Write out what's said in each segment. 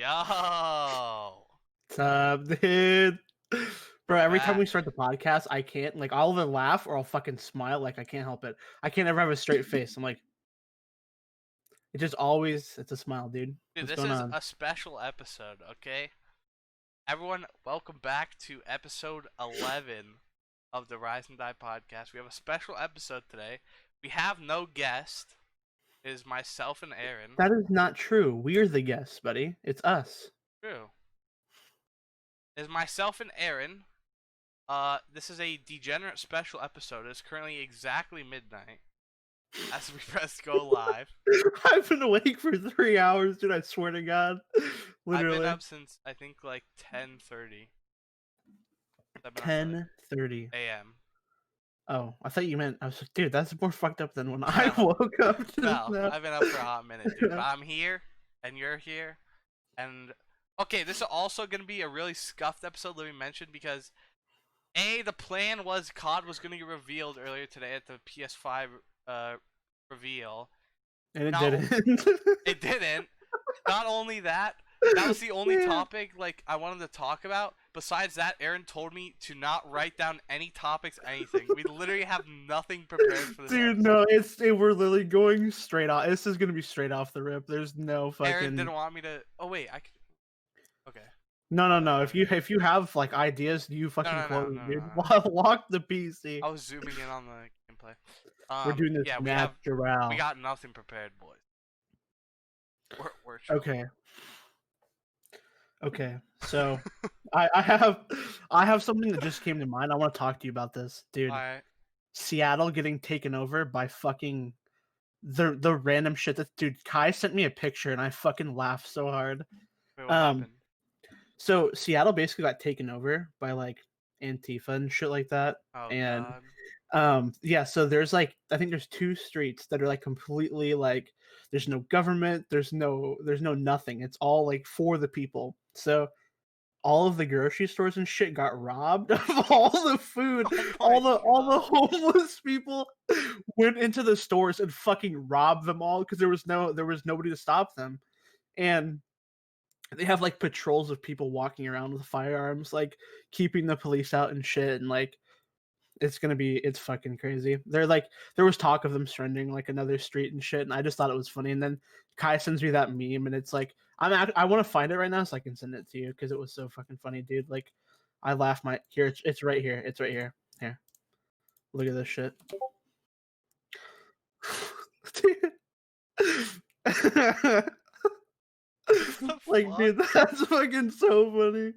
Yo, What's up, dude? we're Bro, every time we back. start the podcast, I can't I'll either laugh or I'll fucking smile. Like I can't help it. I can't ever have a straight face. I'm like, it's a smile, dude. Dude, What's this going is on? a special episode, okay? Everyone, welcome back to episode 11 of the Rise and Die podcast. We have a special episode today. We have no guest. It is myself and Aaron. That is not true. We're the guests, buddy. It's us. True. It is myself and Aaron. This is a degenerate special episode. It's currently exactly midnight as we press go live. I've been awake for 3 hours, dude. I swear to God. I've been Literally. up since I think like 10:30. I've been up for like 10:30. a.m. Oh, I thought you meant I was like, dude, that's more fucked up than when I No, woke up just no, now. I've been up for a hot minute, dude. But I'm here, and you're here, and okay, this is also gonna be a really scuffed episode. Let me mention because the plan was COD was gonna get revealed earlier today at the PS5 reveal. And it Not didn't. it didn't. Not only that, that was the only Yeah. topic like I wanted to talk about. Besides that, Aaron told me to not write down any topics, anything. We literally have nothing prepared for this Dude, episode. no, we're literally going straight off. This is gonna be straight off the rip. There's no Aaron fucking didn't want me to. Oh wait, I could. Okay. no. If you have like ideas, you No, fucking no, no, quote me, no, dude. no. Lock the PC. I was zooming in on the gameplay. We're doing this Yeah, we natural. got nothing prepared, boys. We're chill. Okay. So I have something that just came to mind. I want to talk to you about this, dude. Alright. Seattle getting taken over by fucking the random shit that dude Kai sent me a picture and I fucking laughed so hard. Wait, what Um happened? So Seattle basically got taken over by like Antifa and shit like that. Oh And god. yeah, so there's like I think there's two streets that are like completely like there's no government, there's no nothing. It's all like for the people. So all of the grocery stores and shit got robbed of all the food. Oh All my the all the god. homeless people went into the stores and fucking robbed them all because there was nobody to stop them. And they have like patrols of people walking around with firearms, like keeping the police out and shit, and like it's fucking crazy. There was talk of them surrendering like another street and shit, and I just thought it was funny. And then Kai sends me that meme, and it's like I want to find it right now so I can send it to you because it was so fucking funny, dude. Like I laugh my here. It's right here. It's right here. Here, look at this shit. The Like, fuck? dude, that's fucking so funny.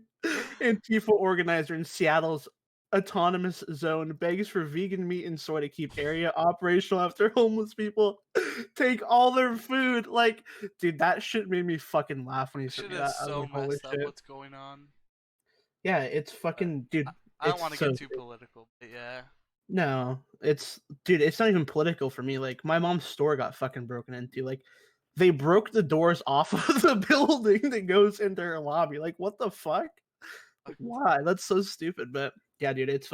Antifa organizer in Seattle's autonomous zone begs for vegan meat and soy to keep area operational after homeless people take all their food. Like, dude, that shit made me fucking laugh when he sent Shit me is that. I was so like, holy messed up shit. what's going on. Yeah, it's But fucking, dude, I don't it's want to so get too political, but yeah. no, dude, it's not even political for me. Like, my mom's store got fucking broken into. Like, they broke the doors off of the building that goes into her lobby. Like, what the fuck? Like, Fuck. why? That's so stupid. But yeah, dude, it's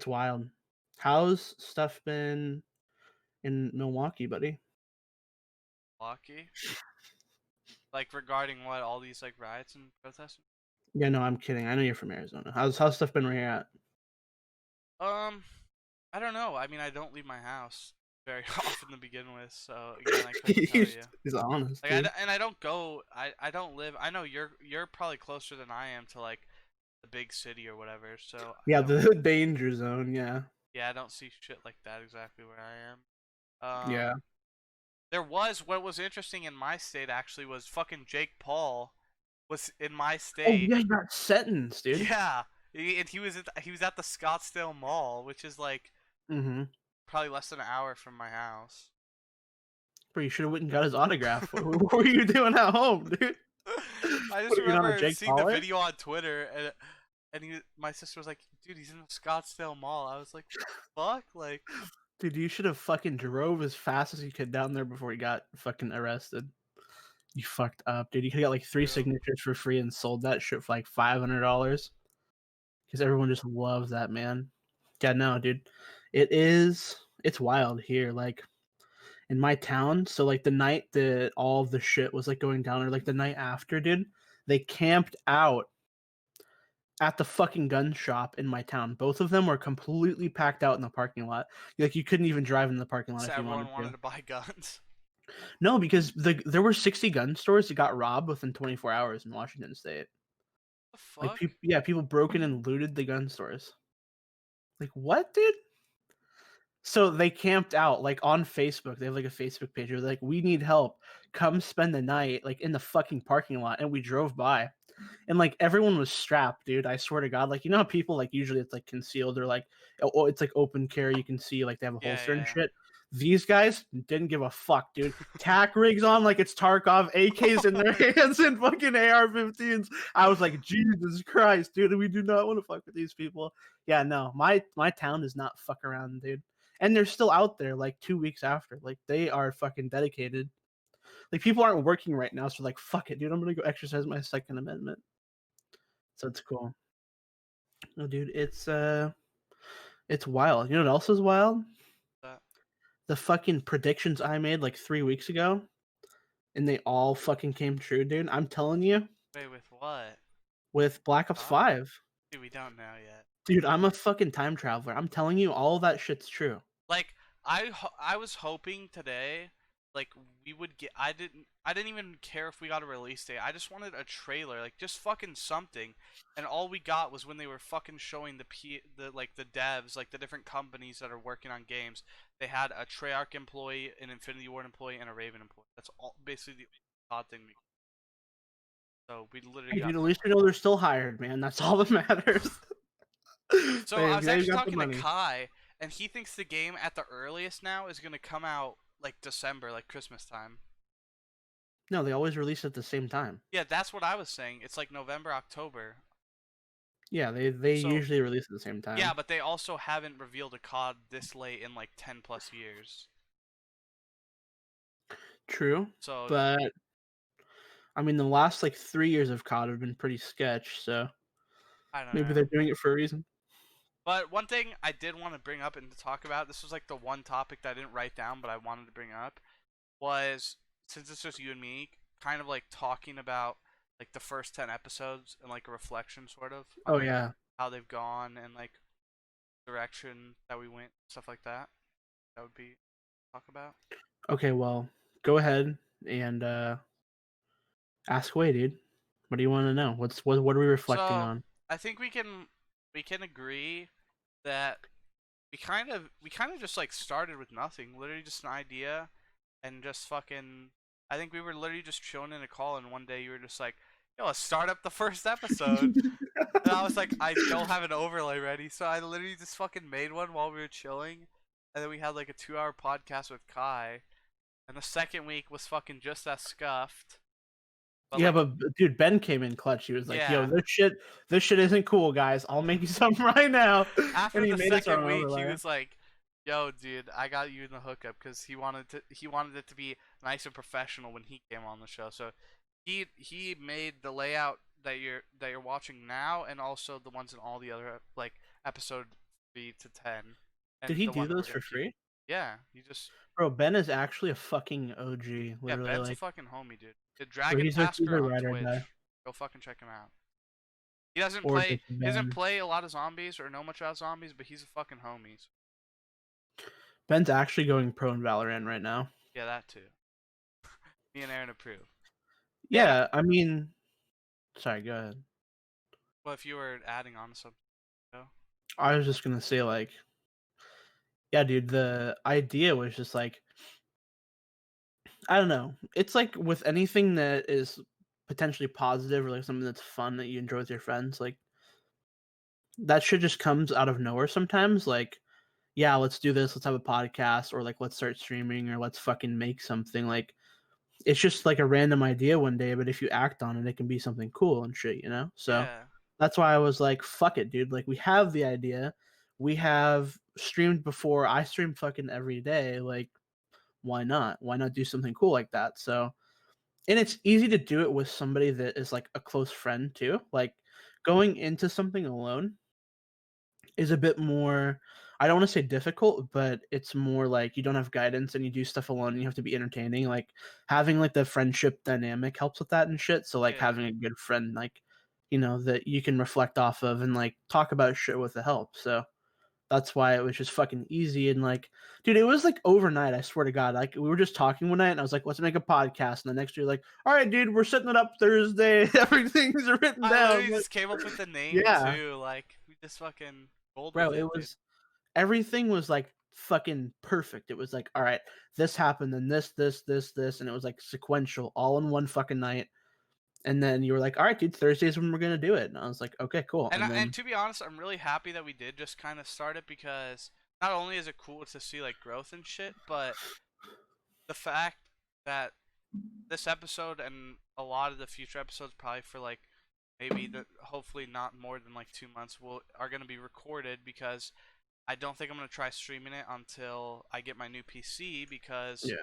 wild. How's stuff been in Milwaukee, buddy? Milwaukee? Like regarding what all these like riots and protests? Yeah, no, I'm kidding. I know you're from Arizona. How's stuff been where you're at? I don't know. I mean, I don't leave my house very often to begin with, so again, I couldn't tell you. He's honest, Like, dude. and I don't go. I don't live. I know you're probably closer than I am to like the big city or whatever. So I Yeah, don't. the danger zone. Yeah, Yeah, I don't see shit like that exactly where I am. yeah. There was what was interesting in my state actually was fucking Jake Paul was in my Oh state. yeah, you got sentenced, dude. Yeah, and he was at the Scottsdale Mall, which is like Mm-hmm. probably less than an hour from my house. Bro, you should have went and got his autograph. What were you doing at home, dude? I just What, you're not a remember Jake seeing the Pauler? video on Twitter, and my sister was like, "Dude, he's in the Scottsdale Mall." I was like, "Fuck!" Like, Dude, you should have fucking drove as fast as you could down there before you got fucking arrested. You fucked up, dude. You could have got like 3 true. signatures for free and sold that shit for like $500 because everyone just loves that, man. Yeah, no, dude. It's wild here. Like, in my town. So like the night that all of the shit was like going down, or like the night after, dude, they camped out at the fucking gun shop in my town. Both of them were completely packed out in the parking lot. Like you couldn't even drive in the parking lot So if you wanted everyone wanted to. to buy guns. No, because there were 60 gun stores that got robbed within 24 hours in Washington State. The Like fuck? people broke in and looted the gun stores. Like what, dude? So they camped out like on Facebook. They have like a Facebook page where they're like, "We need help. Come spend the night like in the fucking parking lot." And we drove by, and like everyone was strapped, dude. I swear to God, like you know how people like usually it's like concealed or like it's like open carry. You can see like they have a Yeah, holster and yeah. shit. These guys didn't give a fuck, dude. Tack rigs on like it's Tarkov, AKs in their hands, and fucking AR-15s. I was like, Jesus Christ, dude. We do not want to fuck with these people. Yeah, no, my town does not fuck around, dude. And they're still out there like 2 weeks after. Like they are fucking dedicated. Like people aren't working right now, so like fuck it, dude. I'm gonna go exercise my Second Amendment. So it's cool. No, dude, it's wild. You know what else is wild? That- The fucking predictions I made like 3 weeks ago, and they all fucking came true, dude. I'm telling you, Wait, with what? with Black Ops God? 5. Dude, we don't know yet. Dude, I'm a fucking time traveler. I'm telling you, all that shit's true. Like I was hoping today, like we would get. I didn't even care if we got a release date. I just wanted a trailer, like just fucking something. And all we got was when they were fucking showing the like the devs, like the different companies that are working on games. They had a Treyarch employee, an Infinity Ward employee, and a Raven employee. That's all basically the odd thing. So we literally Hey, got. dude, at least you know they're still hired, man. That's all that matters. So I They've was actually got the talking to money. Kai, and he thinks the game at the earliest now is gonna come out like December, like Christmas time. No, they always release at the same time. Yeah, that's what I was saying. It's like November, October. Yeah, they So usually release at the same yeah, time. but they also haven't revealed a COD this late in like 10 plus years. True, So but I mean, the last like 3 years of COD have been pretty sketch. So I don't maybe know. they're doing it for a reason. But one thing I did want to bring up and to talk about, this was like the one topic that I didn't write down, but I wanted to bring up, was since it's just you and me, kind of like talking about like the first 10 episodes and like a reflection sort of on Oh like yeah. how they've gone and like direction that we went, stuff like that. That would be talk about. Okay, well, go ahead and ask away, dude. What do you want to know? What are we reflecting So on? I think we can agree that we kind of just like started with nothing, literally just an idea, and just fucking. I think we were literally just chilling in a call, and one day you were just like, "Yo, let's start up the first episode." And I was like, "I don't have an overlay ready," so I literally just fucking made one while we were chilling, and then we had like a 2-hour podcast with Kai, and the second week was fucking just as scuffed. But Yeah, like, but dude, Ben came in clutch. He was like, "Yo, yeah, this shit isn't cool, guys. I'll make you something right now." And after he the made us our second own week, he overlay. was like, "Yo, dude, I got you in the hookup," because he wanted it to be nice and professional when he came on the show. So he made the layout that you're watching now, and also the ones in all the other like episode 3 to 10, Did and he the do one that we're those gonna for keep. free? Yeah, you just Bro, Ben is actually a fucking OG. yeah, Literally, Ben's a like, fucking homie, dude. The bro, Dragon he's Tasker a on ride or die. Twitch. Go fucking check him out. He doesn't Or play just he doesn't Ben. play a lot of zombies or know much about zombies, but he's a fucking homie. So, Ben's actually going pro in Valorant right now. yeah, that too. Me and Aaron approve. Yeah. Yeah, I mean, sorry, go ahead. Well, if you were adding on to something, you know? I was just gonna say, like, yeah, dude, the idea was just like, I don't know. It's like with anything that is potentially positive or like something that's fun that you enjoy with your friends, like that shit just comes out of nowhere sometimes. Like, yeah, let's do this, let's have a podcast, or like let's start streaming, or let's fucking make something. Like, it's just like a random idea one day, but if you act on it, it can be something cool and shit, you know? So Yeah. that's why I was like, fuck it, dude. Like, we have the idea. We have streamed before. I stream fucking every day. Like, why not? Why not do something cool like that? So, and it's easy to do it with somebody that is like a close friend too. Like, going into something alone is a bit more, I don't want to say difficult, but it's more like you don't have guidance and you do stuff alone and you have to be entertaining. Like having like the friendship dynamic helps with that and shit. So like Yeah. having a good friend, like, that you can reflect off of and like talk about shit with the help. So that's why it was just fucking easy and like, dude, it was like overnight. I swear to God, like we were just talking one night and I was like, let's make a podcast. And the next year, like, all right, dude, we're setting it up Thursday. Everything's written I down. literally Like, just came up with the name yeah, too. Like we just fucking rolled bro, with it it, dude. was everything was like fucking perfect. It was like, all right, this happened, then this, and it was like sequential, all in one fucking night. And then you were like, all right, dude, Thursday's when we're gonna do it. And I was like, okay, cool. And And and then to be honest, I'm really happy that we did just kind of start it because not only is it cool to see like growth and shit, but the fact that this episode and a lot of the future episodes probably for like maybe the hopefully not more than like 2 months will are gonna be recorded because I don't think I'm gonna try streaming it until I get my new PC because yeah,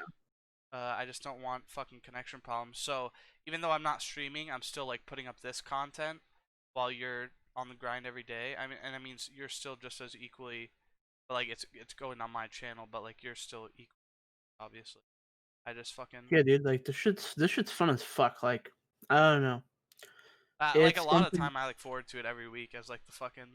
I just don't want fucking connection problems. So even though I'm not streaming, I'm still like putting up this content while you're on the grind every day. I mean, and I mean you're still just as equally, but like it's going on my channel, but like you're still equal, obviously. I just fucking yeah, dude, like this shit's fun as fuck. Like, I don't know. like a It's lot of the something. time I look forward to it every week as like the fucking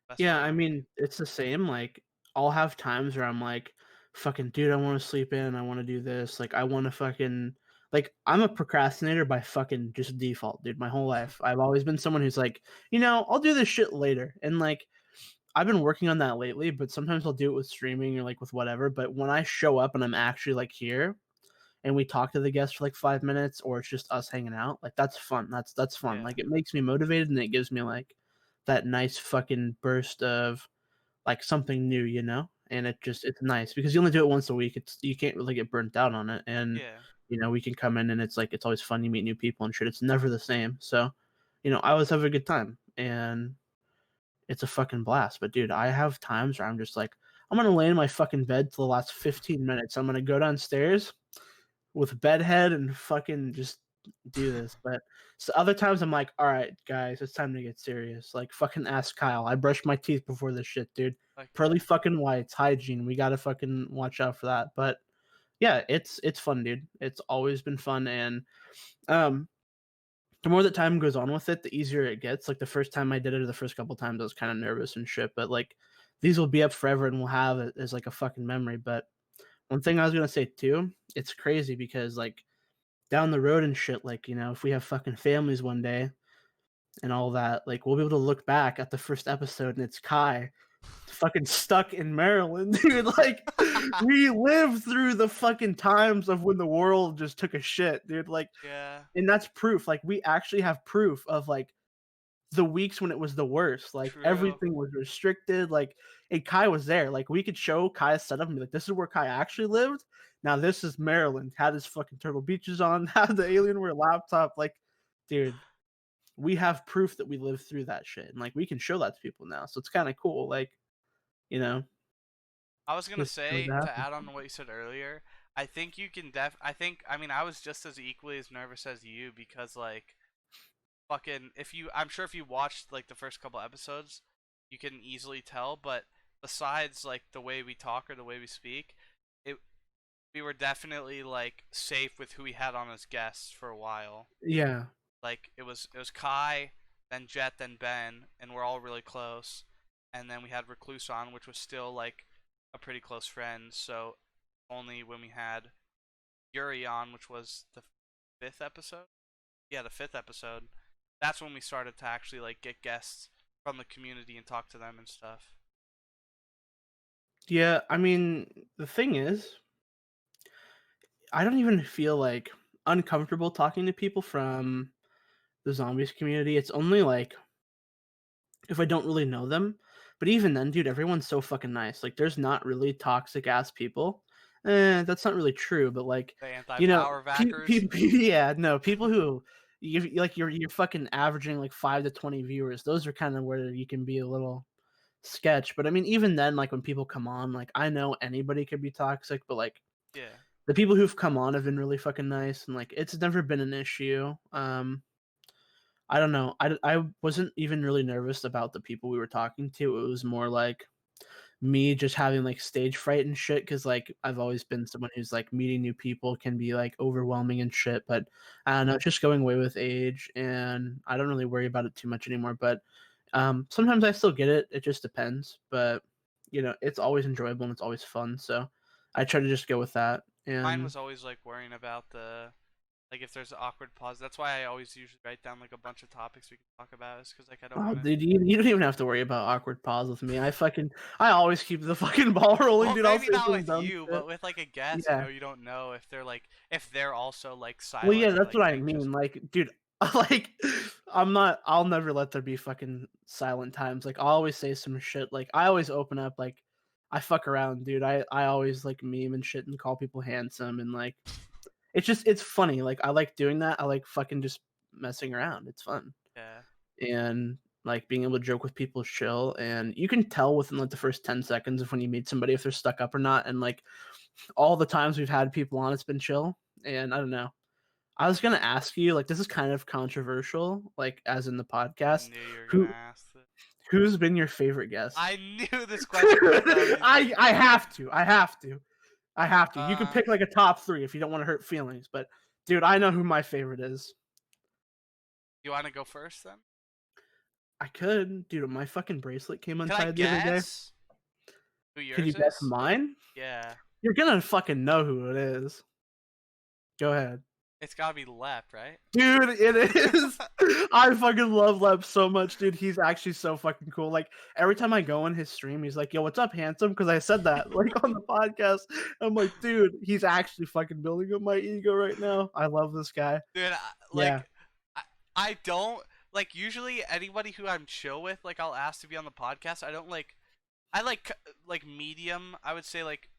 best Yeah, part I of the week. mean, it's the same. Like, I'll have times where I'm like, fucking, dude, I want to sleep in. I want to do this. Like, I want to fucking, like, I'm a procrastinator by fucking just default, dude. My whole life, I've always been someone who's like, I'll do this shit later. And like, I've been working on that lately, but sometimes I'll do it with streaming or like with whatever. But when I show up and I'm actually like here and we talk to the guests for like 5 minutes or it's just us hanging out, like that's fun. That's fun. Yeah, Like it makes me motivated and it gives me like that nice fucking burst of like something new. And it's nice because you only do it once a week. You can't really get burnt out on it. And yeah. we can come in and it's like it's always fun. You meet new people and shit. It's never the same. So, I always have a good time and it's a fucking blast. But dude, I have times where I'm just like, I'm gonna lay in my fucking bed for the last 15 minutes. I'm gonna go downstairs with bedhead and fucking just do this. But so other times I'm like, all right, guys, it's time to get serious. Like fucking ask Kyle. I brushed my teeth before this shit, dude. Like Pearly fucking whites, hygiene. We gotta fucking watch out for that. But yeah, it's fun, dude. It's always been fun, and um, the more that time goes on with it, the easier it gets. Like the first time I did it, or the first couple times, I was kind of nervous and shit. But like, these will be up forever, and we'll have it as like a fucking memory. But one thing I was gonna say too, it's crazy because like down the road and shit, like, if we have fucking families one day and all that, like, we'll be able to look back at the first episode and it's Kai fucking stuck in Maryland, dude. Like, we lived through the fucking times of when the world just took a shit, dude. Like, yeah, and that's proof. Like, we actually have proof of like the weeks when it was the worst. Like, true. everything was restricted. Like, and Kai was there. Like, we could show Kai's setup and be like, this is where Kai actually lived. Now this is Maryland. Had his fucking Turtle Beaches on, had the Alienware laptop. Like, dude, we have proof that we lived through that shit. And like we can show that to people now. So it's kind of cool. Like, you know, I was gonna just for say to that. add on to what you said earlier. I think you can I mean I was just as equally as nervous as you because like fucking if you I'm sure if you watched like the first couple episodes, you can easily tell. But besides like the way we talk or the way we speak, it we were definitely like safe with who we had on as guests for a while. Yeah. Like it was Kai, then Jet, then Ben, and we're all really close. And then we had Recluse on, which was still like a pretty close friend. So only when we had Yuri on, which was the fifth episode. Yeah, the fifth episode. That's when we started to actually like get guests from the community and talk to them and stuff. Yeah. I mean, the thing is, I don't even feel like uncomfortable talking to people from the zombies community. It's only like if I don't really know them. But even then, dude, everyone's so fucking nice. Like, there's not really toxic ass people. That's not really true. But like, The anti-power vackers. yeah, no, people who like you're fucking averaging like 5 to 20 viewers. Those are kind of where you can be a little sketch. But I mean, even then, like when people come on, like I know anybody could be toxic, but like Yeah. the people who've come on have been really fucking nice, and like it's never been an issue. I don't know. I wasn't even really nervous about the people we were talking to. It was more like me just having like stage fright and shit, because like I've always been someone who's like meeting new people can be like overwhelming and shit. But I don't know, it's just going away with age, and I don't really worry about it too much anymore. But sometimes I still get it. It just depends. But it's always enjoyable and it's always fun. So I try to just go with that. Mine And was always like worrying about the like if there's an awkward pause. That's why I always usually write down like a bunch of topics we can talk about. Is because like I don't oh, want to. dude, you don't even have to worry about awkward pause with me. I always keep the fucking ball rolling, Well, dude. I'll maybe say not some with dumb you, shit. but with like a guest, Yeah. you don't know if they're like if they're also like Well, yeah, silent or that's like what I anxious. mean. Like, dude, like, I'll never let there be fucking silent times. Like, I'll always say some shit. Like, I always open up. Like, I fuck around, dude. I always like meme and shit and call people handsome and like, it's funny. Like, I like doing that. I like fucking just messing around. It's fun. Yeah. And like being able to joke with people is chill. And you can tell within like the first 10 seconds of when you meet somebody if they're stuck up or not. And like all the times we've had people on, it's been chill. And I don't know. I was gonna ask you, like, this is kind of controversial, like, as in the I podcast. knew you were gonna Who ask this. who's been your favorite guest? I knew this question was coming. I have to. I have to. I have to. You can Uh, pick like a top 3 if you don't want to hurt feelings, but dude, I know who my favorite is. you want to go first then? I could, dude. My fucking bracelet came Can I untied the other day. guess who Can you yours guess is? mine? Yeah, You're gonna fucking know who it is. Go ahead. it's gotta be Lep, right? Dude, it is. I fucking love Leb so much, dude. He's actually so fucking cool. Like every time I go in his stream, he's like, "Yo, what's up, handsome?" Because I said that like on the podcast. I'm like, dude, he's actually fucking building up my ego right now. I love this guy. Dude, Yeah. I don't like usually anybody who I'm chill with, like I'll ask to be on the podcast. I don't like, I like medium. I would say like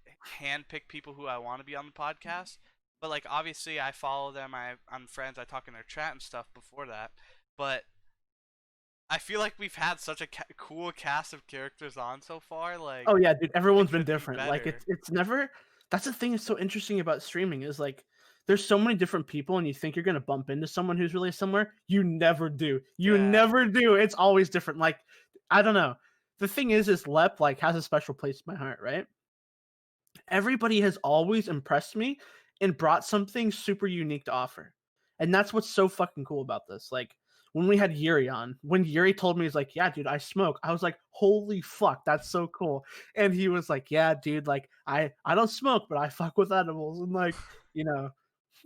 handpick people who I want to be on the podcast. But like obviously I follow them. I'm friends. I talk in their chat and stuff before that. But I feel like we've had such a cool cast of characters on so far. Like Oh yeah, dude. it Everyone's been could be different. Like better. it's never. That's the thing that's so interesting about streaming is like there's so many different people, and you think you're gonna bump into someone who's really similar. You never do. You Yeah. never do. It's always different. Like I don't know. The thing is Lep like has a special place in my heart, right? Everybody has always impressed me and brought something super unique to offer. And that's what's so fucking cool about this. Like when we had Yuri on, when Yuri told me he's like, "Yeah, dude, I smoke." I was like, "Holy fuck, that's so cool." And he was like, "Yeah, dude, like I don't smoke, but I fuck with edibles." And like, you know,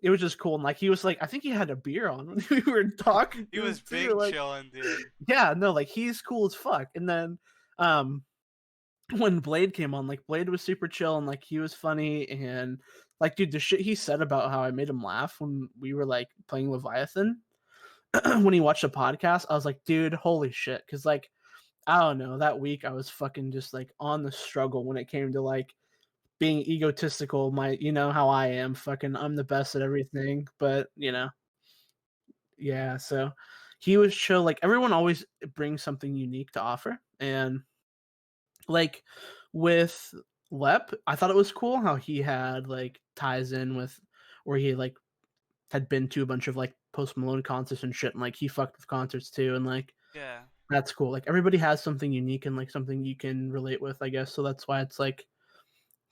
it was just cool. And like he was like, I think he had a beer on when we were talking He to him was too. big Like, chillin', dude. yeah, no, like he's cool as fuck. And then um when Blade came on, like Blade was super chill and like he was funny and like dude, the shit he said about how I made him laugh when we were like playing Leviathan when he watched the podcast, I was like, dude, holy shit. Cause like, I don't know, that week I was fucking just like on the struggle when it came to like being egotistical, you know how I am, fucking I'm the best at everything. But yeah, so he was chill. Like everyone always brings something unique to offer. And like with Lep, I thought it was cool how he had like ties in with where he like had been to a bunch of like Post Malone concerts and shit, and like he fucked with concerts too, and like Yeah. that's cool. Like everybody has something unique and like something you can relate with, I guess. So that's why it's like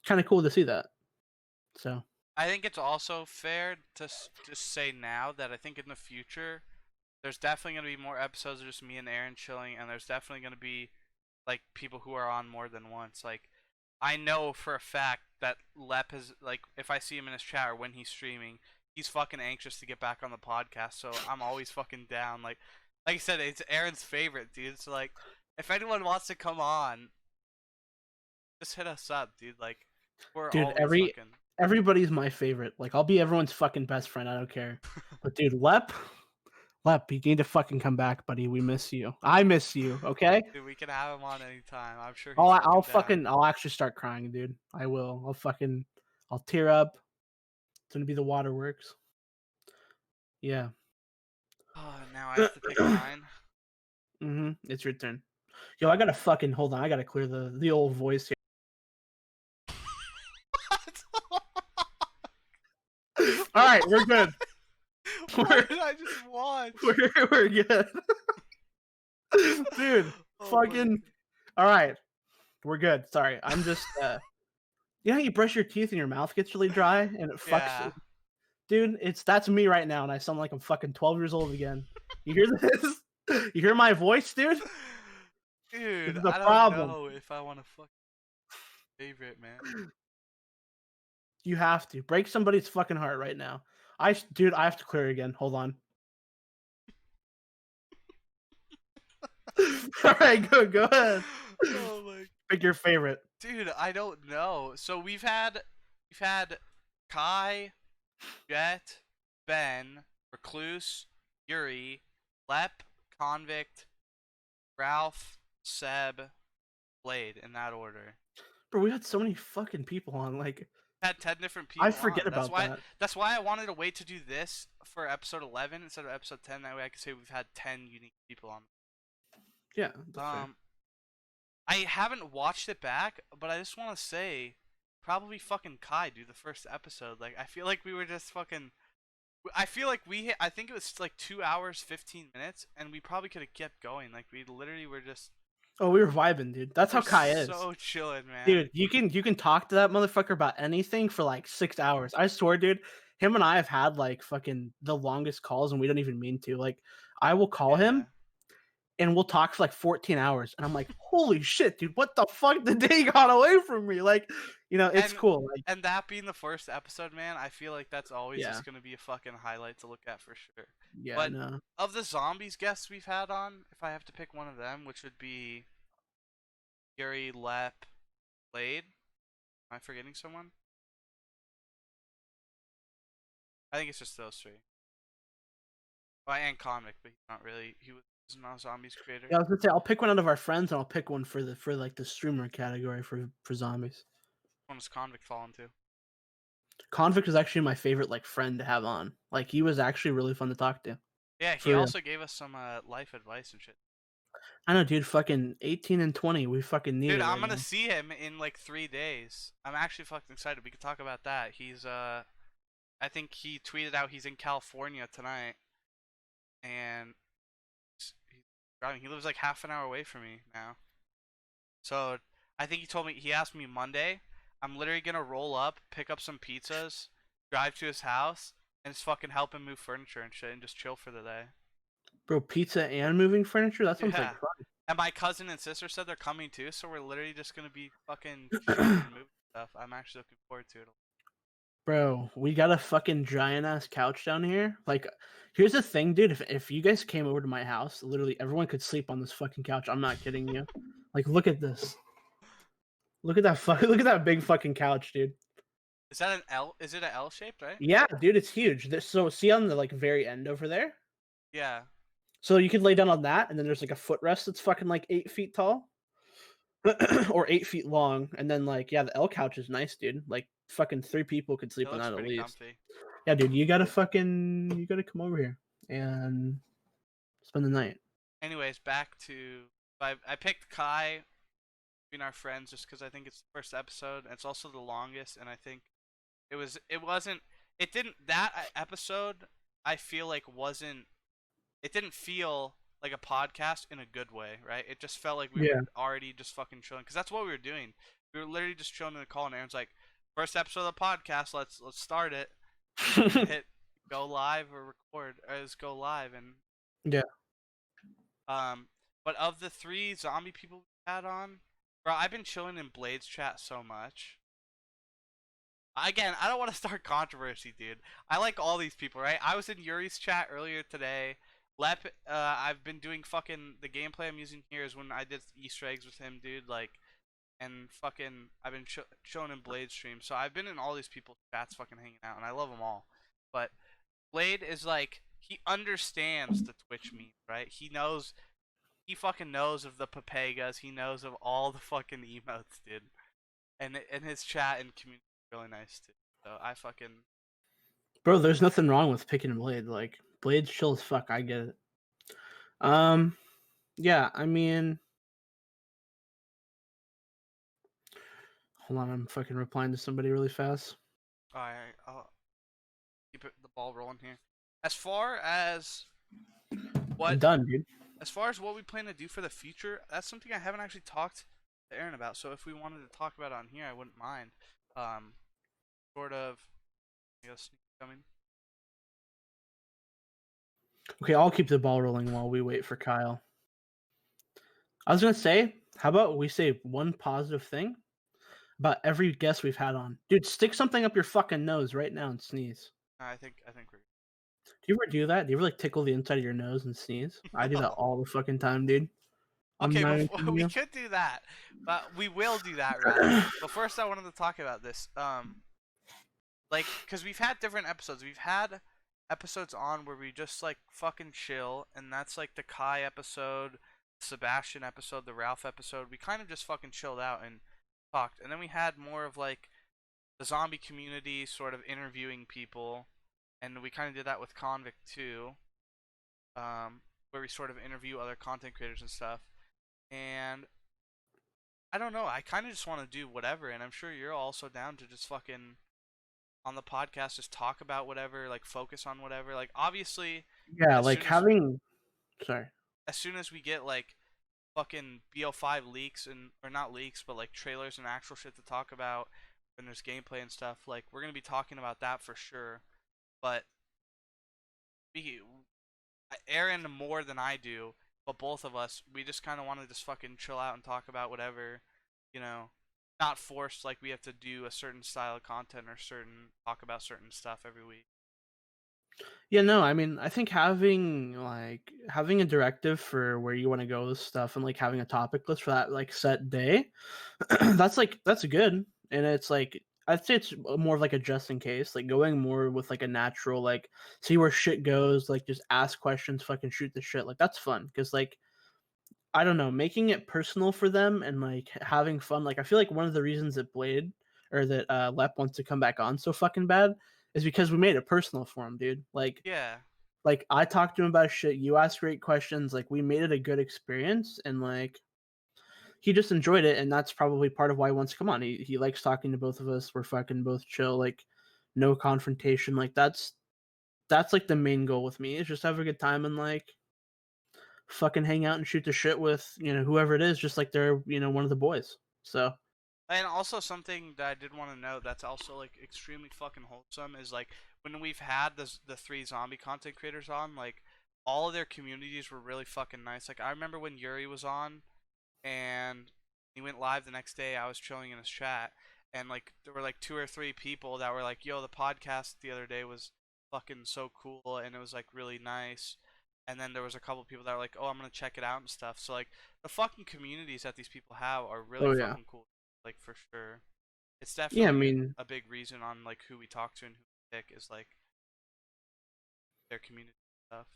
kind of cool to see that. So I think it's also fair to just say now that I think in the future there's definitely going to be more episodes of just me and Aaron chilling, and there's definitely going to be like people who are on more than once. Like I know for a fact that Lep is like if I see him in his chat or when he's streaming, he's fucking anxious to get back on the podcast. So I'm always fucking down. Like I said, it's Aaron's favorite, dude. So like if anyone wants to come on, just hit us up, dude. Like we're dude, always looking. everybody's my favorite. Like I'll be everyone's fucking best friend. I don't care. But dude, Lep, you need to fucking come back, buddy. We miss you. I miss you. Okay. Dude, we can have him on anytime. I'm sure I'll he's I'll fucking down. fucking I'll actually start crying, dude. I will. I'll tear up. It's gonna be the waterworks. Yeah. Oh, now I have to pick mine. It's your turn. Yo, I gotta fucking hold on. I gotta clear the old voice here. All right, we're good. What did I just watch? We're good. Dude, Oh my fucking. All right. We're good. Sorry, I'm just. You know how you brush your teeth and your mouth gets really dry and it fucks. Yeah. Dude, that's me right now, and I sound like I'm fucking 12 years old again. You hear this? You hear my voice, dude? This Dude, is a I don't problem. know if I want to fuck favorite, man. You have to break somebody's fucking heart right now. Dude, I have to clear again. Hold on. All right, go ahead. Oh my. Pick your favorite. Dude, I don't know. So we've had Kai, Jet, Ben, Recluse, Yuri, Lep, Convict, Ralph, Seb, Blade in that order. Bro, we had so many fucking people on. Like, Had 10 different I people forget on. That's about why that. that's why I wanted to wait to do this for episode 11 instead of episode 10. That way I could say we've had 10 unique people on. Yeah, that's fair. I haven't watched it back, but I just want to say probably fucking Kai, dude, the first episode. Like I feel like we were just fucking I feel like we hit I think it was like 2 hours 15 minutes and we probably could have kept going. Like we literally were just Oh, we were vibing, dude. That's how we're Kai is. so chilling, man. Dude, you can talk to that motherfucker about anything for like 6 hours. I swear, dude, him and I have had like fucking the longest calls and we don't even mean to. Like, I will call him and we'll talk for like 14 hours. And I'm like, holy shit, dude, what the fuck? The day got away from me. Like, it's And cool. Like, and that being the first episode, man, I feel like that's always yeah, just gonna be a fucking highlight to look at for sure. yeah, But no. of the zombies guests we've had on, if I have to pick one of them, which would be Yuri, Lep, Blade. Am I forgetting someone? I think it's just those three. Oh, and Convict, but he's not really. He was not a zombies creator. Yeah, I was gonna say I'll pick one out of our friends and I'll pick one for like the streamer category for zombies. When does Convict fall into? Convict was actually my favorite like friend to have on. Like he was actually really fun to talk to. Yeah, For he real. also gave us some life advice and shit. I know, dude. Fucking 18 and 20. We fucking need Dude, it I'm right gonna now. see him in like 3 days. I'm actually fucking excited. We could talk about that. He's I think he tweeted out he's in California tonight, and he's driving. He lives like half an hour away from me now. So I think he told me he asked me Monday. I'm literally gonna roll up, pick up some pizzas, drive to his house, and just fucking help him move furniture and shit, and just chill for the day. Bro, pizza and moving furniture? That sounds like Yeah. And my cousin and sister said they're coming too, so we're literally just gonna be fucking chilling fun. and moving stuff. I'm actually looking forward to it. Bro, we got a fucking giant ass couch down here. Like, here's the thing, dude. If you guys came over to my house, literally everyone could sleep on this fucking couch. I'm not kidding you. Like, look at this. Look at that look at that big fucking couch, dude. Is that an L? Is it an L shaped, right? Yeah, dude, it's huge. So see on the like very end over there? Yeah. So you could lay down on that, and then there's like a footrest that's fucking like 8 feet tall. Or 8 feet long, and then like yeah, the L couch is nice, dude. Like fucking 3 people could It sleep on looks that at pretty least. comfy. Yeah, dude, you gotta come over here and spend the night. Anyways, back to I picked Kai between our friends just because I think it's the first episode. And it's also the longest, and I think it didn't that episode I feel like wasn't it didn't feel like a podcast in a good way, right? It just felt like we Yeah. were already just fucking chilling because that's what we were doing. We were literally just chilling in the call, and Aaron's like, "First episode of the podcast, let's start it." Hit go live or record, or just go live, and Yeah. But of the three zombie people we had on, bro, I've been chilling in Blade's chat so much. Again, I don't want to start controversy, dude. I like all these people, right? I was in Yuri's chat earlier today. Lep, I've been doing fucking the gameplay I'm using here is when I did Easter eggs with him, dude. Like, and fucking, I've been showing in Blade's stream, so I've been in all these people's chats, fucking hanging out, and I love them all. But Blade is like, he understands the Twitch meme, right? He fucking knows of the Papegas. He knows of all the fucking emotes, dude. And his chat and community is really nice too. So I fucking Bro, there's nothing wrong with picking Blade. Like Blade's chill as fuck. I get it. Yeah. I mean, hold on. I'm fucking replying to somebody really fast. alright, I'll keep the ball rolling here. As far as I'm done, dude. as far as what we plan to do for the future, that's something I haven't actually talked to Aaron about. So if we wanted to talk about it on here, I wouldn't mind. Sort of. I guess coming. Okay, I'll keep the ball rolling while we wait for Kyle. I was gonna say, how about we say one positive thing about every guest we've had on? Dude, stick something up your fucking nose right now and sneeze. I think we're. Do you ever do that? Do you ever like tickle the inside of your nose and sneeze? I do that No. all the fucking time, dude. I'm Okay, not even before kidding we you. could do that, but we will do that rather. But first, I wanted to talk about this. Like, cause we've had different episodes. We've had episodes on where we just like fucking chill, and that's like the Kai episode, Sebastian episode, the Ralph episode. We kind of just fucking chilled out and talked, and then we had more of like the zombie community, sort of interviewing people, and we kind of did that with Convict too, where we sort of interview other content creators and stuff. And I don't know, I kind of just want to do whatever, and I'm sure you're also down to just fucking on the podcast just talk about whatever, like focus on whatever. Like obviously, Yeah, as like soon as having. Sorry. as soon as we get like fucking BO5 leaks and or not leaks, but like trailers and actual shit to talk about, when there's gameplay and stuff, like we're gonna be talking about that for sure. But we, Aaron more than I do, but both of us, we just kind of want to just fucking chill out and talk about whatever, you know, not forced like we have to do a certain style of content or certain talk about certain stuff every week. Yeah, no, I mean, I think having a directive for where you want to go with stuff and like having a topic list for that like set day, that's good. And it's like I'd say it's more of like a just in case, like going more with like a natural like see where shit goes, like just ask questions, fucking shoot the shit. Like that's fun because like I don't know, making it personal for them and like having fun. Like I feel like one of the reasons that Blade or that Lep wants to come back on so fucking bad is because we made it personal for him, dude. Yeah, Like I talked to him about shit. You asked great questions. Like we made it a good experience, and like he just enjoyed it, and that's probably part of why he wants to come on. He likes talking to both of us. We're fucking both chill. Like no confrontation. Like that's like the main goal with me is just have a good time and like fucking hang out and shoot the shit with whoever it is, just like they're one of the boys. So and also something that I did want to note that's also like extremely fucking wholesome is like when we've had the three zombie content creators on, like all of their communities were really fucking nice. Like I remember when Yuri was on and he went live the next day. I was chilling in his chat, and like there were like two or three people that were like, "Yo, the podcast the other day was fucking so cool, and it was like really nice." And then there was a couple people that were like, "Oh, I'm gonna check it out and stuff." So like the fucking communities that these people have are really oh yeah, fucking cool, like for sure. It's yeah. I definitely mean, a big reason on like who we talk to and who we pick is like their community stuff.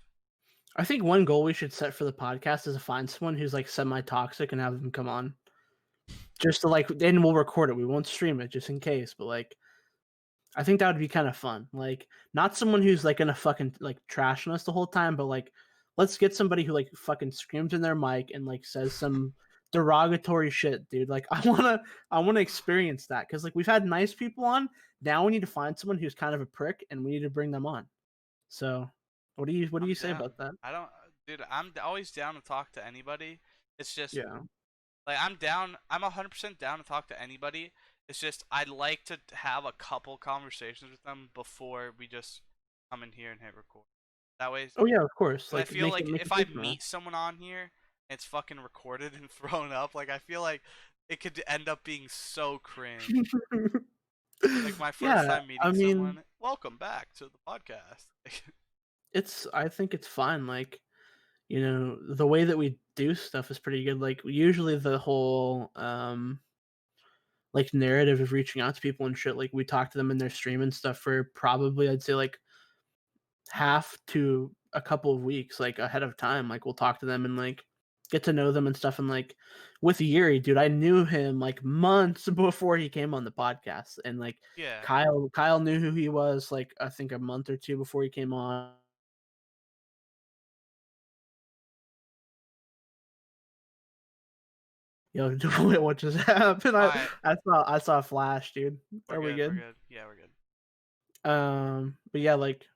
I think one goal we should set for the podcast is to find someone who's like semi toxic and have them come on. Just to like, then we'll record it. We won't stream it just in case, but like, I think that would be kind of fun. Like, not someone who's like gonna fucking like trash on us the whole time, but like, let's get somebody who like fucking screams in their mic and like says some derogatory shit, dude. Like, I wanna experience that because like we've had nice people on. Now we need to find someone who's kind of a prick, and we need to bring them on. So, what do you I'm say down. about that? I don't, dude. Always down to talk to anybody. It's just Yeah. like I'm down. I'm 100% down to talk to anybody. It's just I'd like to have a couple conversations with them before we just come in here and hit record. That way, Oh yeah, of course. because I Like feel make it like make if it I personal. meet someone on here, and it's fucking recorded and thrown up. Like I feel like it could end up being so cringe. Like my first Yeah, time I meeting mean, someone. Welcome back to the podcast. I think it's fine. Like, the way that we do stuff is pretty good. Like usually the whole like narrative of reaching out to people and shit, like we talk to them in their stream and stuff for probably I'd say like half to a couple of weeks like ahead of time. Like we'll talk to them and like get to know them and stuff. And like with Yuri, dude, I knew him like months before he came on the podcast. And like Yeah. Kyle knew who he was like I think a month or two before he came on. Yo, wait, what just happened? All right. I saw a flash, dude. We're Are we good. We're good? good. Yeah, we're good. But yeah, like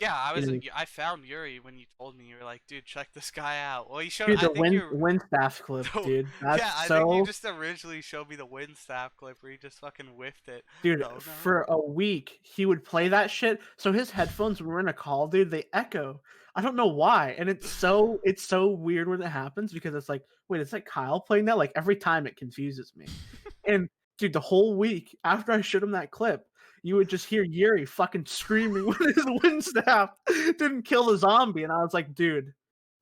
Yeah, You know, I found Yuri when you told me. You were like, dude, check this guy out. Well, you showed. dude, I the think you're. wind staff clip, dude. Yeah, That's I think you so, just originally showed me the wind staff clip where he just fucking whiffed it. dude. Oh no. For a week, he would play that shit. So his headphones, when we're in a call, dude, they echo. I don't know why, and it's so weird when it happens because it's like, wait, is that Kyle playing that? Like every time it confuses me. And dude, the whole week after I showed him that clip, you would just hear Yuri fucking screaming when his wind staff didn't kill the zombie, and I was like, dude,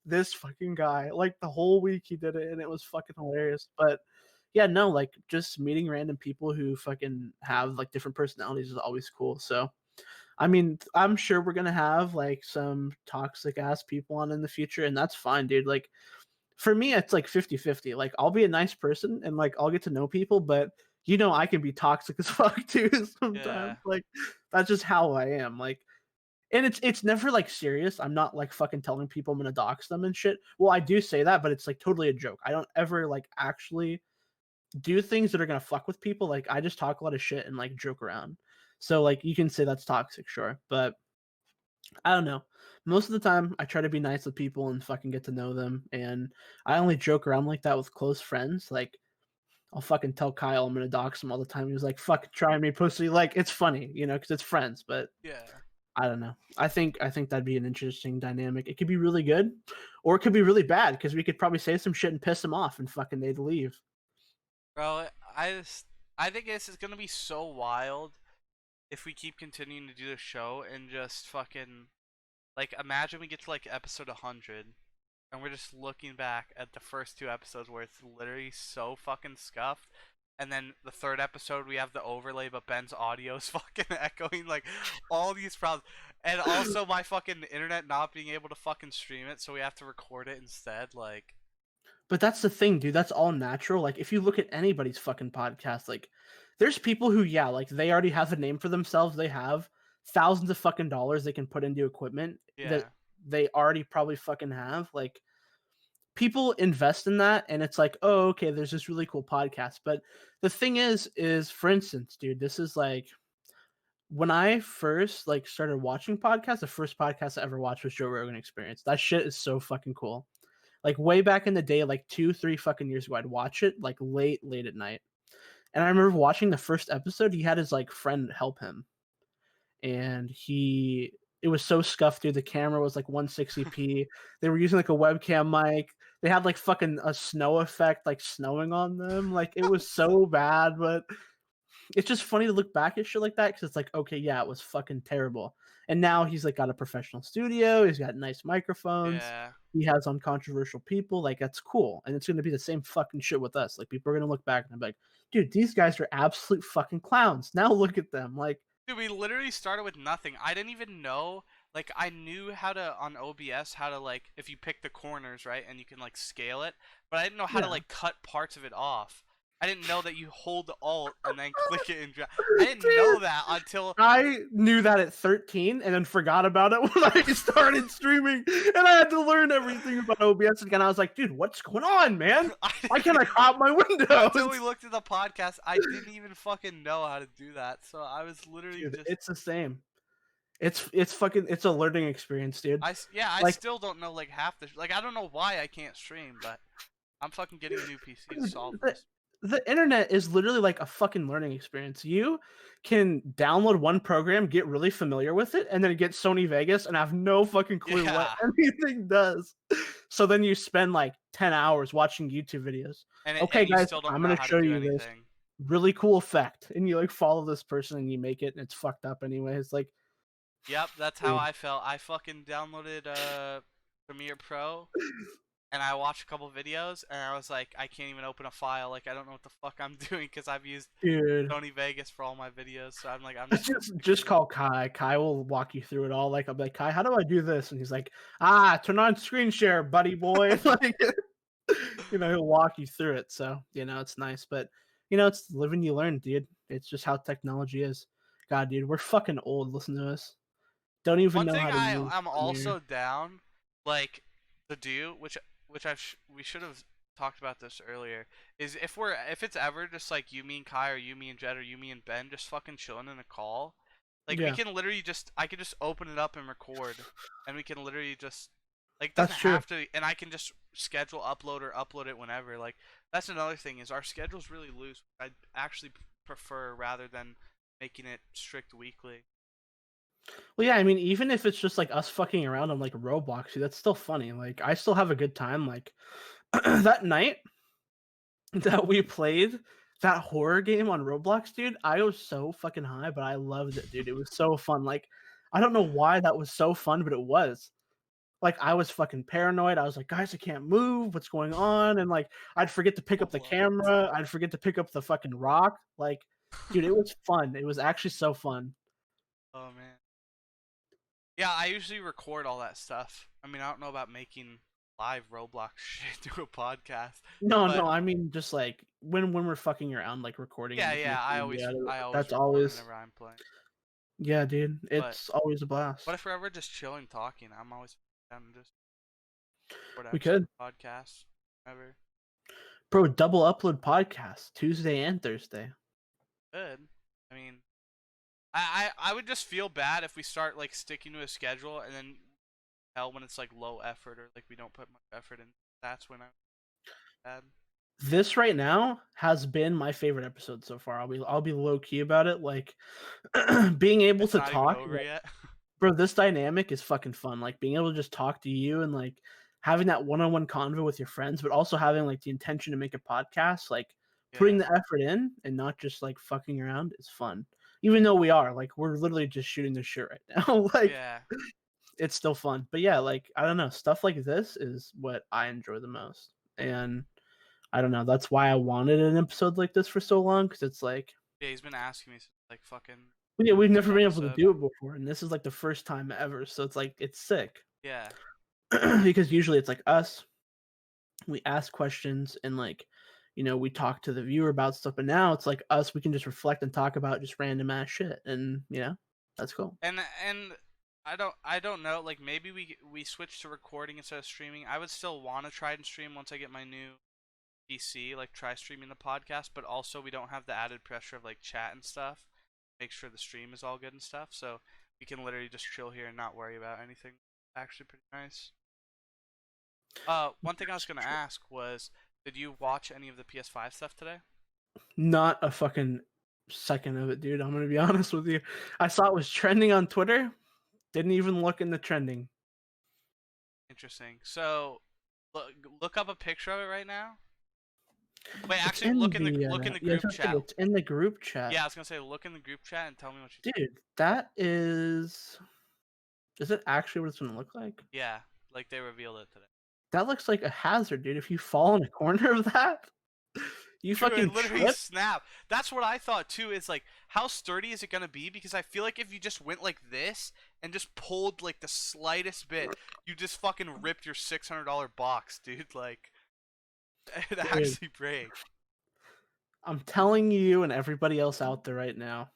this fucking guy. Like the whole week he did it, and it was fucking hilarious. But yeah, no, like just meeting random people who fucking have like different personalities is always cool. So I mean, I'm sure we're gonna have like some toxic ass people on in the future, and that's fine, dude. Like for me, it's like 50-50. Like I'll be a nice person and like I'll get to know people, but I can be toxic as fuck too sometimes. Yeah. Like that's just how I am. Like and it's never like serious. I'm not like fucking telling people I'm gonna dox them and shit. Well, I do say that, but it's like totally a joke. I don't ever like actually do things that are gonna fuck with people. Like I just talk a lot of shit and like joke around. So like you can say that's toxic, sure, but I don't know. Most of the time, I try to be nice with people and fucking get to know them. And I only joke around like that with close friends. Like I'll fucking tell Kyle I'm gonna dox him all the time. He was like, "Fucking try me, pussy." Like it's funny, because it's friends. But Yeah. I don't know. I think that'd be an interesting dynamic. It could be really good, or it could be really bad because we could probably say some shit and piss them off, and fucking they'd leave. Bro, I think this is gonna be so wild if we keep continuing to do the show and just fucking like imagine we get to like episode 100 and we're just looking back at the first two episodes where it's literally so fucking scuffed. And then the third episode we have the overlay, but Ben's audio is fucking echoing like all these problems. And also my fucking internet not being able to fucking stream it, so we have to record it instead. Like, But that's the thing, dude. That's all natural. Like if you look at anybody's fucking podcast, like there's people who, yeah, like they already have a name for themselves. They have thousands of fucking dollars they can put into equipment that yeah. they already probably fucking have. Like people invest in that and it's like, oh, okay, there's this really cool podcast. But the thing is for instance, dude, this is like when I first like started watching podcasts, the first podcast I ever watched was Joe Rogan Experience. That shit is so fucking cool. Like way back in the day, like 2, 3 fucking years ago, I'd watch it like late at night. And I remember watching the first episode, he had his like friend help him. And it was so scuffed, dude. The camera was like 160p. They were using like a webcam mic. They had like fucking a snow effect, like snowing on them. Like it was so bad, but it's just funny to look back at shit like that because it's like, okay, yeah, it was fucking terrible. And now he's like got a professional studio. He's got nice microphones. Yeah. He has uncontroversial people. Like that's cool. And it's gonna be the same fucking shit with us. Like people are gonna look back and be like, dude, these guys are absolute fucking clowns. Now look at them. Like, Dude, we literally started with nothing. I didn't even know. Like, I knew how to on OBS how to like if you pick the corners right and you can like scale it, but I didn't know how to yeah. like cut parts of it off. I didn't know that you hold Alt and then click it and drag. I didn't Dude, know that until I knew that at 13 and then forgot about it when I started streaming and I had to learn everything about OBS again. I was like, dude, what's going on, man? I Why can't I crop my window? until we looked at the podcast. I didn't even fucking know how to do that. So I was literally Dude, just. it's the same. It's fucking it's a learning experience, dude. Yeah, I Like, still don't know like half the like I don't know why I can't stream, but I'm fucking getting a new PC to dude, solve the, this. the internet is literally like a fucking learning experience. You can download one program, get really familiar with it, and then get Sony Vegas and have no fucking clue what Yeah. anything does. So then you spend like 10 hours watching YouTube videos. Okay, And you guys, still don't I'm know gonna how to show do you this anything. really cool effect. And you like follow this person and you make it and it's fucked up anyways. Like, Yep, that's how dude, I felt. I fucking downloaded Premiere Pro and I watched a couple videos and I was like, I can't even open a file. Like I don't know what the fuck I'm doing because I've used dude. Sony Vegas for all my videos. So I'm like, I'm just Just call Kai. Kai will walk you through it all. Like I'll be like, Kai, how do I do this? And he's like, turn on screen share, buddy boy. Like, he'll walk you through it. So it's nice, but it's living you learn, dude. It's just how technology is. God, dude, we're fucking old. Listen to us. Don't even one know thing how to use I'm Premiere. also down like to do, which we should have talked about this earlier, is if it's ever just like you, me, and Kai, or you, me, and Jed, or you, me, and Ben, just fucking chilling in a call. Like Yeah. we can literally just I can just open it up and record, and we can literally just like That's doesn't true. have to, and I can just schedule upload or upload it whenever. Like that's another thing is our schedule's really loose. I actually prefer rather than making it strict weekly. Well, yeah, I mean, even if it's just like us fucking around on like Roblox, dude, that's still funny. Like, I still have a good time. Like that night that we played that horror game on Roblox, dude, I was so fucking high, but I loved it, dude. It was so fun. Like, I don't know why that was so fun, but it was. Like, I was fucking paranoid. I was like, guys, I can't move. What's going on? And like, I'd forget to pick up the camera. I'd forget to pick up the fucking rock. Like, dude, it was fun. It was actually so fun. Oh man. Yeah, I usually record all that stuff. I mean, I don't know about making live Roblox shit through a podcast. No, But no, I mean just like when we're fucking around, like recording. yeah, and yeah, I always that's record always whenever I'm playing. yeah, dude. But It's always a what blast. if we're ever just chilling talking? I'm always down to just record We could, podcast ever. bro. Double upload podcast Tuesday and Thursday. Good. I mean, I would just feel bad if we start like sticking to a schedule and then hell when it's like low effort or like we don't put much effort in. That's when I'm bad. This right now has been my favorite episode so far. I'll be low key about it. Like being able It's to not talk, even over yet. bro. This dynamic is fucking fun. Like being able to just talk to you and like having that one-on-one convo with your friends, but also having like the intention to make a podcast. Like putting the effort in and not just like fucking around is fun. Even though we are like we're literally just shooting this shit right now. Like Yeah. it's still fun. But yeah, like I don't know, stuff like this is what I enjoy the most. And I don't know, that's why I wanted an episode like this for so long, because it's like Yeah, he's been asking me since like fucking. yeah, we've never been able to episode. do it before, and this is like the first time ever. So it's like it's sick. Yeah. Because usually it's like us, we ask questions and like you know we talk to the viewer about stuff, but now it's like us, we can just reflect and talk about just random ass shit, and you know that's cool. And I don't know, like maybe we switch to recording instead of streaming. I would still want to try and stream once I get my new PC, like try streaming the podcast, but also we don't have the added pressure of like chat and stuff. Make sure the stream is all good and stuff, so we can literally just chill here and not worry about anything. Actually pretty nice. One thing I was gonna ask was, did you watch any of the PS5 stuff today? Not a fucking second of it, dude. I'm gonna be honest with you. I saw it was trending on Twitter. Didn't even look in the trending. Interesting. So, look up a picture of it right now. Wait, It's actually, in look in the yeah, group I was gonna say, chat. it's in the group chat. Yeah, I was gonna say look in the group chat and tell me what you. Dude, that is. Is it actually what it's gonna look like? Yeah, like they revealed it today. That looks like a hazard, dude. If you fall in a corner of that, you Dude, fucking it literally trip. snap. That's what I thought too. Is like, how sturdy is it gonna be? Because I feel like if you just went like this and just pulled like the slightest bit, you just fucking ripped your $600 box, dude. Like, it actually break. I'm telling you and everybody else out there right now,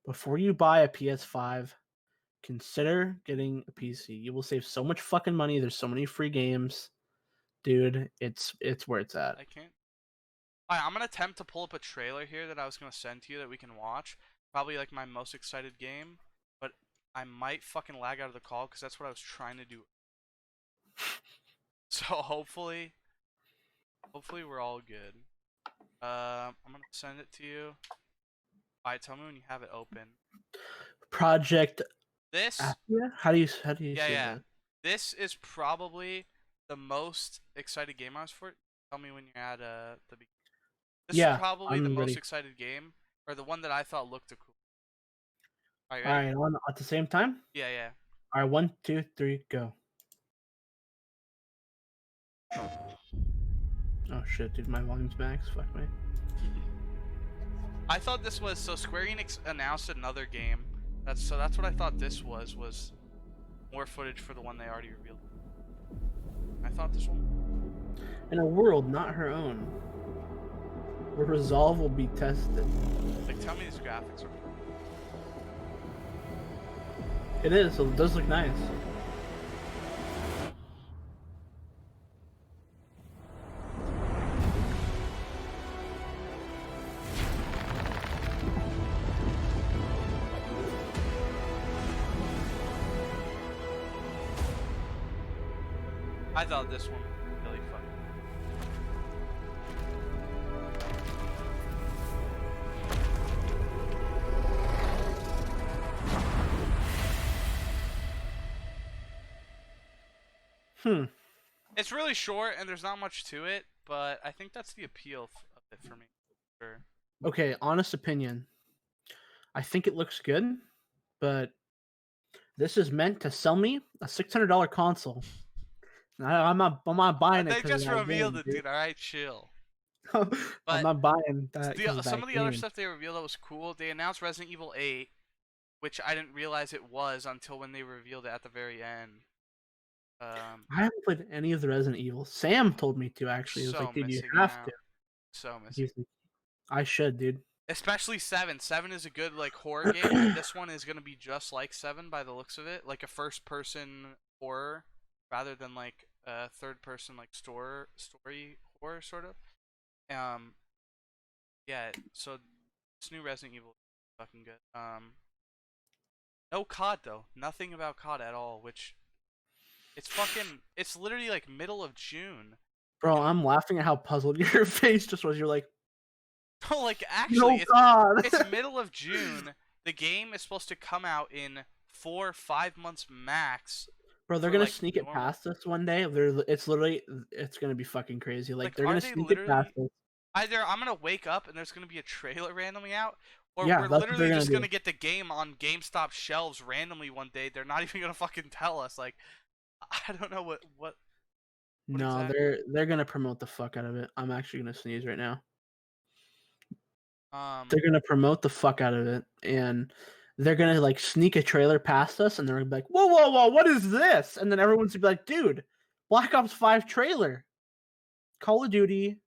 before you buy a PS5, consider getting a PC. You will save so much fucking money. There's so many free games. Dude, it's where it's at. I can't. Alright, I'm gonna attempt to pull up a trailer here that I was gonna send to you that we can watch. Probably like my most excited game, but I might fucking lag out of the call because that's what I was trying to do. So hopefully we're all good. I'm gonna send it to you. Alright, tell me when you have it open. Project This Athia? How do you say yeah. that? This is probably the most excited game I was for. Tell me when you're at the beginning. This is probably the most excited game, or the one that I thought looked the cool. Alright, at the same time? Yeah, yeah. Alright, 1, 2, 3, go. Oh shit, dude, my volume's max. Fuck me. I thought this was so Square Enix announced another game. That's what I thought this was more footage for the one they already revealed. I thought this one. In a world not her own, where resolve will be tested. Like, tell me these graphics are. It is, so it does look nice. I thought this one was really fun. It's really short and there's not much to it, but I think that's the appeal of it for me. Sure. Okay, honest opinion. I think it looks good, but this is meant to sell me a $600 console. I'm not buying it. They 'cause of just that revealed game, it, dude. All right, chill. I'm But not buying that. 'Cause of some that of the other game. stuff they revealed that was cool. They announced Resident Evil 8, which I didn't realize it was until when they revealed it at the very end. I haven't played any of the Resident Evil. Sam told me to actually. He was So like, "Dude, you missing have out. to." So missing. He's like, I should, dude. Especially 7. 7 is a good like horror game, and this one is gonna be just like 7 by the looks of it, like a first-person horror rather than like a third-person like story horror sort of. Yeah. So this new Resident Evil is fucking good. No COD though. Nothing about COD at all, which it's literally like middle of June. Bro, And I'm laughing at how puzzled your face just was. You're like, no, like "No, actually God." it's middle of June. The game is supposed to come out in 4 or 5 months max. Bro, they're for, gonna like, sneak it normal. past us one day. It's gonna be fucking crazy. Like, Like, they're are gonna they sneak it past literally us. either I'm gonna wake up and there's gonna be a trailer randomly out, or Yeah, we're that's what they're literally gonna just do. gonna get the game on GameStop shelves randomly one day. They're not even gonna fucking tell us. Like, I don't know what No, exactly. they're gonna promote the fuck out of it. I'm actually gonna sneeze right now. Um, They're gonna promote the fuck out of it, and they're gonna like sneak a trailer past us, and they're gonna be like, "Whoa, whoa, whoa! What is this?" And then everyone's gonna be like, "Dude, Black Ops 5 trailer, Call of Duty,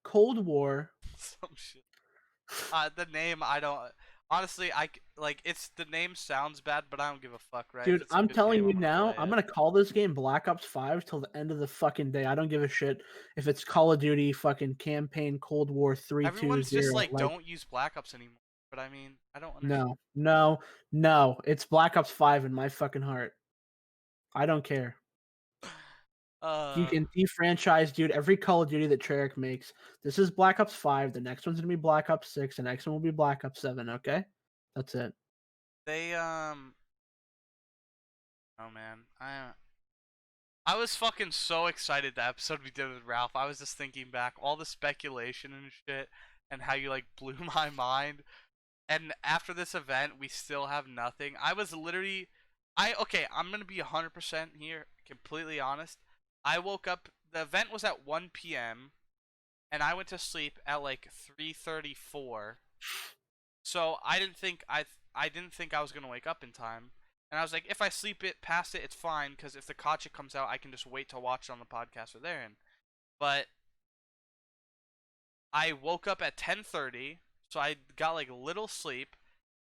Cold War." some shit. The name I don't. Honestly, like it's the name sounds bad, but I don't give a fuck, right? If Dude, it's a I'm good game, telling you I'm gonna now, play I'm it. gonna call this game Black Ops 5 till the end of the fucking day. I don't give a shit if it's Call of Duty, fucking campaign, Cold War 320. Everyone's just like, Like, don't use Black Ops anymore. But I mean, I don't understand. no, no, no. It's Black Ops 5 in my fucking heart. I don't care. You Uh, can defranchise, dude, every Call of Duty that Treyarch makes. This is Black Ops 5. The next one's gonna be Black Ops 6. The next one will be Black Ops 7. Okay, that's it. they Oh man, I was fucking so excited the episode we did with Ralph. I was just thinking back all the speculation and shit, and how you like blew my mind. And after this event, we still have nothing. I was literally, okay. I'm gonna be 100% here, completely honest. I woke up. The event was at 1 p.m. and I went to sleep at like 3:34. So I didn't think I was gonna wake up in time. And I was like, if I sleep it past it, it's fine. Because if the Kacha comes out, I can just wait to watch it on the podcast or therein. But I woke up at 10:30, so I got like little sleep,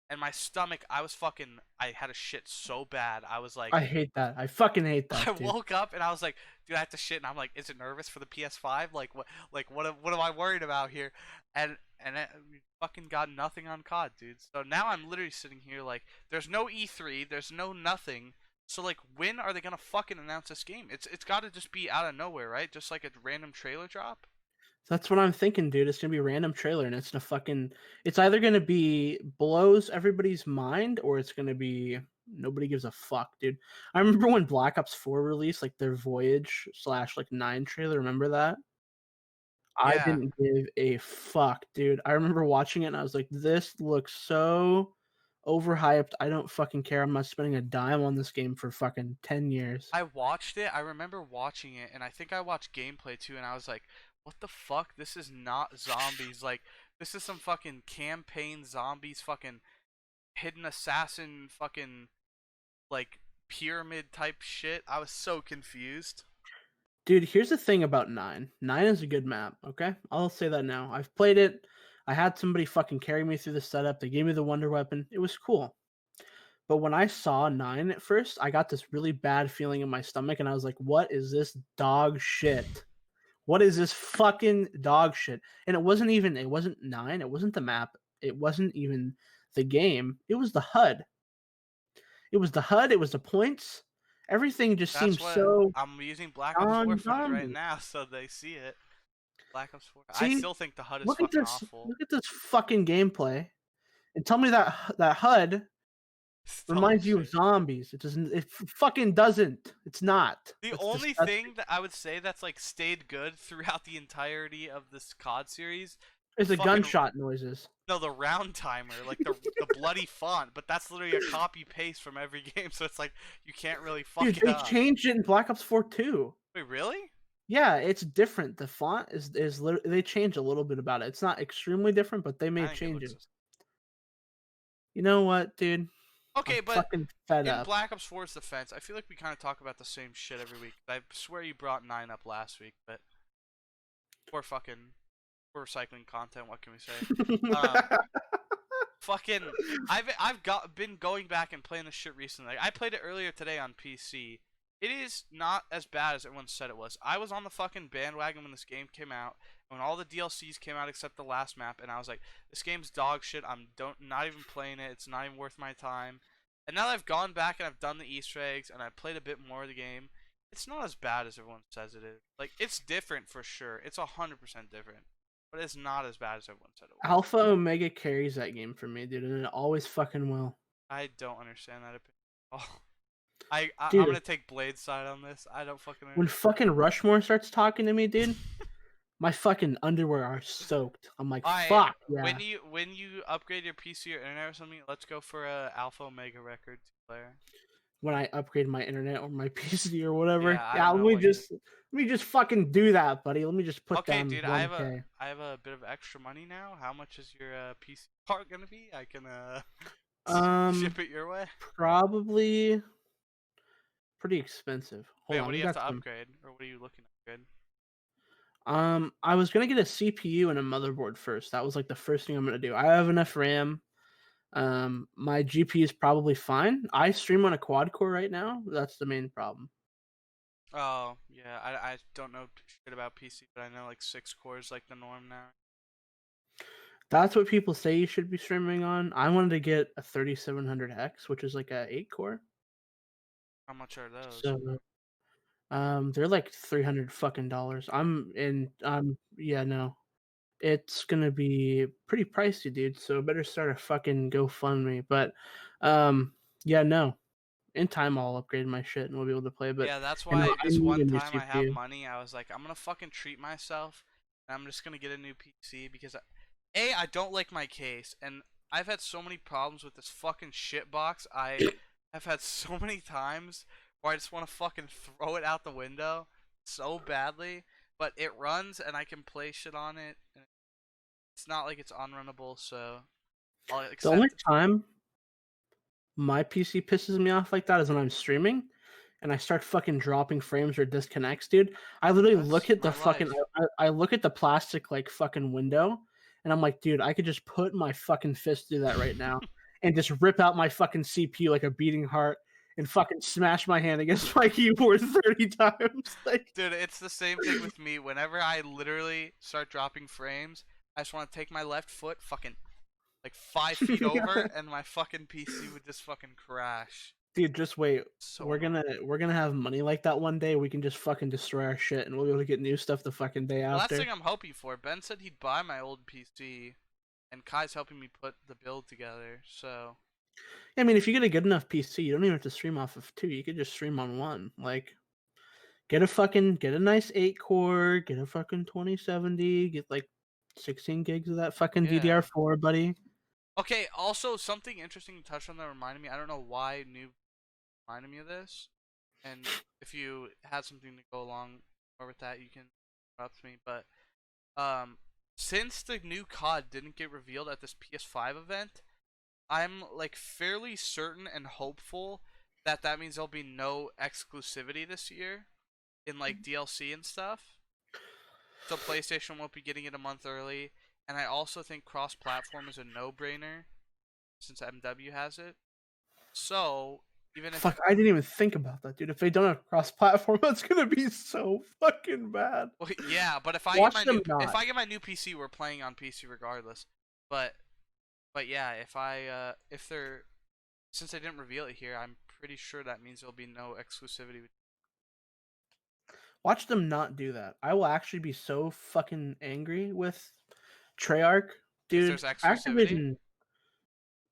and my stomach, I had a shit so bad. I was like, I hate that. I fucking hate I that, dude. woke up and I was like, dude, I have to shit, and I'm like, is it nervous for the PS5? What am I worried about here? And we fucking got nothing on COD, dude. So now I'm literally sitting here like, there's no E3, there's no nothing. So like, when are they gonna fucking announce this game? It's got to just be out of nowhere, right? Just like a random trailer drop. That's what I'm thinking, dude. It's gonna be a random trailer, and it's either gonna be blows everybody's mind, or it's gonna be nobody gives a fuck, dude. I remember when Black Ops 4 released, like their Voyage / like 9 trailer. Remember that? I Yeah, didn't give a fuck, dude. I remember watching it, and I was like, "This looks so overhyped. I don't fucking care. I'm not spending a dime on this game for fucking 10 years." I watched it. I remember watching it, and I think I watched gameplay too, and I was like, what the fuck? This is not zombies. Like, this is some fucking campaign zombies, fucking hidden assassin, fucking, like, pyramid type shit. I was so confused. Dude, here's the thing about 9. 9 is a good map, okay? I'll say that now. I've played it. I had somebody fucking carry me through the setup. They gave me the wonder weapon. It was cool. But when I saw 9 at first, I got this really bad feeling in my stomach, and I was like, what is this dog shit? What is this fucking dog shit? And it wasn't 9. It wasn't the map. It wasn't even the game. It was the HUD. It was the HUD. It was the points. Everything just That's seems what so I'm using Black Ops 4 footage right non-zombie. now, so they see it. Black Ops 4. I See, still think the HUD is fucking awful. look at this fucking gameplay, and tell me that that HUD Still looks reminds you of shit. zombies. It doesn't. It fucking doesn't. It's not. The It's only disgusting. thing that I would say that's like stayed good throughout the entirety of this COD series, It's the fucking gunshot noises. no, the round timer, like the bloody font, but that's literally a copy paste from every game, so it's like you can't really fuck Dude, it they up. changed it in Black Ops 4 too. Wait, really? Yeah, it's different. The font they changed a little bit about it. It's not extremely different, but they I made think it looks. changes. You know what, dude? Okay, I'm but fucking fed in up. Black Ops 4's defense, I feel like we kind of talk about the same shit every week. I swear you brought 9 up last week, but we're recycling content. What can we say? Fucking, been going back and playing this shit recently. Like, I played it earlier today on PC. It is not as bad as everyone said it was. I was on the fucking bandwagon when this game came out, when all the DLCs came out except the last map, and I was like, this game's dog shit. Not even playing it. It's not even worth my time. And now that I've gone back and I've done the Easter eggs and I've played a bit more of the game, it's not as bad as everyone says it is. Like, it's different for sure. It's 100% different, but it's not as bad as everyone said it was. Alpha Omega carries that game for me, dude, and it always fucking will. I don't understand that opinion. Oh, I'm Dude, gonna take Blade's side on this. I don't fucking when understand. fucking Rushmore starts talking to me, dude, my fucking underwear are soaked. I'm like, Alright, fuck yeah. when you upgrade your PC or internet or something, let's go for a Alpha Omega record player. When I upgrade my internet or my PC or whatever, Yeah, I yeah, don't know what let me just fucking do that, buddy. Let me just put Okay, down dude, 1K. I have a bit of extra money now. How much is your PC part gonna be? I can ship it your way. Probably pretty expensive. Hold Wait, on, what do we you have got to some. upgrade, or what are you looking to upgrade? I was gonna get a CPU and a motherboard first. That was like the first thing I'm gonna do. I have enough RAM. My GPU is probably fine. I stream on a quad core right now. That's the main problem. Oh, yeah, I don't know shit about PC, but I know like 6 cores like the norm now. That's what people say you should be streaming on. I wanted to get a 3700X, which is like a 8 core. How much are those? So, they're like $300 fucking dollars. Yeah, no. It's gonna be pretty pricey, dude. So better start a fucking GoFundMe. But, yeah, no. In time, I'll upgrade my shit and we'll be able to play. But Yeah, that's you know, why I this need one a new time I have CPU. money, I was like, I'm gonna fucking treat myself, and I'm just gonna get a new PC because, I don't like my case, and I've had so many problems with this fucking shit box. I have had so many times where I just want to fucking throw it out the window so badly, but it runs and I can play shit on it. And it's not like it's unrunnable, so I'll The only accept. time my PC pisses me off like that is when I'm streaming and I start fucking dropping frames or disconnects, dude. I literally look That's at my the fucking life. I look at the plastic like fucking window and I'm like, dude, I could just put my fucking fist through that right now and just rip out my fucking CPU like a beating heart and fucking smash my hand against my keyboard 30 times. Like, Dude, it's the same thing with me. Whenever I literally start dropping frames, I just want to take my left foot, fucking like 5 feet over, and my fucking PC would just fucking crash. dude, just wait. So We're annoying. gonna have money like that one day. We can just fucking destroy our shit and we'll be able to get new stuff the fucking day Well, that's the after. thing I'm hoping for. Ben said he'd buy my old PC, and Kai's helping me put the build together. So I mean, if you get a good enough PC, you don't even have to stream off of two. You could just stream on one. Like, get a nice 8 core, get a fucking 2070, get like 16 gigs of that fucking yeah. DDR4, buddy. Okay. Also, something interesting to touch on that reminded me. I don't know why Noob reminded me of this, and if you had something to go along or with that, you can interrupt me. But since the new COD didn't get revealed at this PS5 event, I'm like fairly certain and hopeful that that means there'll be no exclusivity this year in like DLC and stuff. So PlayStation won't be getting it a month early, and I also think cross-platform is a no-brainer since MW has it. So even if Fuck, I didn't even think about that, dude. If they don't have cross-platform, that's gonna be so fucking bad. well, yeah, but if I Watch get my them new not. if I get my new PC, we're playing on PC regardless. But yeah, if they're since they didn't reveal it here, I'm pretty sure that means there'll be no exclusivity. Watch them not do that. I will actually be so fucking angry with Treyarch, Because dude. there's exclusivity. Activision.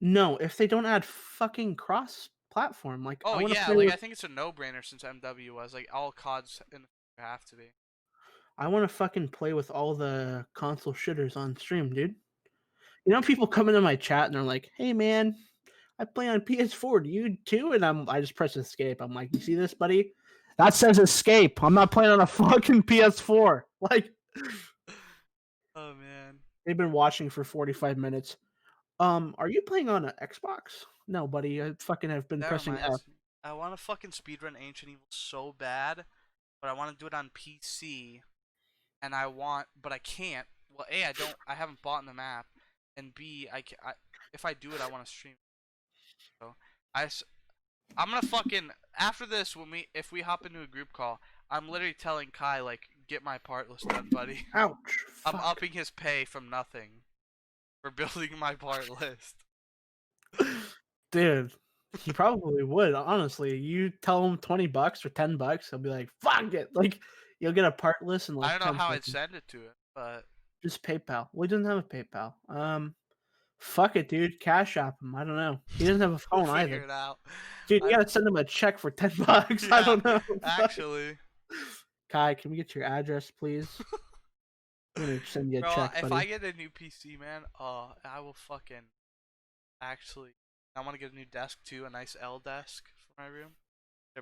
No, if they don't add fucking cross-platform, like I Oh want to yeah, play like with, I think it's a no-brainer since MW was like all CODs in the future have to be. I want to fucking play with all the console shitters on stream, dude. You know, people come into my chat and they're like, "Hey, man, I play on PS4. Do you too?" And I just press escape. I'm like, "You see this, buddy? That says escape. I'm not playing on a fucking PS4." Like, Oh man. they've been watching for 45 minutes. Are you playing on an Xbox? No, buddy. I fucking have been That pressing F. reminds me. I want to fucking speedrun Ancient Evil so bad, but I want to do it on PC, and but I can't. Well, A, I haven't bought the map, and B, if I do it, I want to stream. So, I'm gonna fucking after this if we hop into a group call, I'm literally telling Kai like get my part list done, buddy. Ouch. I'm Fuck. upping his pay from nothing for building my part list. Dude, he probably would, honestly. You tell him $20 or $10, he'll be like, "Fuck it." Like, you'll get a part list in like I don't know 10 how I'd seconds. send it to him, but Just PayPal. Well, he doesn't have a PayPal. Fuck it, dude. Cash app him. I don't know. He doesn't have a we'll phone figure either. it out. Dude, you I- gotta send him a check for $10. I Yeah, don't know. Actually, Kai, can we get your address, please? I'm gonna send you a bro, check, if buddy. I get a new PC, man, I will fucking actually. I want to get a new desk too, a nice L desk for my room.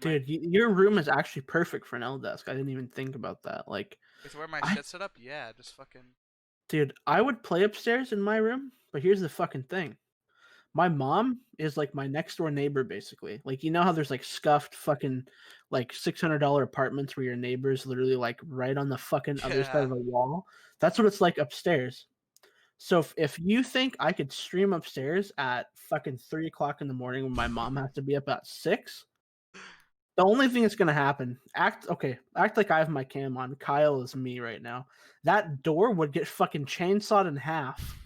Dude, your room is actually perfect for an L desk. I didn't even think about that. Like, With where my I- shit's set up, yeah, just fucking. dude, I would play upstairs in my room, but here's the fucking thing. My mom is like my next door neighbor, basically. Like, you know how there's like scuffed fucking like $600 apartments where your neighbor's literally like right on the fucking other side Yeah. of the wall? That's what it's like upstairs. So if you think I could stream upstairs at fucking 3 o'clock in the morning when my mom has to be up at 6, the only thing that's gonna happen, act like I have my cam on. Kyle is me right now. That door would get fucking chainsawed in half.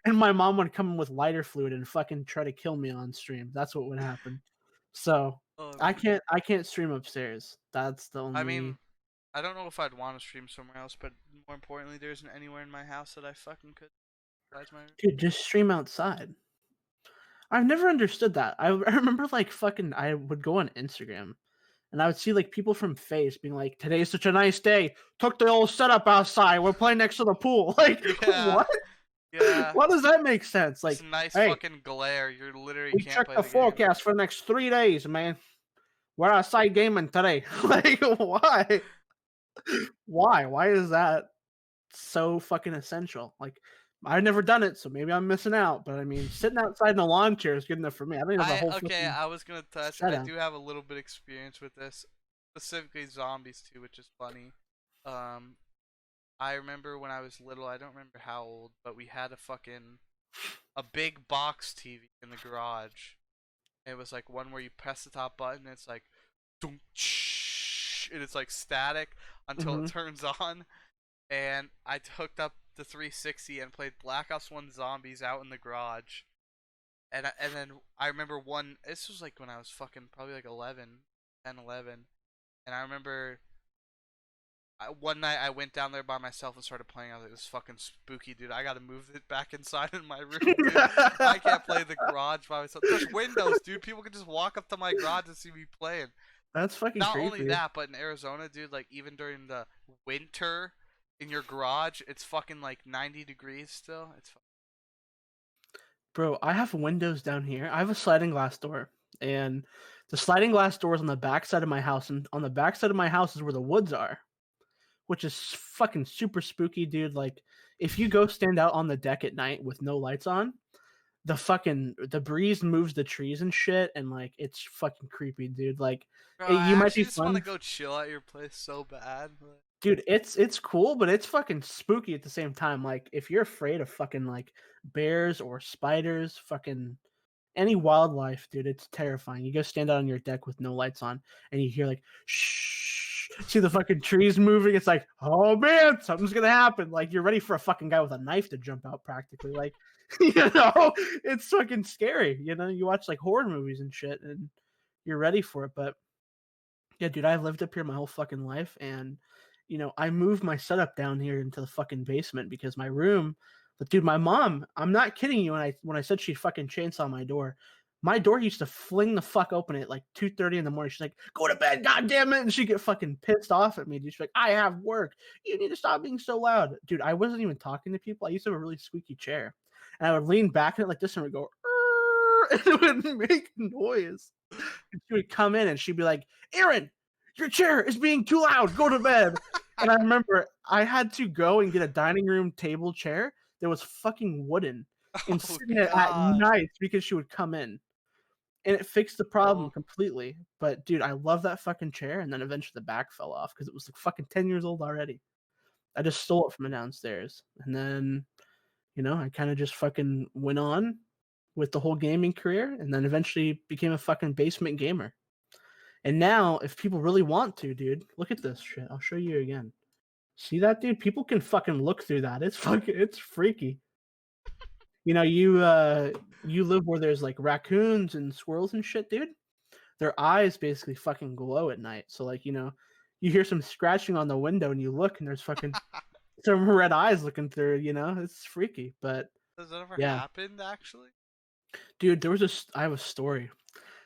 And my mom would come in with lighter fluid and fucking try to kill me on stream. That's what would happen. So Oh, I can't stream upstairs. That's the only. I mean, I don't know if I'd want to stream somewhere else, but more importantly, there isn't anywhere in my house that I fucking could. Besides my room. Dude, just stream outside. I've never understood that. I remember like fucking I would go on Instagram and I would see like people from FaZe being like, "Today's such a nice day. Took the old setup outside. We're playing next to the pool." Like, Yeah. what? Yeah. What does that make sense? Like, It's a nice hey, fucking glare. You're literally we can't checked play the the game. forecast for the next 3 days, man. We're outside gaming today. Like, why? Why is that so fucking essential? Like, I've never done it, so maybe I'm missing out. But I mean, sitting outside in a lawn chair is good enough for me. I don't even have a whole Okay, fucking I was gonna touch. setup. I do have a little bit experience with this, specifically zombies too, which is funny. I remember when I was little. I don't remember how old, but we had a big box TV in the garage. It was like one where you press the top button, and it's like, and it's like static until it turns on. And I hooked up the 360 and played Black Ops 1 Zombies out in the garage. And then I remember this was like when I was fucking probably like 11, and I remember one night I went down there by myself and started playing. I was like, this is fucking spooky, dude. I gotta move it back inside in my room, dude. I can't play the garage by myself. There's windows, dude. People can just walk up to my garage and see me playing. That's fucking Not creepy. only that, but in Arizona, dude, like even during the winter in your garage, it's fucking like 90 degrees still. Bro, I have windows down here. I have a sliding glass door, and the sliding glass door is on the back side of my house, and on the back side of my house is where the woods are, which is fucking super spooky, dude. Like, if you go stand out on the deck at night with no lights on, the breeze moves the trees and shit, and like it's fucking creepy, dude. Like, Bro, you I might actually be just want to fun. go chill at your place so bad. But... Dude, it's cool, but it's fucking spooky at the same time. Like, if you're afraid of fucking like bears or spiders, fucking any wildlife, dude, it's terrifying. You go stand out on your deck with no lights on, and you hear like shh, see the fucking trees moving. It's like, oh man, something's gonna happen. Like, you're ready for a fucking guy with a knife to jump out, practically. Like, you know, it's fucking scary. You know, you watch like horror movies and shit, and you're ready for it. But yeah, dude, I've lived up here my whole fucking life, and I moved my setup down here into the fucking basement because my room. But dude, my mom, I'm not kidding you when I said she fucking chainsaw my door. My door used to fling the fuck open at like 2:30 in the morning. She's like, "Go to bed, god damn it!" And she get fucking pissed off at me. Dude, she's like, "I have work. You need to stop being so loud." Dude, I wasn't even talking to people. I used to have a really squeaky chair, and I would lean back in it like this, and it would go, and it would make noise. And she would come in, and she'd be like, "Aaron, your chair is being too loud. Go to bed." And I remember I had to go and get a dining room table chair that was fucking wooden and Oh sit in it at god. night because she would come in. And it fixed the problem Oh. completely. But dude, I love that fucking chair. And then eventually the back fell off because it was like fucking 10 years old already. I just stole it from downstairs. And then, I kind of just fucking went on with the whole gaming career and then eventually became a fucking basement gamer. And now, if people really want to, dude, look at this shit. I'll show you again. See that, dude? People can fucking look through that. It's freaky. You live where there's like raccoons and squirrels and shit, dude. Their eyes basically fucking glow at night. So like, you hear some scratching on the window and you look and there's fucking some red eyes looking through, it's freaky. But Has that ever yeah, happened actually? dude, I have a story.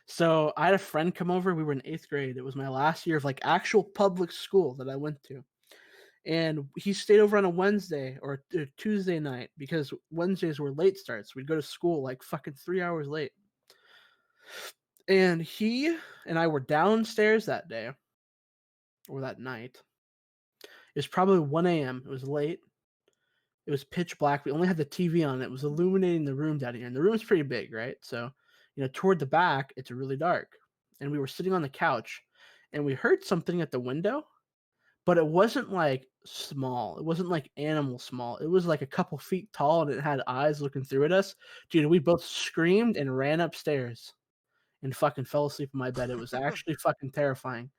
So I had a friend come over. We were in 8th grade. It was my last year of like actual public school that I went to. And he stayed over on a Wednesday or a Tuesday night because Wednesdays were late starts. We'd go to school like fucking 3 hours late. And he and I were downstairs that day or that night. It was probably 1 a.m. It was late. It was pitch black. We only had the TV on. It was illuminating the room down here. And the room's pretty big, right? So, toward the back, it's really dark. And we were sitting on the couch and we heard something at the window, but it wasn't like small. It wasn't like animal small. It was like a couple feet tall and it had eyes looking through at us. Dude, we both screamed and ran upstairs and fucking fell asleep in my bed. It was actually fucking terrifying.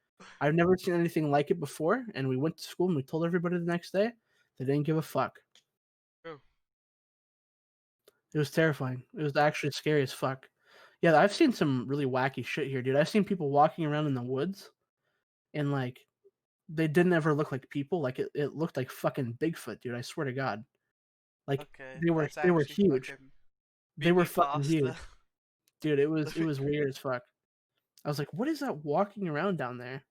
I've never seen anything like it before. And we went to school and we told everybody the next day. They didn't give a fuck. Oh. It was terrifying. It was actually scary as fuck. Yeah, I've seen some really wacky shit here, dude. I've seen people walking around in the woods and like they didn't ever look like people. Like it looked like fucking Bigfoot, dude. I swear to God. Like Okay, they were that's they were actually huge. fucking They were BB fucking pasta. huge. Dude, it was weird as fuck. I was like, what is that walking around down there?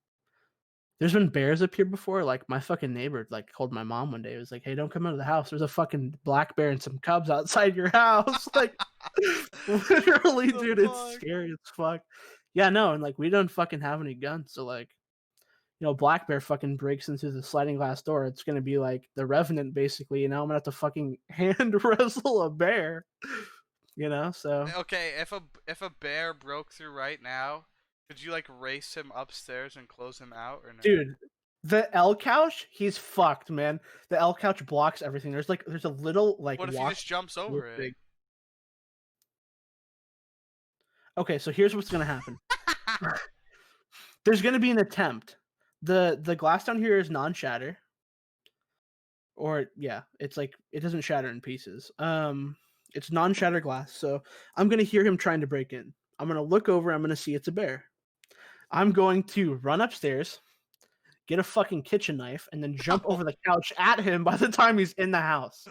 There's been bears up here before. Like my fucking neighbor like called my mom one day. It was like, "Hey, don't come out of the house. There's a fucking black bear and some cubs outside your house." Like literally, The dude, it's fuck? scary as fuck. Yeah, no, and like we don't fucking have any guns, so like black bear fucking breaks into the sliding glass door. It's gonna be like the Revenant, basically. I'm gonna have to fucking hand wrestle a bear. So Okay, if a bear broke through right now, could you like race him upstairs and close him out or no? dude, the L couch, he's fucked, man. The L couch blocks everything. There's a little like What if he walk just jumps this over it? big. Okay, so here's what's gonna happen. There's gonna be an attempt. The glass down here is non-shatter. Or yeah, it's like it doesn't shatter in pieces. It's non-shatter glass, so I'm gonna hear him trying to break in. I'm gonna look over, I'm gonna see it's a bear. I'm going to run upstairs, get a fucking kitchen knife, and then jump over the couch at him by the time he's in the house.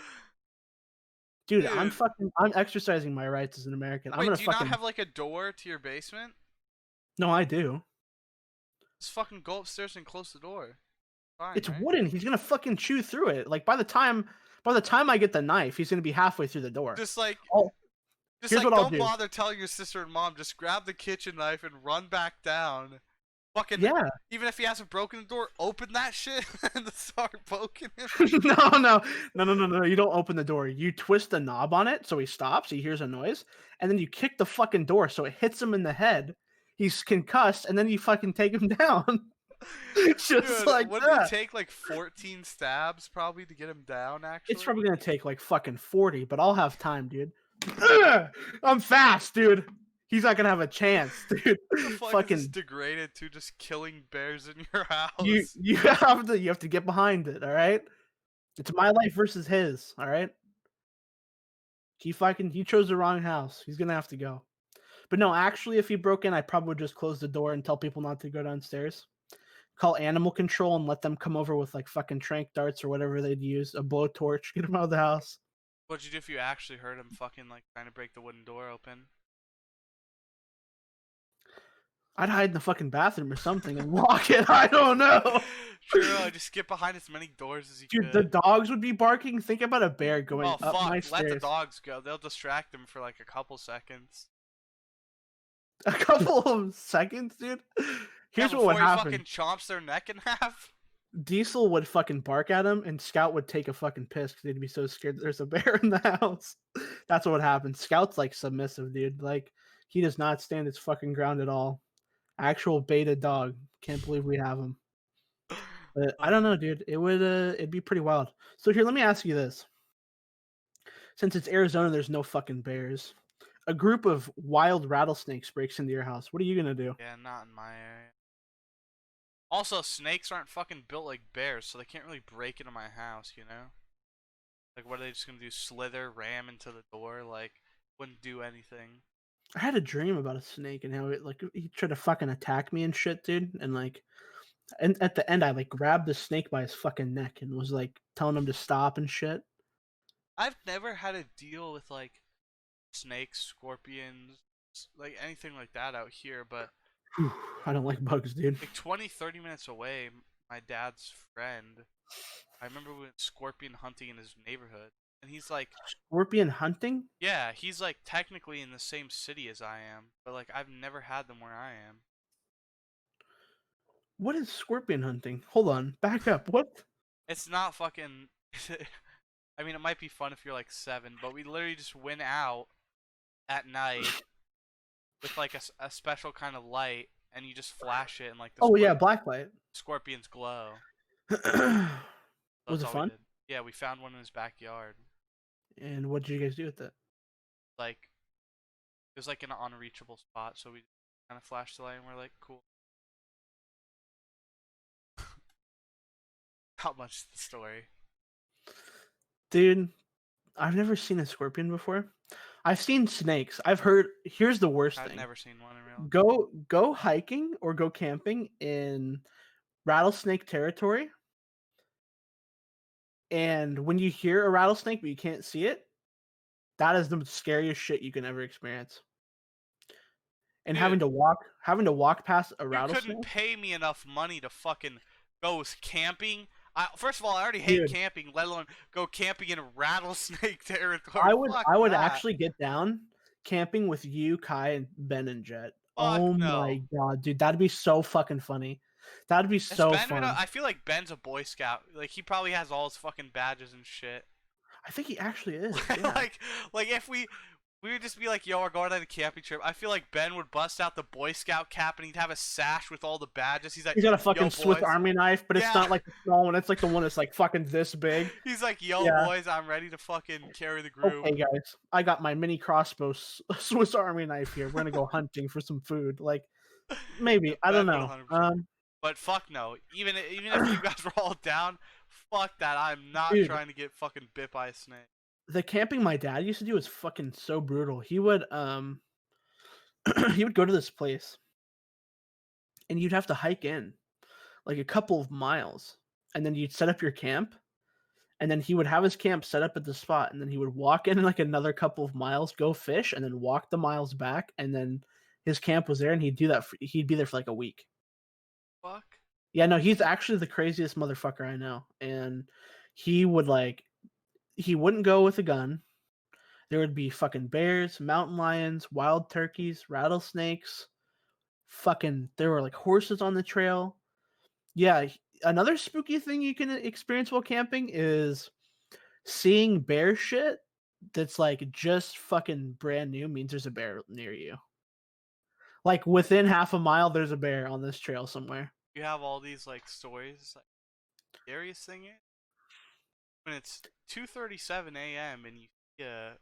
Dude, I'm Dude, exercising my rights as an American. I'm wait, gonna do you not fucking have like a door to your basement? No, I do. Just fucking go upstairs and close the door. Fine, It's right? wooden. He's gonna fucking chew through it. Like by the time I get the knife, he's gonna be halfway through the door. Just like Oh, Just here's like, what I'll don't do. bother telling your sister and mom. Just grab the kitchen knife and run back down. Fucking, Yeah. even if he hasn't broken the door, open that shit and start poking him. No. You don't open the door. You twist the knob on it so he stops. He hears a noise, and then you kick the fucking door so it hits him in the head. He's concussed, and then you fucking take him down. Just Dude, like wouldn't it that. take like 14 stabs probably to get him down? Actually, It's probably gonna take like fucking 40, but I'll have time, dude. Ugh! I'm fast, dude. He's not gonna have a chance, dude. What the fuck is Fucking this degraded to just killing bears in your house? you have to get behind it, all right? It's my life versus his, all right? He chose the wrong house. He's gonna have to go. But no, actually, if he broke in, I probably would just close the door and tell people not to go downstairs. Call animal control and let them come over with like fucking trank darts or whatever they'd use, a blowtorch, get him out of the house. What'd you do if you actually heard him fucking like trying to break the wooden door open? I'd hide in the fucking bathroom or something and lock it. I don't know. True, I just get behind as many doors as you Dude, the could. dogs would be barking. Think about a bear going Oh up my fuck! Let the stairs. dogs go. They'll distract them for like a couple seconds. A couple of seconds, dude. Here's Yeah, what would before he happen. fucking chomps their neck in half. Diesel would fucking bark at him, and Scout would take a fucking piss because they'd be so scared that there's a bear in the house. That's what would happen. Scout's like submissive, dude. Like he does not stand his fucking ground at all. Actual beta dog. Can't believe we have him. But I don't know, dude. It'd be pretty wild. So here, let me ask you this. Since it's Arizona, there's no fucking bears. A group of wild rattlesnakes breaks into your house. What are you gonna do? Yeah, not in my area. Also, snakes aren't fucking built like bears, so they can't really break into my house, you know? Like, what are they just gonna do? Slither, ram into the door? Like, wouldn't do anything. I had a dream about a snake and how he tried to fucking attack me and shit, dude. And at the end, I like grabbed the snake by his fucking neck and was like telling him to stop and shit. I've never had to deal with like snakes, scorpions, like anything like that out here, but Whew, I don't like bugs, dude. like 20, 30 minutes away, my dad's friend, I remember we went scorpion hunting in his neighborhood, and he's like, Scorpion hunting? yeah, he's like technically in the same city as I am, but like I've never had them where I am. What is scorpion hunting? Hold on, back up. What? It's not fucking. I mean, it might be fun if you're like 7, but we literally just went out at night with like a special kind of light, and you just flash it, and like the Oh yeah, blacklight. scorpions glow. Was That's it all we fun? did. Yeah, we found one in his backyard. And what did you guys do with it? Like, it was like in an unreachable spot, so we kind of flashed the light, and we're like, cool. Not much to the story. Dude, I've never seen a scorpion before. I've seen snakes. I've heard. Here's the worst I've thing. never seen one in real. Go hiking or go camping in rattlesnake territory. And when you hear a rattlesnake but you can't see it, that is the scariest shit you can ever experience. And Dude, having to walk past a you rattlesnake. couldn't pay me enough money to fucking go camping. First of all, I already hate Dude. camping, let alone go camping in rattlesnake territory. I would that. actually get down camping with you, Kai, and Ben and Jet. Fuck Oh no. my god, dude, that'd be so fucking funny. That'd be so fun. I feel like Ben's a Boy Scout. Like he probably has all his fucking badges and shit. I think he actually is. Yeah. like if we would just be like, yo, we're going on a camping trip. I feel like Ben would bust out the Boy Scout cap and he'd have a sash with all the badges. He's like, He's got a fucking yo, Swiss boys. Army knife, but it's Yeah. not like the small one. It's like the one that's like fucking this big. He's like, yo, Yeah. boys, I'm ready to fucking carry the group. Okay, guys, I got my mini crossbow Swiss Army knife here. We're gonna go hunting for some food. Like, maybe I don't Ben know. 100%. But fuck no. Even if you guys were all down, fuck that. I'm not Dude. trying to get fucking bit by a snake. The camping my dad used to do was fucking so brutal. He would he would go to this place and you'd have to hike in like a couple of miles and then you'd set up your camp and then he would have his camp set up at the spot and then he would walk in like another couple of miles, go fish, and then walk the miles back, and then his camp was there and he'd do that he'd be there for like a week. Fuck. Yeah, no, he's actually the craziest motherfucker I know. And he wouldn't go with a gun. There would be fucking bears, mountain lions, wild turkeys, rattlesnakes. There were like horses on the trail. Yeah, another spooky thing you can experience while camping is seeing bear shit that's like just fucking brand new means there's a bear near you. Like within half a mile, there's a bear on this trail somewhere. You have all these like stories. Like, the scariest thing is when it's 2:37 a.m. and you see a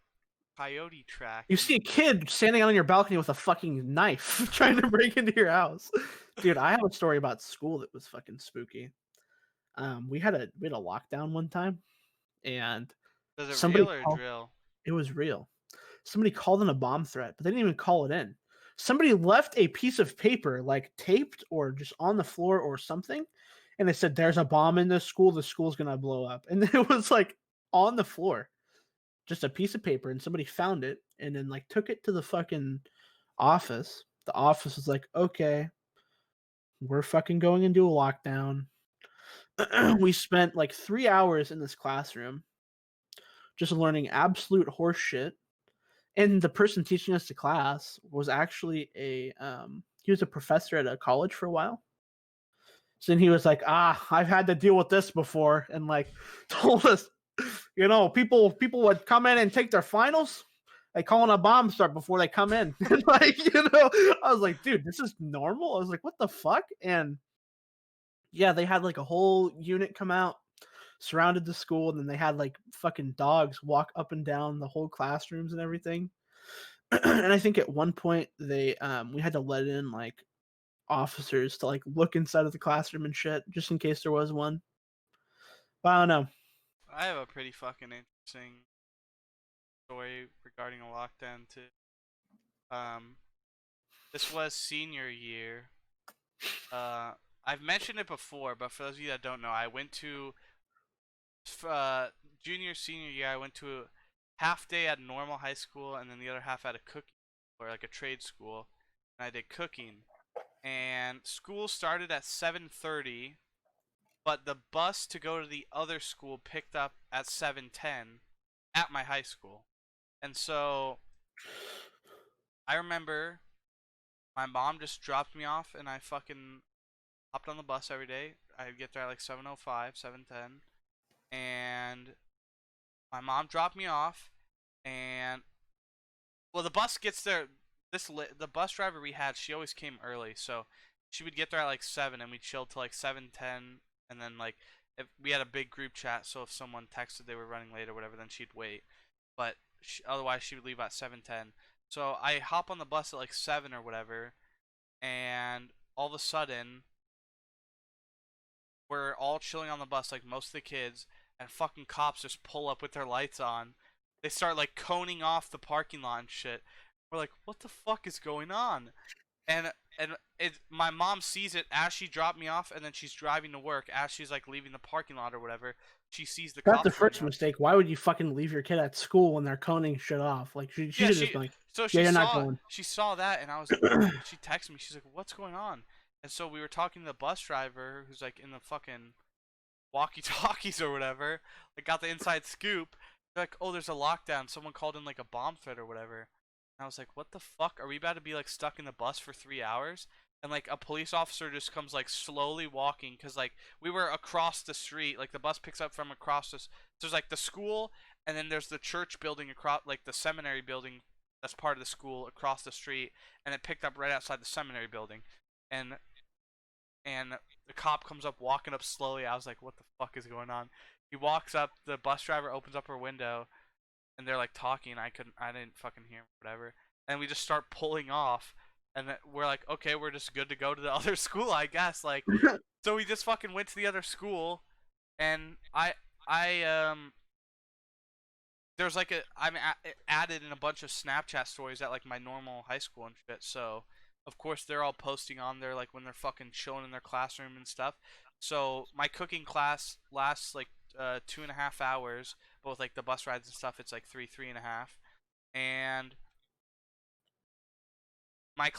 coyote track. You see a kid standing on your balcony with a fucking knife trying to break into your house. Dude, I have a story about school that was fucking spooky. We had a lockdown one time, and Does it somebody real or called- drill? it was real. Somebody called in a bomb threat, but they didn't even call it in. somebody left a piece of paper like taped or just on the floor or something, and they said, "There's a bomb in this school. The school's gonna blow up." And it was like on the floor, just a piece of paper, and somebody found it and then like took it to the fucking office. The office was like, "Okay, we're fucking going into a lockdown." We spent like 3 hours in this classroom just learning absolute horse shit. And the person teaching us the class was actually he was a professor at a college for a while. So then he was like, I've had to deal with this before, and like told us, people would come in and take their finals. They call in a bomb start before they come in. And like, I was like, dude, this is normal. I was like, what the fuck? And yeah, they had like a whole unit come out, surrounded the school, and then they had like fucking dogs walk up and down the whole classrooms and everything. And I think at one point we had to let in like officers to like look inside of the classroom and shit just in case there was one. But I don't know. I have a pretty fucking interesting story regarding a lockdown too. Um, this was senior year. I've mentioned it before, but for those of you that don't know, I went to uh, junior senior year. I went to a half day at normal high school, and then the other half at a cooking or like a trade school. And I did cooking, and school started at 7:30, but the bus to go to the other school picked up at 7:10 at my high school. And so I remember my mom just dropped me off, and I fucking hopped on the bus every day. I'd get there at like 7:05, 7:10, and my mom dropped me off, and well, the bus gets there. The bus driver we had, she always came early, so she would get there at like 7, and we'd chill till like 7:10, and then like if we had a big group chat, so if someone texted they were running late or whatever, then she'd wait. But otherwise, she would leave at 7:10. So I hop on the bus at like 7 or whatever, and all of a sudden we're all chilling on the bus, like most of the kids, and fucking cops just pull up with their lights on. They start like coning off the parking lot and shit. We're like, what the fuck is going on? And my mom sees it as she dropped me off, and then she's driving to work. As she's like leaving the parking lot or whatever, she sees the That's the cops first coming up. mistake. Why would you fucking leave your kid at school when they're coning shit off? Like she Yeah, should just be like, so yeah, she you're not saw going. she saw that, and I was she texted me. She's like, what's going on? And so we were talking to the bus driver, who's like in the fucking walkie talkies or whatever. Like got the inside scoop. They're like, oh, there's a lockdown. Someone called in like a bomb threat or whatever. And I was like, what the fuck? Are we about to be like stuck in the bus for 3 hours? And like a police officer just comes like slowly walking, because like we were across the street. Like the bus picks up from across this. So there's like the school, and then there's the church building across, like the seminary building that's part of the school across the street, and it picked up right outside the seminary building. And and the cop comes up walking up slowly. I was like, what the fuck is going on? He walks up, the bus driver opens up her window, and they're like talking. I didn't fucking hear him, whatever. And we just start pulling off, and then we're like, okay, we're just good to go to the other school, I guess. Like, so we just fucking went to the other school, and I there's like I'm added in a bunch of Snapchat stories at like my normal high school and shit. So of course they're all posting on there like when they're fucking chilling in their classroom and stuff. So my cooking class lasts like 2.5 hours, but with like the bus rides and stuff, it's like three and a half. And my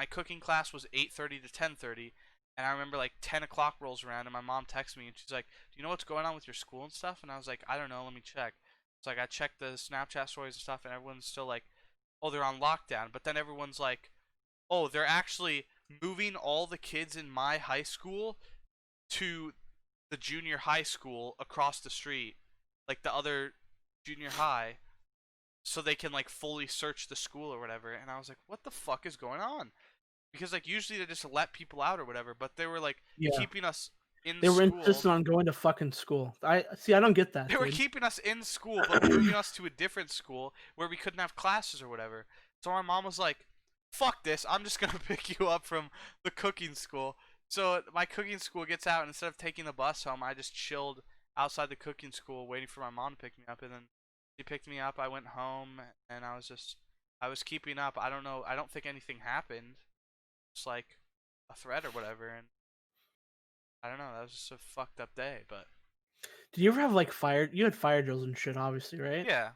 cooking class was 8:30 to 10:30. And I remember like 10 o'clock rolls around, and my mom texts me, and she's like, do you know what's going on with your school and stuff? And I was like, I don't know, let me check. So like I checked the Snapchat stories and stuff, and everyone's still like, oh, they're on lockdown. But then everyone's like, oh, they're actually moving all the kids in my high school to the junior high school across the street, like the other junior high, so they can like fully search the school or whatever. And I was like, what the fuck is going on? Because like usually they just let people out or whatever, but they were like Yeah, keeping us in they were school. insistent on going to fucking school. I see. I don't get that, They were dude. keeping us in school, but moving us to a different school where we couldn't have classes or whatever. So my mom was like, fuck this, I'm just gonna pick you up from the cooking school. So my cooking school gets out, and instead of taking the bus home, I just chilled outside the cooking school waiting for my mom to pick me up. And then she picked me up, I went home, and I was just I was keeping up. I don't know. I don't think anything happened. It's like a threat or whatever, and I don't know. That was just a fucked up day, but Did you ever have like fire? You had fire drills and shit, obviously, right? yeah.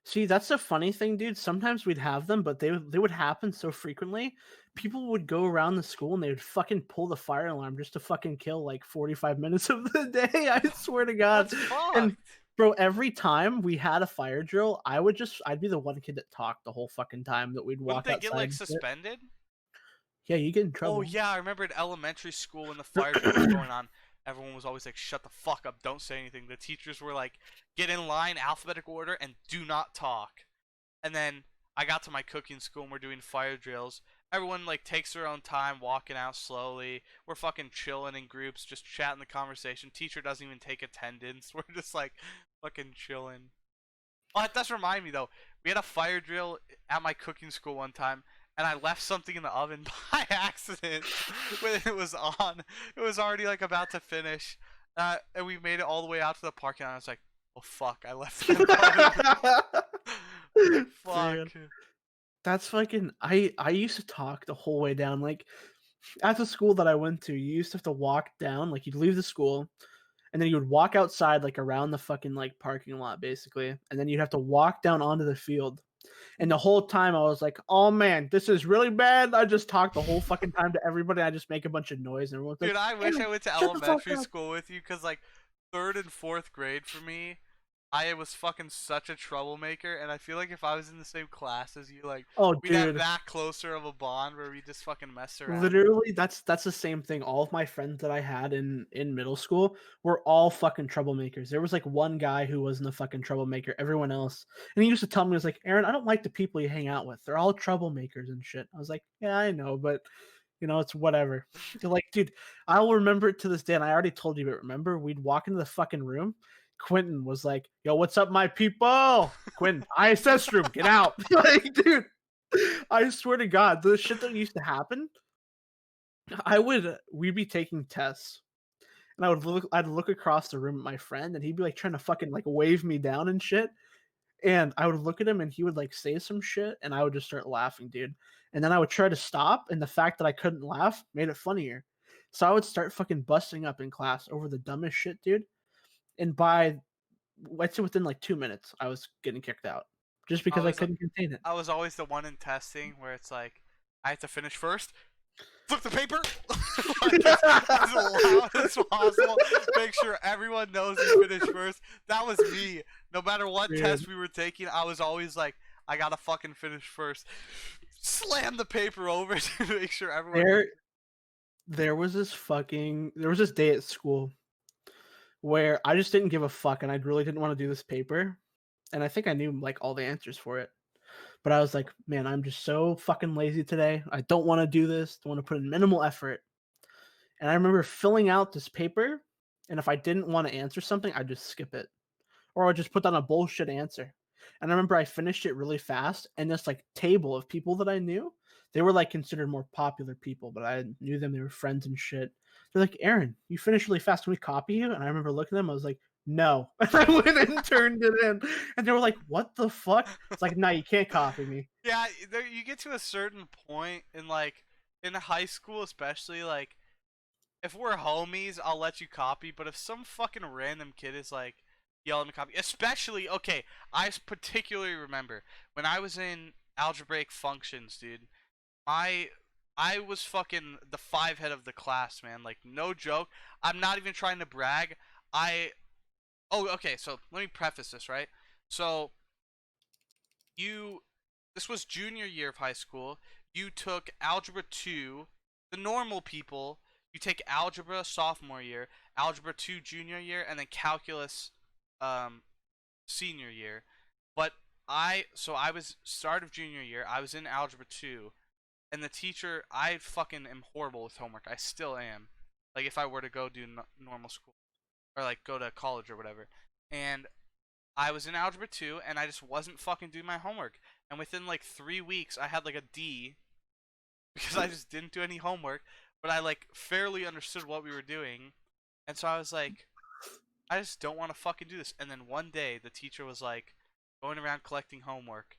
See, that's the funny thing, dude. Sometimes we'd have them, but they would happen so frequently. People would go around the school and they would fucking pull the fire alarm just to fucking kill like 45 minutes of the day. I swear to God. That's And fucked. bro, every time we had a fire drill, I'd be the one kid that talked the whole fucking time that we'd Wouldn't walk they get outside like and shit. suspended? Yeah, you get in Oh trouble. yeah, I remember in elementary school when the fire drill was going on, everyone was always like, "Shut the fuck up, don't say anything." The teachers were like, "Get in line, alphabetical order, and do not talk." And then I got to my cooking school and we're doing fire drills. Everyone like takes their own time, walking out slowly. We're fucking chilling in groups, just chatting the conversation. Teacher doesn't even take attendance. We're just like fucking chilling. Oh, that does remind me though. We had a fire drill at my cooking school one time, and I left something in the oven by accident when it was on. It was already like about to finish, and we made it all the way out to the parking lot. I was like, "Oh fuck, I left it in the oven." Fuck. Man, that's fucking. I used to talk the whole way down. Like at the school that I went to, you used to have to walk down. Like you'd leave the school, and then you would walk outside, like around the fucking like parking lot, basically, and then you'd have to walk down onto the field. And the whole time I was like, "Oh man, this is really bad." I just talk the whole fucking time to everybody. I just make a bunch of noise, and everyone's like, Dude, I wish "Aaron, I went to shut the fuck elementary up." school with you, cause like third and fourth grade for me, I was fucking such a troublemaker, and I feel like if I was in the same class as you, like Oh, we'd have dude, that closer of a bond where we just fucking mess around. literally, that's the same thing. All of my friends that I had in middle school were all fucking troublemakers. There was like one guy who wasn't a fucking troublemaker. Everyone else, and he used to tell me, he was like, "Aaron, I don't like the people you hang out with. They're all troublemakers and shit." I was like, "Yeah, I know, but it's whatever." They're like, dude, I'll remember it to this day, and I already told you, but remember, we'd walk into the fucking room. Quentin was like, "Yo, what's up, my people?" Quentin, ISS room, get out. Like, dude, I swear to God, the shit that used to happen, we'd be taking tests, and I'd look across the room at my friend, and he'd be like trying to fucking like wave me down and shit. And I would look at him and he would like say some shit and I would just start laughing, dude. And then I would try to stop, and the fact that I couldn't laugh made it funnier. So I would start fucking busting up in class over the dumbest shit, dude. And by I'd say within like 2 minutes, I was getting kicked out just I because I was couldn't contain it. I was always the one in testing where it's like I have to finish first. Flip the paper like as loud as possible. Make sure everyone knows you finished first. That was me. No matter what Dude, test we were taking, I was always like, I gotta fucking finish first. Slam the paper over to make sure everyone knew. there there was this day at school where I just didn't give a fuck and I really didn't want to do this paper. And I think I knew like all the answers for it. But I was like, man, I'm just so fucking lazy today. I don't want to do this. I want to put in minimal effort. And I remember filling out this paper, and if I didn't want to answer something, I'd just skip it. Or I'd just put down a bullshit answer. And I remember I finished it really fast, and this like table of people that I knew, they were like considered more popular people, but I knew them, they were friends and shit. They're like, Aaron, you finished really fast. Can we copy you? And I remember looking at them, I was like, no. And I went and turned it in. And they were like, what the fuck? It's like, no, you can't copy me. Yeah, there, you get to a certain point in like in high school, especially like if we're homies, I'll let you copy. But if some fucking random kid is like yelling to copy, especially okay, particularly remember when I was in algebraic functions, dude. I I was fucking the five head of the class, man. Like no joke. I'm not even trying to brag. I Oh, okay. So let me preface this, right? So you this was junior year of high school. You took algebra 2, the normal people, you take algebra sophomore year, algebra 2 junior year, and then calculus um senior year. But I was start of junior year, I was in algebra 2, and the teacher, I fucking am horrible with homework. I still am. Like if I were to go do normal school or like go to college or whatever. And I was in algebra 2 and I just wasn't fucking doing my homework. And within like 3 weeks I had like a D because I just didn't do any homework, but I like fairly understood what we were doing. And so I was like, I just don't want to fucking do this. And then one day the teacher was like going around collecting homework,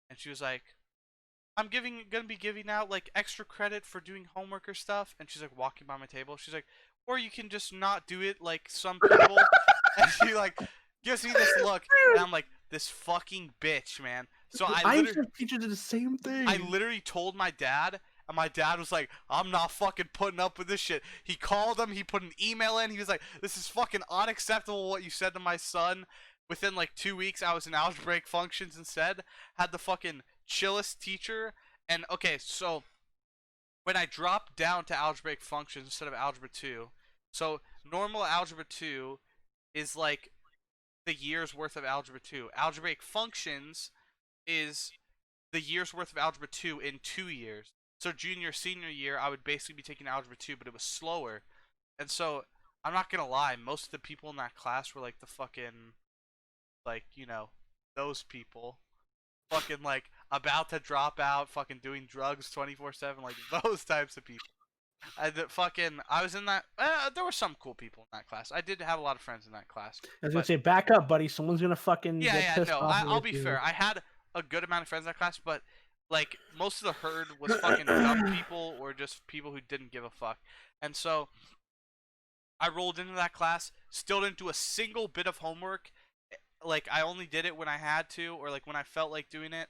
and she was like, I'm gonna be giving out like extra credit for doing homework or stuff. And she's like walking by my table. She's like, or you can just not do it like some people. And she like gives me this look, and I'm like, this fucking bitch, man. So I used to have teachers do the same thing. I literally told my dad, and my dad was like, I'm not fucking putting up with this shit. He called him, he put an email in, he was like, this is fucking unacceptable what you said to my son. Within like 2 weeks, I was in algebraic functions instead. Had the fucking chillest teacher. And okay, so when I dropped down to algebraic functions instead of algebra 2, so normal algebra 2 is like the year's worth of algebra 2. Algebraic functions is the year's worth of algebra 2 in 2 years. So junior, senior year, I would basically be taking algebra 2, but it was slower. And so I'm not gonna lie, most of the people in that class were like the fucking, like, you know, those people, fucking like about to drop out, fucking doing drugs 24/7, like those types of people. I was in that. There were some cool people in that class. I did have a lot of friends in that class. I was gonna But say, back up, buddy. Someone's gonna fucking yeah, get yeah, pissed no. off I'll with be you. fair. I had a good amount of friends in that class, but like most of the herd was fucking dumb people or just people who didn't give a fuck. And so I rolled into that class, still didn't do a single bit of homework. Like I only did it when I had to or like when I felt like doing it.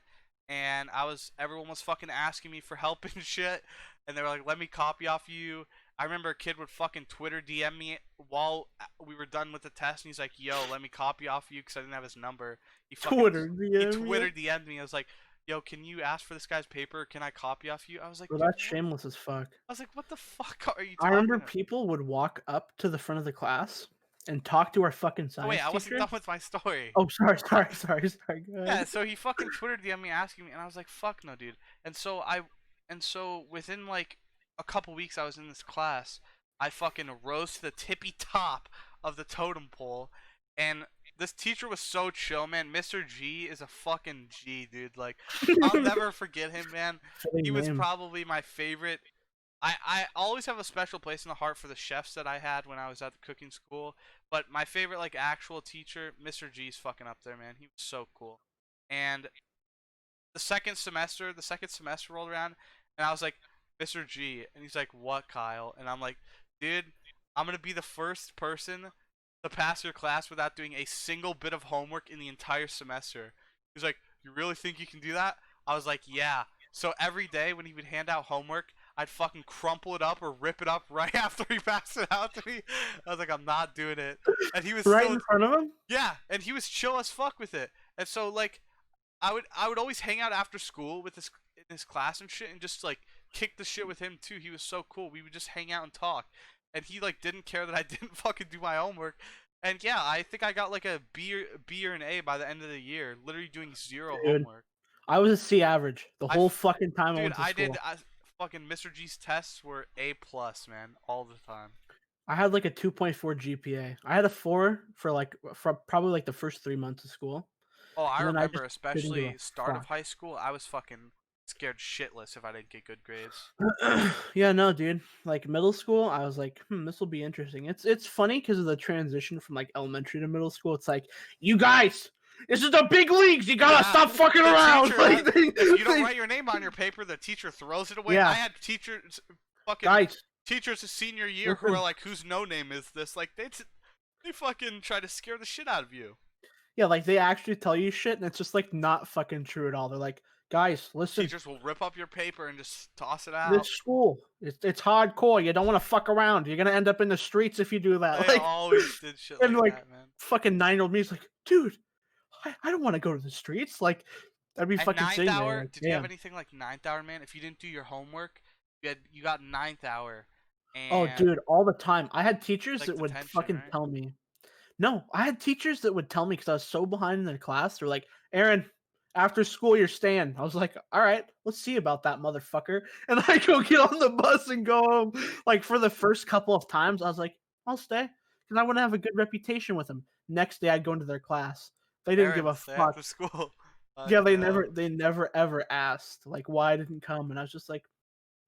And everyone was fucking asking me for help and shit. And they were like, let me copy off you. I remember a kid would fucking Twitter DM me while we were done with the test, and he's like, yo, let me copy off you because I didn't have his number. He Twitter He DM Twitter you? DM'd me. I was like, yo, can you ask for this guy's paper? Can I copy off you? I was like, Bro, dude, that's shameless as fuck. I was like, what the fuck are you I talking remember about? people would walk up to the front of the class and talk to our fucking Oh, science wait, I wasn't teacher. done with my story. Oh, sorry. Go Yeah, ahead. so he fucking Twitter DM me asking me, and I was like, fuck no, dude. And so within like a couple weeks I was in this class, I fucking rose to the tippy top of the totem pole, and this teacher was so chill, man. Mr. G is a fucking G, dude. Like, I'll never forget him, man. He Fitting was name. probably my favorite. I always have a special place in the heart for the chefs that I had when I was at the cooking school. But my favorite, like, actual teacher, Mr. G's fucking up there, man. He was so cool. And the second semester rolled around, and I was like, Mr. G, and he's like, what, Kyle? And I'm like, dude, I'm gonna be the first person to pass your class without doing a single bit of homework in the entire semester. He's like, you really think you can do that? I was like, yeah. So every day when he would hand out homework, I'd fucking crumple it up or rip it up right after he passed it out to me. I was like, I'm not doing it. And he was Right still, in front of him? yeah, and he was chill as fuck with it. And so like I would always hang out after school with this in his class and shit, and just like kick the shit with him too. He was so cool. We would just hang out and talk, and he like didn't care that I didn't fucking do my homework. And yeah, I think I got like a B or an A by the end of the year, literally doing zero Dude, homework. I was a C average the I, whole f- fucking time I dude, went to I did. school. Fucking Mr. G's tests were A plus, man, all the time. I had like a 2.4 GPA. I had a 4 for probably like the first 3 months of school. Oh, I And then I remember, just didn't give a especially start of fuck. high school, I was fucking scared shitless if I didn't get good grades. Yeah, no, dude. Like middle school, I was like, this will be interesting. It's funny because of the transition from like elementary to middle school. It's like, you guys, this is the big leagues. You gotta Yeah, stop fucking the around. teacher, Like, if you don't write your name on your paper, the teacher throws it away. yeah, I had teachers, fucking guys, teachers of senior year who listen. are like, whose no name is this? Like, they fucking try to scare the shit out of you. Yeah, like they actually tell you shit, and it's just like not fucking true at all. They're like, guys, listen. Teachers will rip up your paper and just toss it out. This school, it's hardcore. You don't want to fuck around. You're gonna end up in the streets if you do that. They Like, always did shit and like like that, man. fucking 9-year-old me is like, dude, I don't want to go to the streets. Like, I'd be At fucking ninth sitting there hour, like, did you have damn. anything like ninth hour, man? If you didn't do your homework, you got ninth hour, Oh, and dude, all the time. I had teachers like that would detention, fucking right? tell me. No, I had teachers that would tell me because I was so behind in their class. They're like, Aaron, after school, you're staying. I was like, all right, let's see about that, motherfucker. And I go get on the bus and go home. Like, for the first couple of times, I was like, I'll stay because I want to have a good reputation with them. Next day, I'd go into their class. They didn't give Aaron, a stay fuck. after school. Yeah, No. they never ever asked like why I didn't come, and I was just like,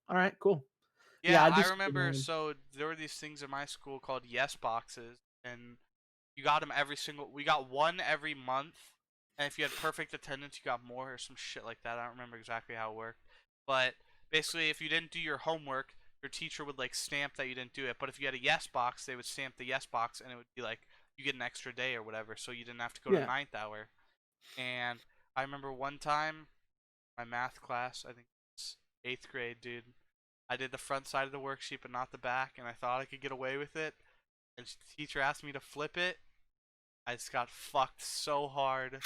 all right, cool. Yeah, Yeah, I'd be I super remember. annoyed. So there were these things in my school called yes boxes, and you got them every single. We got one every month, and if you had perfect attendance, you got more or some shit like that. I don't remember exactly how it worked, but basically, if you didn't do your homework, your teacher would like stamp that you didn't do it. But if you had a yes box, they would stamp the yes box, and it would be like you get an extra day or whatever, so you didn't have to go to Yeah. ninth hour. And I remember one time, my math class, I think it's 8th grade, dude. I did the front side of the worksheet, but not the back, and I thought I could get away with it. And the teacher asked me to flip it. I just got fucked so hard.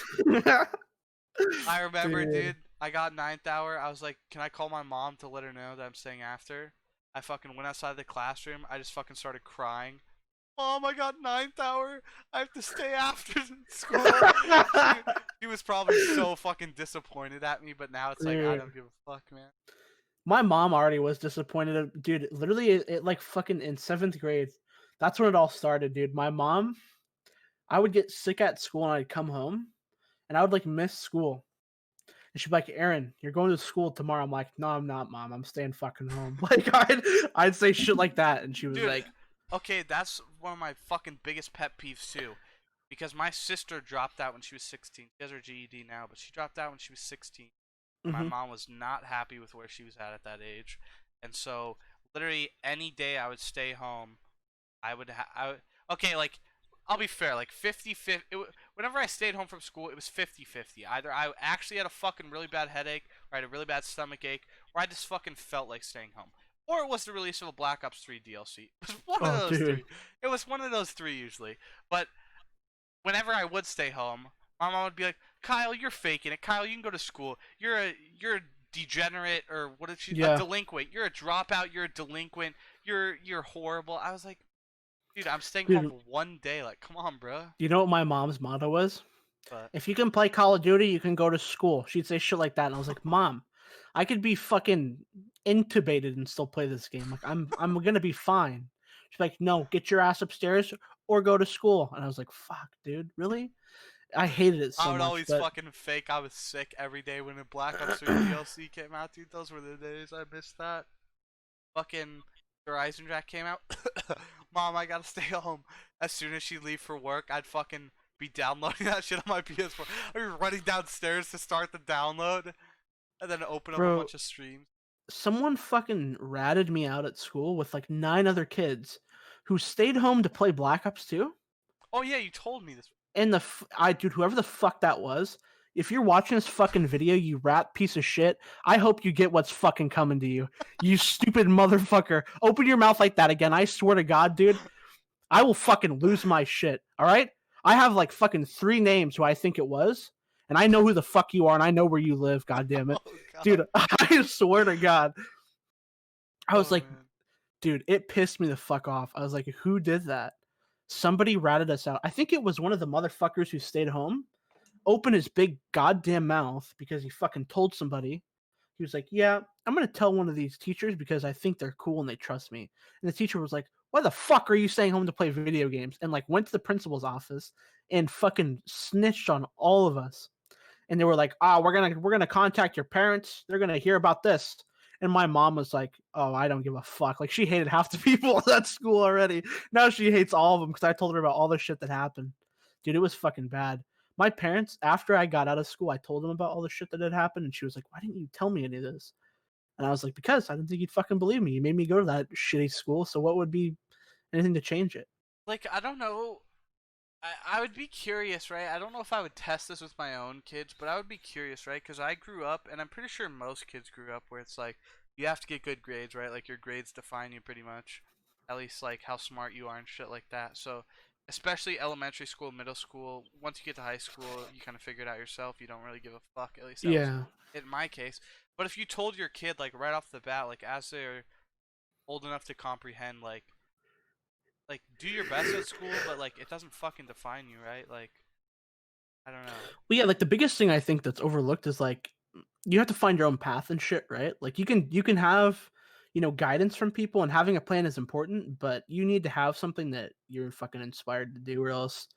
I remember, Dude. dude, I got ninth hour. I was like, can I call my mom to let her know that I'm staying after? I fucking went outside the classroom. I just fucking started crying. Mom, I got ninth hour. I have to stay after school. She was probably so fucking disappointed at me, but now it's like, I Dude. don't give a fuck, man. My mom already was disappointed. Dude, literally, it like fucking in 7th grade. That's when it all started, dude. My mom, I would get sick at school and I'd come home and I would like miss school. And she'd be like, Aaron, you're going to school tomorrow. I'm like, no, I'm not, mom. I'm staying fucking home. Like, I'd say shit like that. And she was Dude, like, okay, that's one of my fucking biggest pet peeves, too. Because my sister dropped out when she was 16. She has her GED now, but she dropped out when she was 16. My mm-hmm. mom was not happy with where she was at that age. And so, literally, any day I would stay home, okay, like, I'll be fair, like 50-50. Whenever I stayed home from school, it was 50-50. Either I actually had a fucking really bad headache, or I had a really bad stomach ache, or I just fucking felt like staying home. Or it was the release of a Black Ops 3 DLC. It was one of Oh, those dude. three. It was one of those three usually. But whenever I would stay home, my mom would be like, "Kyle, you're faking it. Kyle, you can go to school. You're a degenerate, or what did she? A Yeah. delinquent. You're a dropout. You're a delinquent. You're horrible." I was like, "Dude, I'm staying home Dude, for one day. Like, come on, bro." you know what my mom's motto was? But If you can play Call of Duty, you can go to school. She'd say shit like that. And I was like, Mom, I could be fucking intubated and still play this game. Like, I'm gonna be fine. She's like, no, get your ass upstairs or go to school. And I was like, fuck, dude, really? I hated it I so would much. always But fucking fake I was sick every day when the Black Ops 3 DLC came out, dude. Those were the days I missed that. Fucking Horizon Jack came out. Mom, I gotta stay home. As soon as she'd leave for work, I'd fucking be downloading that shit on my PS4. I'd be running downstairs to start the download, and then open up a bro, bunch of streams. someone fucking ratted me out at school with like 9 other kids who stayed home to play Black Ops 2. Oh yeah, you told me this. And dude, whoever the fuck that was, if you're watching this fucking video, you rat piece of shit, I hope you get what's fucking coming to you. You stupid motherfucker. Open your mouth like that again. I swear to God, dude, I will fucking lose my shit. All right? I have like fucking 3 names who I think it was, and I know who the fuck you are, and I know where you live. God damn it, Oh god. dude. I swear to God, I was Oh like, man. dude, it pissed me the fuck off. I was like, who did that? Somebody ratted us out. I think it was one of the motherfuckers who stayed home, opened his big goddamn mouth because he fucking told somebody. He was like, yeah, I'm going to tell one of these teachers because I think they're cool and they trust me. And the teacher was like, why the fuck are you staying home to play video games? And like went to the principal's office and fucking snitched on all of us. And they were like, "Ah, we're gonna contact your parents. They're gonna hear about this." And my mom was like, "Oh, I don't give a fuck." Like she hated half the people at that school already. Now she hates all of them because I told her about all the shit that happened. Dude, it was fucking bad. My parents, after I got out of school, I told them about all the shit that had happened, and she was like, "Why didn't you tell me any of this?" And I was like, "Because I didn't think you'd fucking believe me. You made me go to that shitty school. So what would be anything to change it?" Like I don't know. I would be curious, right? I don't know if I would test this with my own kids, but I would be curious, right? Because I grew up, and I'm pretty sure most kids grew up where it's like you have to get good grades, right? Like your grades define you pretty much, at least like how smart you are and shit like that. So, especially elementary school, middle school, once you get to high school, you kind of figure it out yourself. You don't really give a fuck. At least that was Yeah. in my case. But if you told your kid like right off the bat, like as they're old enough to comprehend, like do your best at school, but like it doesn't fucking define you, right? Like I don't know. Well, yeah, like the biggest thing I think that's overlooked is like you have to find your own path and shit, right? Like you can have, guidance from people and having a plan is important, but you need to have something that you're fucking inspired to do or else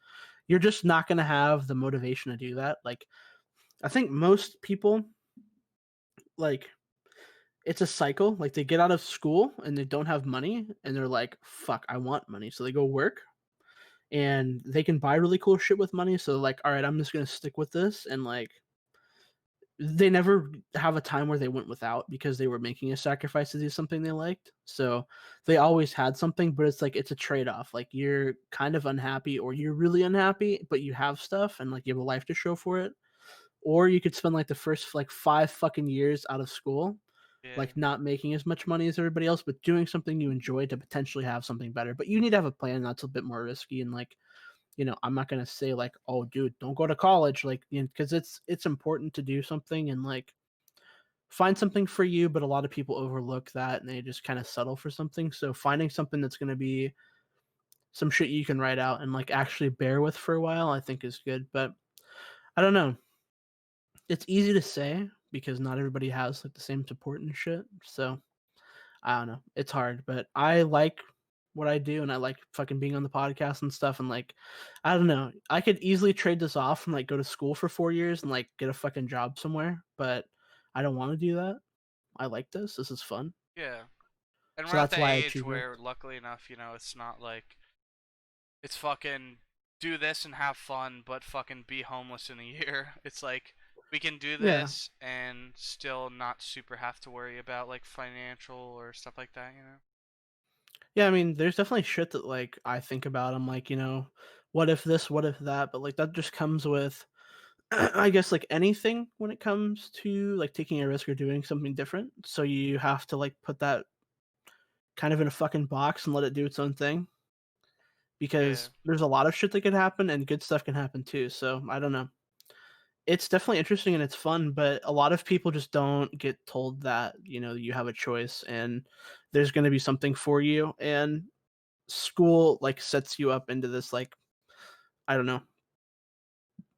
you're just not going to have the motivation to do that. Like I think most people like it's a cycle. Like they get out of school and they don't have money and they're like, "Fuck, I want money." So they go work and they can buy really cool shit with money. So like, all right, I'm just gonna stick with this, and like they never have a time where they went without because they were making a sacrifice to do something they liked. So they always had something, but it's like it's a trade-off. Like you're kind of unhappy or you're really unhappy, but you have stuff and like you have a life to show for it. Or you could spend like the first like 5 fucking years out of school, Yeah. like not making as much money as everybody else, but doing something you enjoy to potentially have something better. But you need to have a plan that's a bit more risky and like, I'm not gonna say like, "Oh, dude, don't go to college," like, because it's important to do something and like find something for you, but a lot of people overlook that and they just kind of settle for something. So finding something that's gonna be some shit you can write out and like actually bear with for a while, I think is good. But I don't know. It's easy to say because not everybody has like the same support and shit. So I don't know. It's hard, but I like what I do and I like fucking being on the podcast and stuff and like I don't know. I could easily trade this off and like go to school for 4 years and like get a fucking job somewhere, but I don't want to do that. I like this. This is fun. Yeah. And So we're at that's the why I age choose this. where, luckily enough, it's not like it's fucking do this and have fun, but fucking be homeless in a year. It's like we can do Yeah. this and still not super have to worry about like financial or stuff like that. Yeah, I mean, there's definitely shit that like I think about. I'm like, what if this, what if that? But like that just comes with I guess like anything when it comes to like taking a risk or doing something different. So you have to like put that kind of in a fucking box and let it do its own thing Yeah. because there's a lot of shit that could happen and good stuff can happen too. So I don't know. It's definitely interesting and it's fun, but a lot of people just don't get told that, you have a choice and there's going to be something for you and school like sets you up into this like I don't know,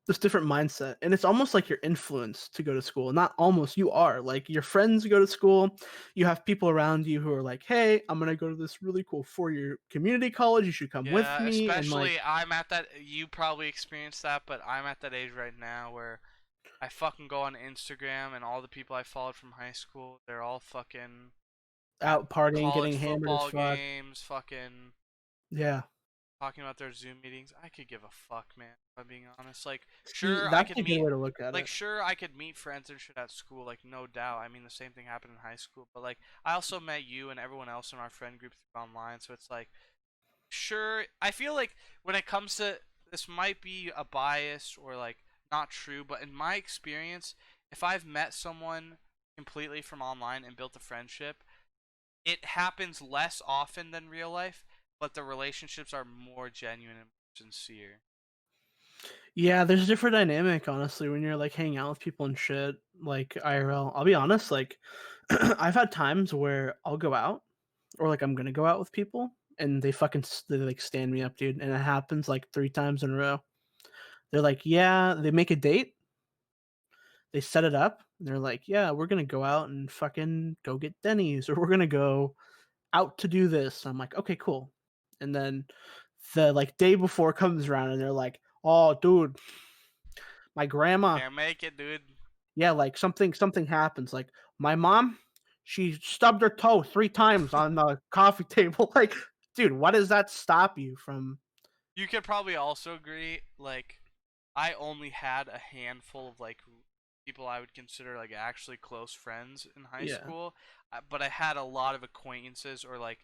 this different mindset, and it's almost like you're influenced to go to school. Not almost, you are. Like your friends go to school, you have people around you who are like, "Hey, I'm gonna go to this really cool 4-year community college. You should come with Yeah, me." And like, especially I'm at that you probably experienced that, but I'm at that age right now where I fucking go on Instagram and all the people I followed from high school, they're all fucking at out partying, college getting hammered as football fuck. games, fucking Yeah. talking about their Zoom meetings. I could give a fuck, man, if I'm being honest. Like, See, that's a good way to look at it. sure, I could meet friends and shit at school, like, no doubt. I mean, the same thing happened in high school, but like, I also met you and everyone else in our friend group through online, so it's like, sure, I feel like when it comes to this might be a bias or like not true, but in my experience, if I've met someone completely from online and built a friendship, it happens less often than real life, but the relationships are more genuine and sincere. Yeah, there's a different dynamic, honestly, when you're like hanging out with people and shit, like IRL. I'll be honest, like I've had times where I'll go out or like I'm gonna go out with people and they like stand me up, dude. And it happens like 3 times in a row. They're like, yeah, they make a date, they set it up, and they're like, yeah, we're gonna go out and fucking go get Denny's, or we're gonna go out to do this. I'm like, okay, cool. And then the like day before comes around and they're like, oh, dude, my grandma, Can't make it, dude. yeah, like something happens. Like my mom, she stubbed her toe 3 times on the coffee table. Like, dude, what does that stop you from? You could probably also agree, like, I only had a handful of like people I would consider like actually close friends in high Yeah, school, but I had a lot of acquaintances or like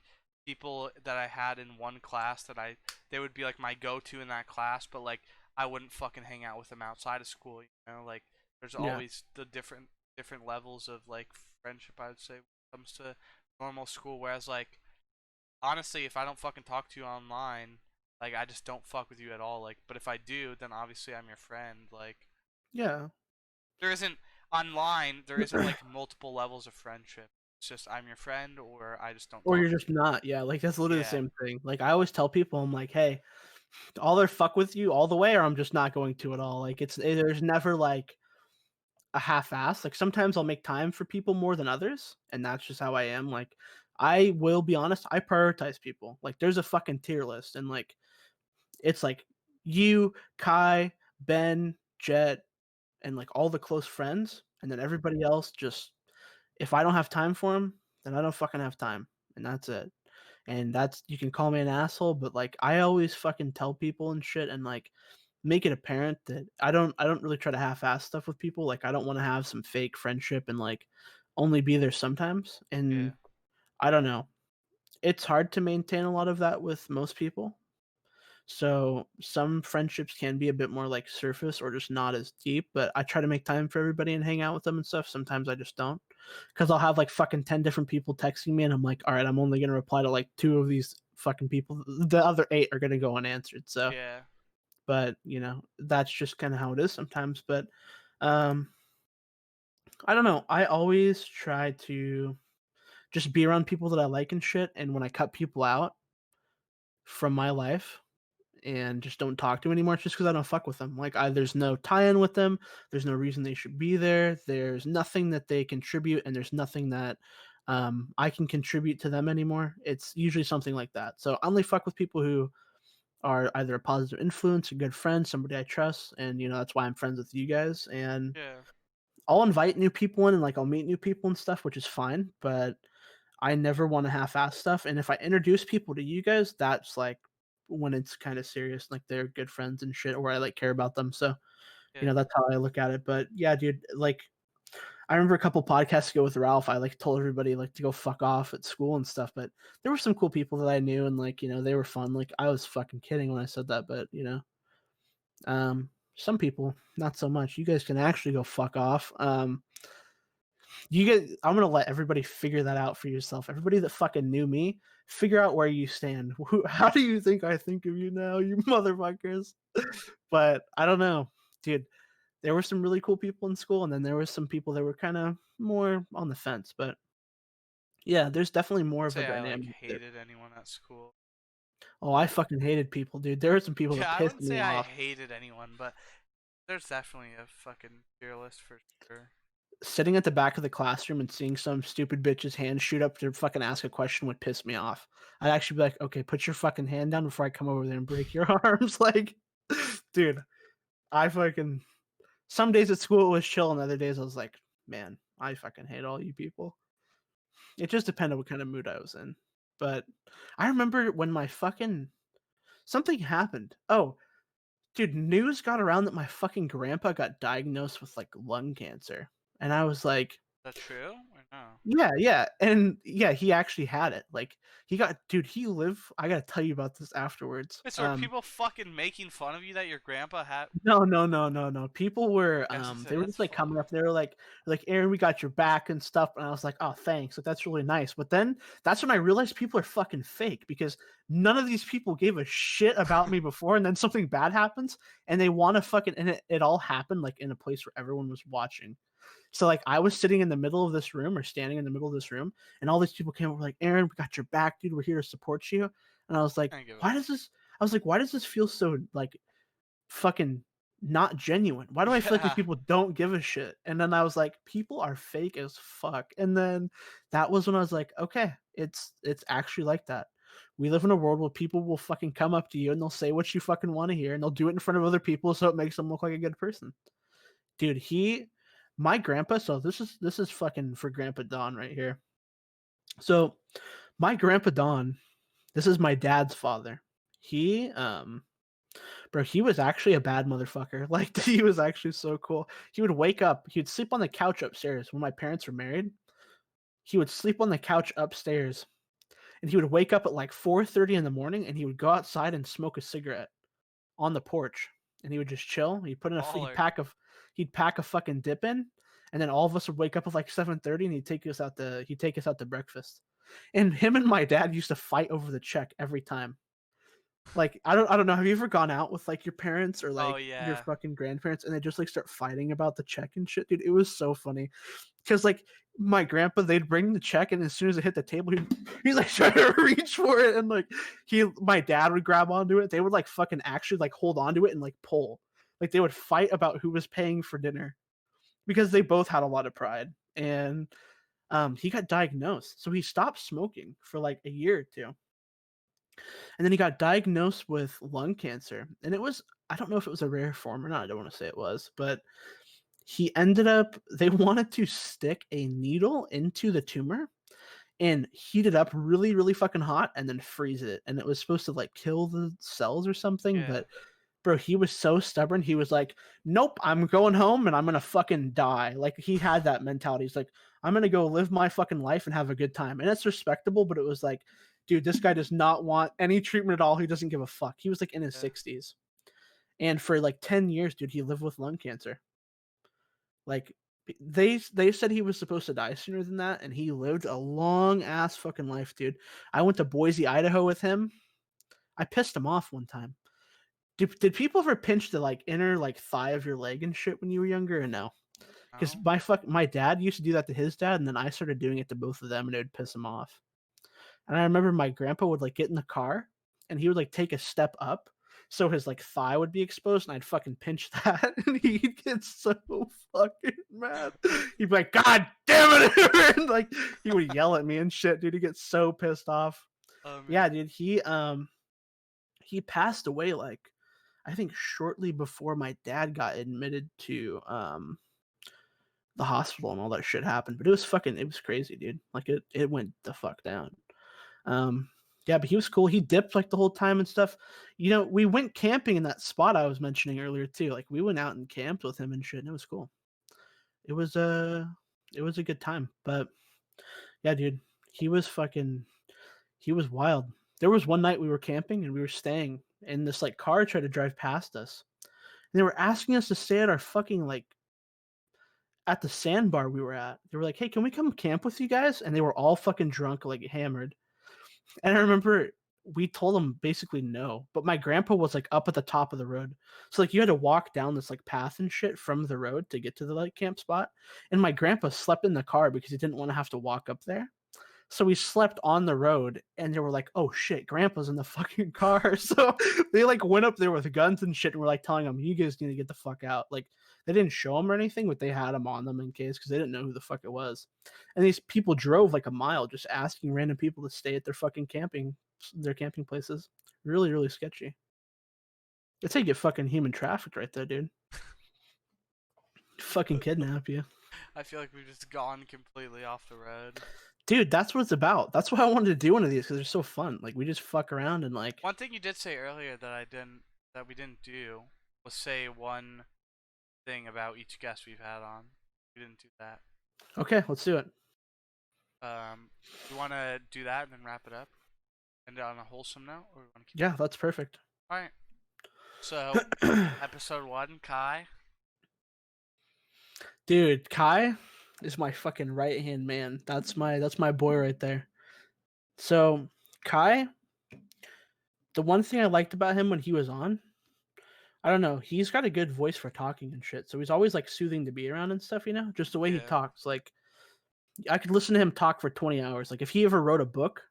people that I had in one class that they would be like my go-to in that class, but like I wouldn't fucking hang out with them outside of school. Like there's yeah, always the different levels of like friendship I would say when it comes to normal school, whereas like honestly, if I don't fucking talk to you online, like I just don't fuck with you at all. Like, but if I do, then obviously I'm your friend. Like, yeah. there isn't online. There isn't like multiple levels of friendship. It's just I'm your friend, or I just don't Or talk you're to just not. Yeah, like that's you. literally the Yeah, same thing. Like I always tell people, I'm like, hey, I'll either fuck with you all the way, or I'm just not going to at all. Like there's never like a half-ass. Like sometimes I'll make time for people more than others, and that's just how I am. Like I will be honest, I prioritize people. Like there's a fucking tier list, and like it's like you, Kai, Ben, Jet, and like all the close friends, and then everybody else just if I don't have time for them, then I don't fucking have time, and that's it. and that's you can call me an asshole, but like I always fucking tell people and shit and like make it apparent that I don't really try to half-ass stuff with people. Like I don't want to have some fake friendship and like only be there sometimes. Yeah. And I don't know. It's hard to maintain a lot of that with most people. So some friendships can be a bit more like surface or just not as deep, but I try to make time for everybody and hang out with them and stuff. Sometimes I just don't. Because I'll have like fucking 10 different people texting me and I'm like, all right, I'm only gonna reply to like two of these fucking people. The other eight are gonna go unanswered. So Yeah. but that's just kind of how it is sometimes. But um I don't know. I always try to just be around people that I like and shit. And when I cut people out from my life, and just don't talk to anymore, it's just because I don't fuck with them. Like, there's no tie-in with them. There's no reason they should be there. There's nothing that they contribute, and there's nothing that I can contribute to them anymore. It's usually something like that. So I only fuck with people who are either a positive influence, a good friend, somebody I trust, and that's why I'm friends with you guys. And Yeah. I'll invite new people in, and like I'll meet new people and stuff, which is fine. But I never want to half-ass stuff. And if I introduce people to you guys, that's like when it's kind of serious, like they're good friends and shit, or I like care about them. So, Yeah. that's how I look at it. But yeah, dude, like I remember a couple podcasts ago with Ralph, I like told everybody like to go fuck off at school and stuff. But there were some cool people that I knew, and like they were fun. Like I was fucking kidding when I said that, but some people not so much. You guys can actually go fuck off. I'm gonna let everybody figure that out for yourself. Everybody that fucking knew me, figure out where you stand. How do you think I think of you now, you motherfuckers? But I don't know, dude. There were some really cool people in school, and then there was some people that were kind of more on the fence. But yeah, there's definitely more of a Say I like dynamic there. hated anyone at school. Oh, I fucking hated people, dude. There were some people that Yeah, I pissed wouldn't me say I off. hated anyone, but there's definitely a fucking tier list for sure. Sitting at the back of the classroom and seeing some stupid bitch's hand shoot up to fucking ask a question would piss me off. I'd actually be like, okay, put your fucking hand down before I come over there and break your arms. Like, dude, I fucking some days at school it was chill, and other days I was like, man, I fucking hate all you people. It just depended what kind of mood I was in. But I remember when my fucking something happened. Oh, dude, news got around that my fucking grandpa got diagnosed with like lung cancer. And I was like, Is that true or no? yeah, yeah, and yeah, he actually had it. Like he got, dude, he lived. I gotta tell you about this afterwards. Wait, so are people fucking making fun of you that your grandpa had? No, no, no, no, no. People were, I was gonna say, they were that's just like coming funny. up. They were like, Aaron, we got your back and stuff. And I was like, oh, thanks. Like that's really nice. But then that's when I realized people are fucking fake because none of these people gave a shit about me before, and then something bad happens, and they want to fucking, and it all happened like in a place where everyone was watching. So like I was sitting in the middle of this room or standing in the middle of this room, and all these people came over like, Aaron, we got your back, dude. We're here to support you. And I was like, I didn't give a why does this? I was like, why does this feel so like fucking not genuine? Why do I feel like these yeah. people don't give a shit? And then I was like, people are fake as fuck. And then that was when I was like, okay, it's actually like that. We live in a world where people will fucking come up to you and they'll say what you fucking want to hear, and they'll do it in front of other people so it makes them look like a good person. Dude, my grandpa, so this is fucking for Grandpa Don right here. So my grandpa Don, this is my dad's father. He bro, he was actually a bad motherfucker. Like he was actually so cool. He would wake up, he would sleep on the couch upstairs when my parents were married. He would sleep on the couch upstairs, and he would wake up at like 4:30 in the morning, and he would go outside and smoke a cigarette on the porch, and he would just chill. Baller. He'd pack a fucking dip in, and then all of us would wake up at like 7:30, and he'd take us out to breakfast. And him and my dad used to fight over the check every time. Like I don't know. Have you ever gone out with like your parents or Oh like your yeah. fucking grandparents and they just like start fighting about the check and shit, dude? It was so funny because like my grandpa, they'd bring the check and as soon as it hit the table, he's like trying to reach for it and like my dad would grab onto it. They would like fucking actually like hold onto it and like pull. Like they would fight about who was paying for dinner because they both had a lot of pride. And he got diagnosed, so he stopped smoking for like a year or two, and then he got diagnosed with lung cancer. And it was, I don't know if it was a rare form or not. I don't want to say it was, but he ended up, they wanted to stick a needle into the tumor and heat it up really, really fucking hot and then freeze it. And it was supposed to like kill the cells or something, Yeah. but bro, he was so stubborn. He was like, "Nope, I'm going home and I'm gonna fucking die." Like he had that mentality. He's like, "I'm gonna go live my fucking life and have a good time." And it's respectable, but it was like, dude, this guy does not want any treatment at all. He doesn't give a fuck. He was like in his Yeah. 60s. And for like 10 years, dude, he lived with lung cancer. Like they said he was supposed to die sooner than that, and he lived a long ass fucking life, dude. I went to Boise, Idaho with him. I pissed him off one time. Did people ever pinch the like inner like thigh of your leg and shit when you were younger or no? Because No. my dad used to do that to his dad, and then I started doing it to both of them, and it would piss him off. And I remember my grandpa would like get in the car, and he would like take a step up, so his like thigh would be exposed, and I'd fucking pinch that, and he'd get so fucking mad. He'd be like, "God damn it!" and like he would yell at me and shit, dude. He'd get so pissed off. Yeah, Man. dude. He passed away like I think shortly before my dad got admitted to the hospital and all that shit happened. But it was crazy, dude. Like it went the fuck down. Um yeah, but he was cool. He dipped like the whole time and stuff. You know, we went camping in that spot I was mentioning earlier too. Like we went out and camped with him and shit, and it was cool. It was it was a good time. But yeah, dude, he was fucking he was wild. There was one night we were camping and we were staying, and this like car tried to drive past us. And they were asking us to stay at our fucking like at the sandbar we were at. They were like, "Hey, can we come camp with you guys?" And they were all fucking drunk, like hammered. And I remember we told them basically no, but my grandpa was like up at the top of the road. So like you had to walk down this like path and shit from the road to get to the like camp spot. And my grandpa slept in the car because he didn't want to have to walk up there. So we slept on the road, and they were like, "Oh shit, Grandpa's in the fucking car." So they like went up there with guns and shit, and were like telling him, "You guys need to get the fuck out." Like they didn't show him or anything, but they had him on them in case because they didn't know who the fuck it was. And these people drove like a mile just asking random people to stay at their camping places. Really, really sketchy. That's how you get fucking human trafficked right there, dude. Fucking kidnap you. I feel like we've just gone completely off the road. Dude, that's what it's about. That's why I wanted to do one of these because they're so fun. Like we just fuck around and like One thing you did say earlier that we didn't do was say one thing about each guest we've had on. We didn't do that. okay, let's do it. You want to do that and then wrap it up, end it on a wholesome note, or we want to keep? Yeah, that's perfect. All right. So, episode 1, Kai. Dude, Kai is my fucking right hand man. That's my boy right there. So Kai, the one thing I liked about him when he was on, I don't know, he's got a good voice for talking and shit. So he's always like soothing to be around and stuff, you know? Just the way he Yeah. talks. Like I could listen to him talk for 20 hours. Like if he ever wrote a book,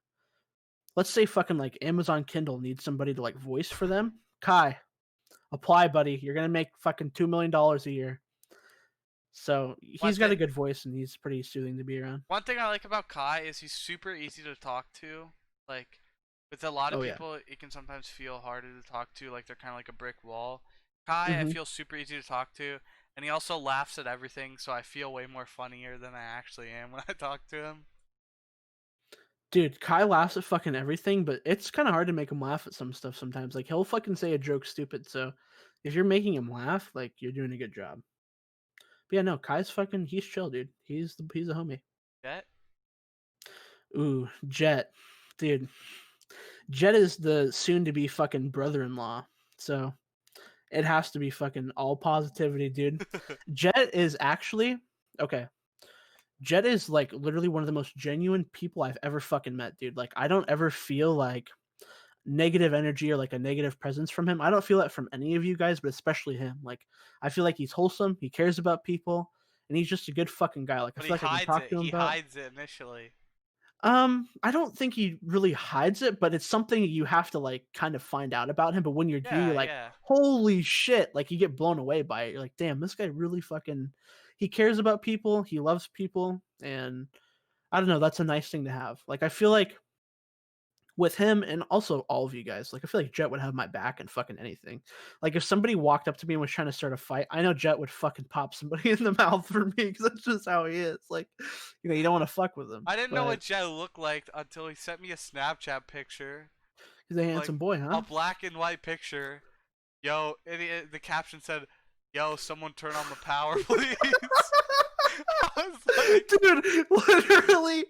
let's say fucking like Amazon Kindle needs somebody to like voice for them. Kai, apply, buddy. You're gonna make fucking $2 million a year. So he's got a good voice and he's pretty soothing to be around. One thing I like about Kai is he's super easy to talk to. Like, with a lot of people, it can sometimes feel harder to talk to. Like they're kind of like a brick wall. Kai, I feel super easy to talk to, and he also laughs at everything, so I feel way more funnier than I actually am when I talk to him. Dude, Kai laughs at fucking everything, but it's kind of hard to make him laugh at some stuff sometimes. Like he'll fucking say a joke stupid. So if you're making him laugh, like you're doing a good job. But yeah, no, Kai's fucking he's chill, dude. He's a homie. Jet? Ooh, Jet. Dude. Jet is the soon to be fucking brother-in-law. So it has to be fucking all positivity, dude. Jet is actually okay. Jet is like literally one of the most genuine people I've ever fucking met, dude. Like I don't ever feel like negative energy or like a negative presence from him. I don't feel that from any of you guys, but especially him. Like I feel like he's wholesome, he cares about people, and he's just a good fucking guy. Like I But feel he like I can hides talk it. to him He about. hides it initially. I don't think he really hides it, but it's something you have to like kind of find out about him. But when you do, you're like, Yeah. holy shit! Like you get blown away by it. You're like, damn, this guy really fucking. He cares about people. He loves people, and I don't know. That's a nice thing to have. Like I feel like with him and also all of you guys, like I feel like Jet would have my back and fucking anything. Like if somebody walked up to me and was trying to start a fight, I know Jet would fucking pop somebody in the mouth for me because that's just how he is. Like, you don't want to fuck with him, I didn't know but what Jet looked like until he sent me a Snapchat picture, he's a like handsome boy, a huh? black and white picture. Yo, the caption said, "Yo, someone turn on the power, please." I was like, Dude, literally,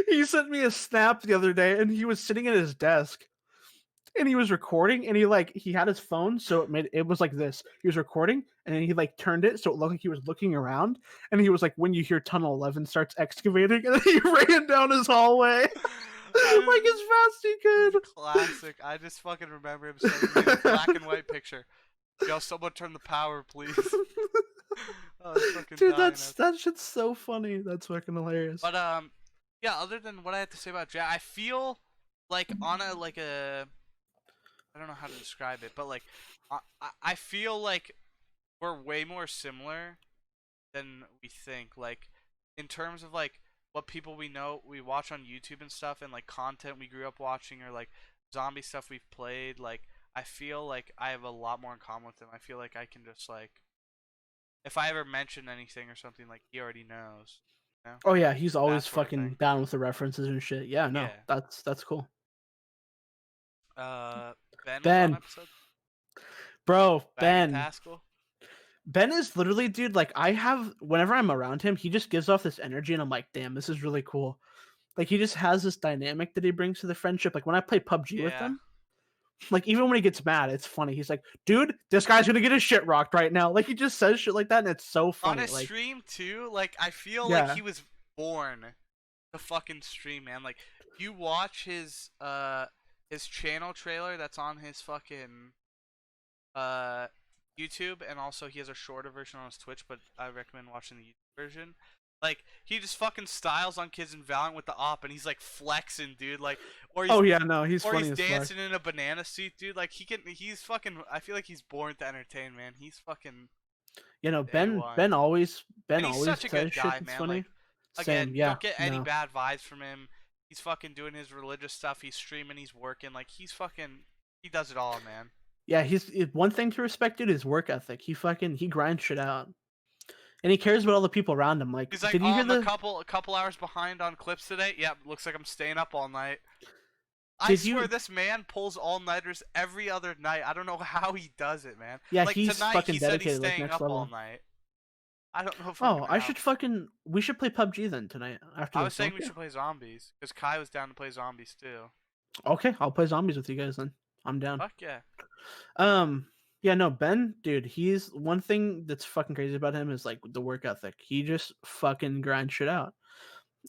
he sent me a snap the other day, and he was sitting at his desk, and he was recording, and he had his phone, so it was like this. He was recording, and then he like turned it so it looked like he was looking around, and he was like, "When you hear Tunnel 11 starts excavating," and then he ran down his hallway like as fast as he could. classic. I just fucking remember him sending me a black and white picture. Yo, someone turn the power, please. I was fucking Dude, dying. that shit's so funny. That's fucking hilarious. But yeah. Other than what I have to say about Jet, I feel like on a I don't know how to describe it, but like I feel like we're way more similar than we think. Like in terms of like what people we watch on YouTube and stuff, and like content we grew up watching, or like zombie stuff we've played. Like I feel like I have a lot more in common with him. I feel like I can just like if I ever mention anything or something, like he already knows. You know? Oh yeah, he's always That sort of fucking thing. down with the references and shit. Yeah, no, Yeah. that's cool. Ben was on Ben, episode. bro, Bagging Ben. Taskell. Ben is literally, dude, like I have whenever I'm around him, he just gives off this energy and I'm like, damn, this is really cool. Like he just has this dynamic that he brings to the friendship. Like when I play PUBG with Yeah. him, like even when he gets mad, it's funny. He's like, dude, this guy's gonna get his shit rocked right now. Like he just says shit like that and it's so On funny. his Like stream too, like I feel like yeah. he was born to fucking stream, man. Like you watch his channel trailer that's on his fucking uh YouTube, and also he has a shorter version on his Twitch, but I recommend watching the YouTube version. Like he just fucking styles on kids in Valorant with the op, and he's like flexing, dude. Like or he's Oh yeah, no, he's or funny he's as fuck. dancing in a banana suit, dude. Like he's fucking. I feel like he's born to entertain, man. He's fucking You know, A1. Ben always And he's such a says good shit guy, that's man. funny. Like Same, again, yeah. don't get any No. bad vibes from him. He's fucking doing his religious stuff. He's streaming. He's working. Like he does it all, man. Yeah, one thing to respect, dude, is work ethic. He grinds shit out. And he cares about all the people around him. Like, He's like, did oh, you hear I'm a couple hours behind on clips today. Yep, looks like I'm staying up all night. I swear this man pulls all nighters every other night. I don't know how he does it, man. Yeah, like he's tonight fucking he said he's dedicated, like, staying next up level. all night. I don't know if Oh, we should play PUBG then tonight after I this. was saying we should play zombies because Kai was down to play zombies too. Okay, I'll play zombies with you guys then. I'm down. Fuck yeah. Yeah, no, Ben, dude, he's one thing that's fucking crazy about him is like the work ethic. He just fucking grinds shit out.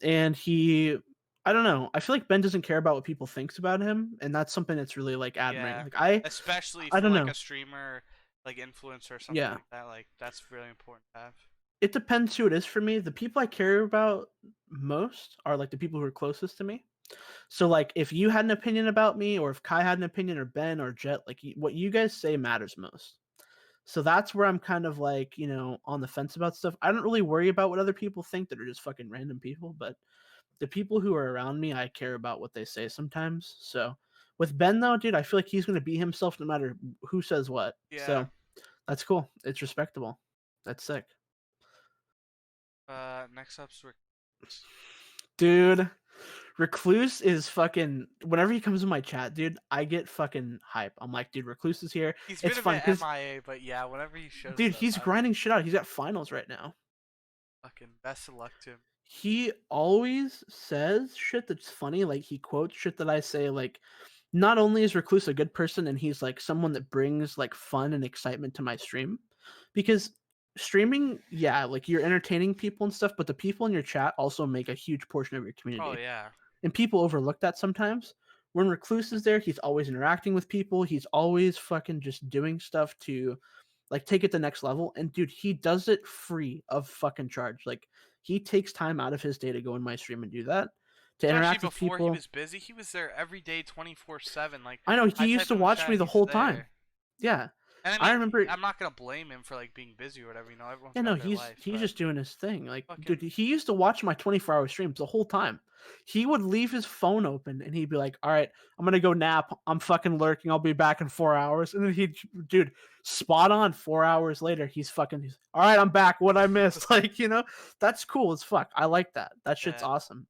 And I don't know. I feel like Ben doesn't care about what people thinks about him, and that's something that's really like admirable. Yeah. Like especially I for don't like know. a streamer, like influencer or something Yeah. like that. Like that's really important to have. It depends who it is for me. The people I care about most are like the people who are closest to me. So like if you had an opinion about me, or if Kai had an opinion, or Ben or Jet, like what you guys say matters most. So that's where I'm kind of like, on the fence about stuff. I don't really worry about what other people think that are just fucking random people, but the people who are around me, I care about what they say sometimes. So with Ben though, dude, I feel like he's gonna be himself no matter who says what. Yeah. So that's cool. It's respectable. That's sick. Next up's Dude, Recluse is fucking. Whenever he comes in my chat, dude, I get fucking hype. I'm like, dude, Recluse is here. He's it's been fun a bit MIA, but yeah, whenever he shows dude, up, he's grinding shit out. He's got finals right now. Fucking best of luck to him. He always says shit that's funny. Like he quotes shit that I say. Like, not only is Recluse a good person, and he's like someone that brings like fun and excitement to my stream, because streaming, yeah, like you're entertaining people and stuff, but the people in your chat also make a huge portion of your community. Oh yeah. And people overlook that sometimes. When Recluse is there, he's always interacting with people. He's always fucking just doing stuff to like take it to the next level. And dude, he does it free of fucking charge. Like he takes time out of his day to go in my stream and do that. To interact with people. Before he was busy, he was there every day 24/7. Like I know he used to watch me the whole time. Yeah. And I I mean, remember. I'm not gonna blame him for like being busy or whatever. You know, everyone's Yeah, got no, their life. he's But just doing his thing. Like, fucking dude, he used to watch my 24-hour streams the whole time. He would leave his phone open and he'd be like, "All right, I'm gonna go nap. I'm fucking lurking. I'll be back in 4 hours." And then dude, spot on. 4 hours later, he's all right. I'm back. What I missed, like, that's cool as fuck. I like that. That shit's yeah. awesome.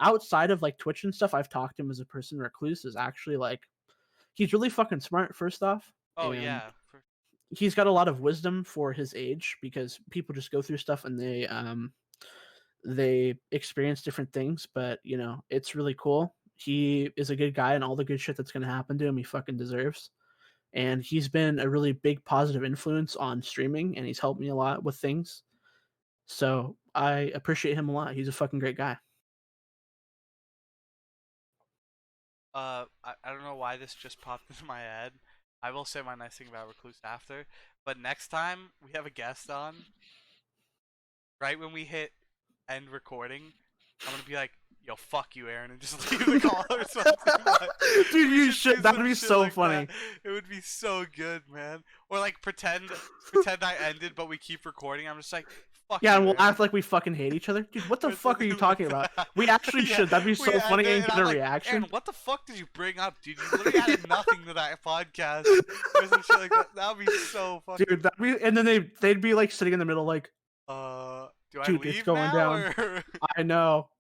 Outside of like Twitch and stuff, I've talked to him as a person. Recluse is actually like, he's really fucking smart. First off, Oh and yeah. he's got a lot of wisdom for his age because people just go through stuff and they experience different things, but it's really cool. He is a good guy, and all the good shit that's going to happen to him he fucking deserves. And he's been a really big positive influence on streaming, and he's helped me a lot with things, so I appreciate him a lot. He's a fucking great guy. I don't know why this just popped into my head. I will say my nice thing about Recluse after, but next time we have a guest on, right when we hit end recording, I'm gonna be like, "Yo, fuck you, Aaron," and just leave the call or something. Dude, you do should. That would some be shit so like funny. that. It would be so good, man. Or like pretend I ended, but we keep recording. I'm just like, "Fuck Yeah, you, and we'll Aaron." act like we fucking hate each other. Dude, what the Or fuck are you something talking like about? that. We actually Yeah, should. That'd be we so end funny it, and get I'm a like, reaction. Aaron, what the fuck did you bring up, dude? You literally added nothing to that podcast. Or some shit like that. That would be so fucking. Dude, and then they'd be like sitting in the middle, like, Do I dude, it's leave going now down. or? I know.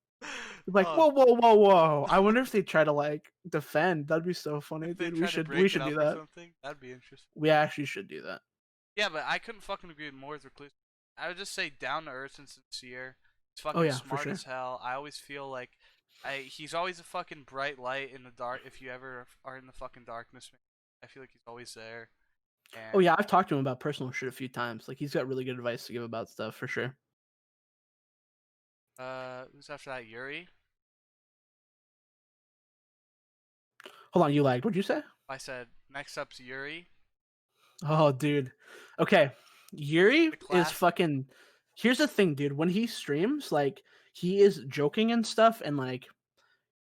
Like, Uh, whoa, whoa, whoa, whoa. I wonder if they try to like defend. That'd be so funny, if they dude. try to We break it should up do or that. something, that'd be interesting. We actually should do that. Yeah, but I couldn't fucking agree more with Recluse. I would just say down to earth and sincere. He's fucking Oh yeah, for smart sure. as hell. I always feel like he's always a fucking bright light in the dark. If you ever are in the fucking darkness, I feel like he's always there. And, Oh yeah, I've talked to him about personal shit a few times. Like he's got really good advice to give about stuff for sure. who's after that? Yuri. Hold on, you lagged. What'd you say? I said next up's Yuri. Oh, dude. Okay. Yuri The is class. fucking. Here's the thing, dude. When he streams, like, he is joking and stuff, and like,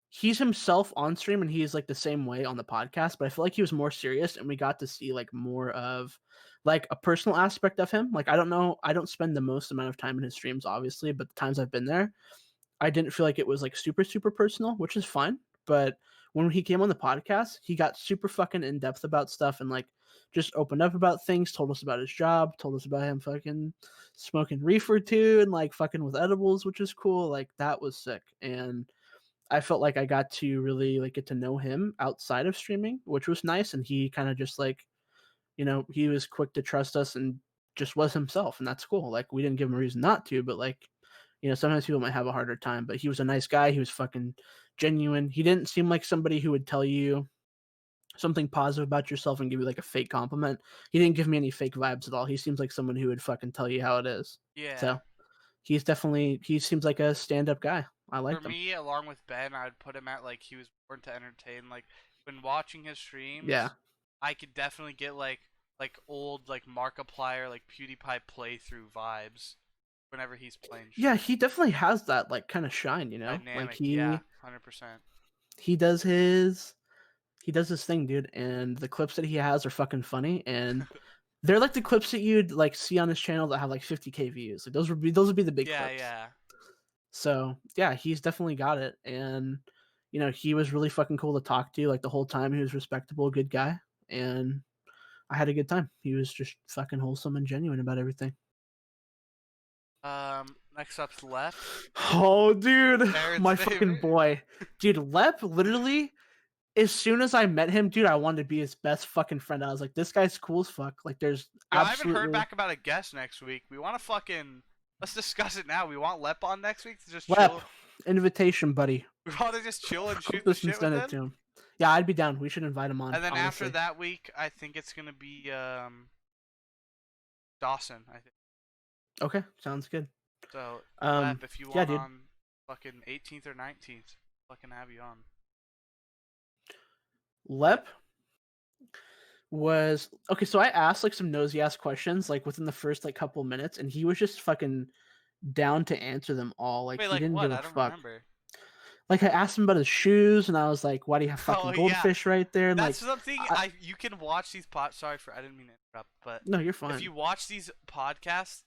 he's himself on stream, and he is like the same way on the podcast. But I feel like he was more serious, and we got to see like more of like a personal aspect of him. Like, I don't know. I don't spend the most amount of time in his streams, obviously, but the times I've been there, I didn't feel like it was like super, super personal, which is fine. But when he came on the podcast, he got super fucking in depth about stuff and like just opened up about things, told us about his job, told us about him fucking smoking reefer too, and like fucking with edibles, which is cool. Like that was sick. And I felt like I got to really like get to know him outside of streaming, which was nice. And he kind of just like, he was quick to trust us and just was himself. And that's cool. Like we didn't give him a reason not to, but like, sometimes people might have a harder time, but he was a nice guy. He was fucking genuine. He didn't seem like somebody who would tell you something positive about yourself and give you like a fake compliment. He didn't give me any fake vibes at all. He seems like someone who would fucking tell you how it is. Yeah. So he seems like a stand-up guy. I like him. For me, along with Ben, I'd put him at like he was born to entertain. Like when watching his streams, Yeah. I could definitely get like old like Markiplier, like PewDiePie playthrough vibes whenever he's playing. Yeah, he definitely has that like kind of shine, Dynamic, like yeah, 100%. He does his thing, dude, and the clips that he has are fucking funny, and they're like the clips that you'd like see on his channel that have like 50K views. Like those would be the big clips. Yeah. So yeah, he's definitely got it, and he was really fucking cool to talk to. Like the whole time, he was respectable, good guy, and I had a good time. He was just fucking wholesome and genuine about everything. Next up's Lep. Oh, dude, Aaron's my favorite. fucking boy, dude, Lep. Literally, as soon as I met him, dude, I wanted to be his best fucking friend. I was like, this guy's cool as fuck. Like, there's Yo, absolutely. I haven't heard back about a guest next week. We want to fucking let's discuss it now. We want Lep on next week to just Lep, chill. invitation, buddy. We want to just chill and shoot the Listen, shit send with it to him. him. Yeah, I'd be down. We should invite him on. And then honestly. after that week, I think it's gonna be Dawson. I think. Okay, sounds good. So, Um, if you yeah, want dude. on fucking 18th or 19th, fucking have you on. Lep was okay. So I asked like some nosy ass questions like within the first like couple minutes, and he was just fucking down to answer them all. Like Wait, he like didn't what? give a I don't fuck. remember. Like I asked him about his shoes, and I was like, "Why do you have Oh fucking yeah, goldfish right there?" And that's like, something I, you can watch these Sorry for I didn't mean to interrupt, but no, you're if fine. you watch these podcasts,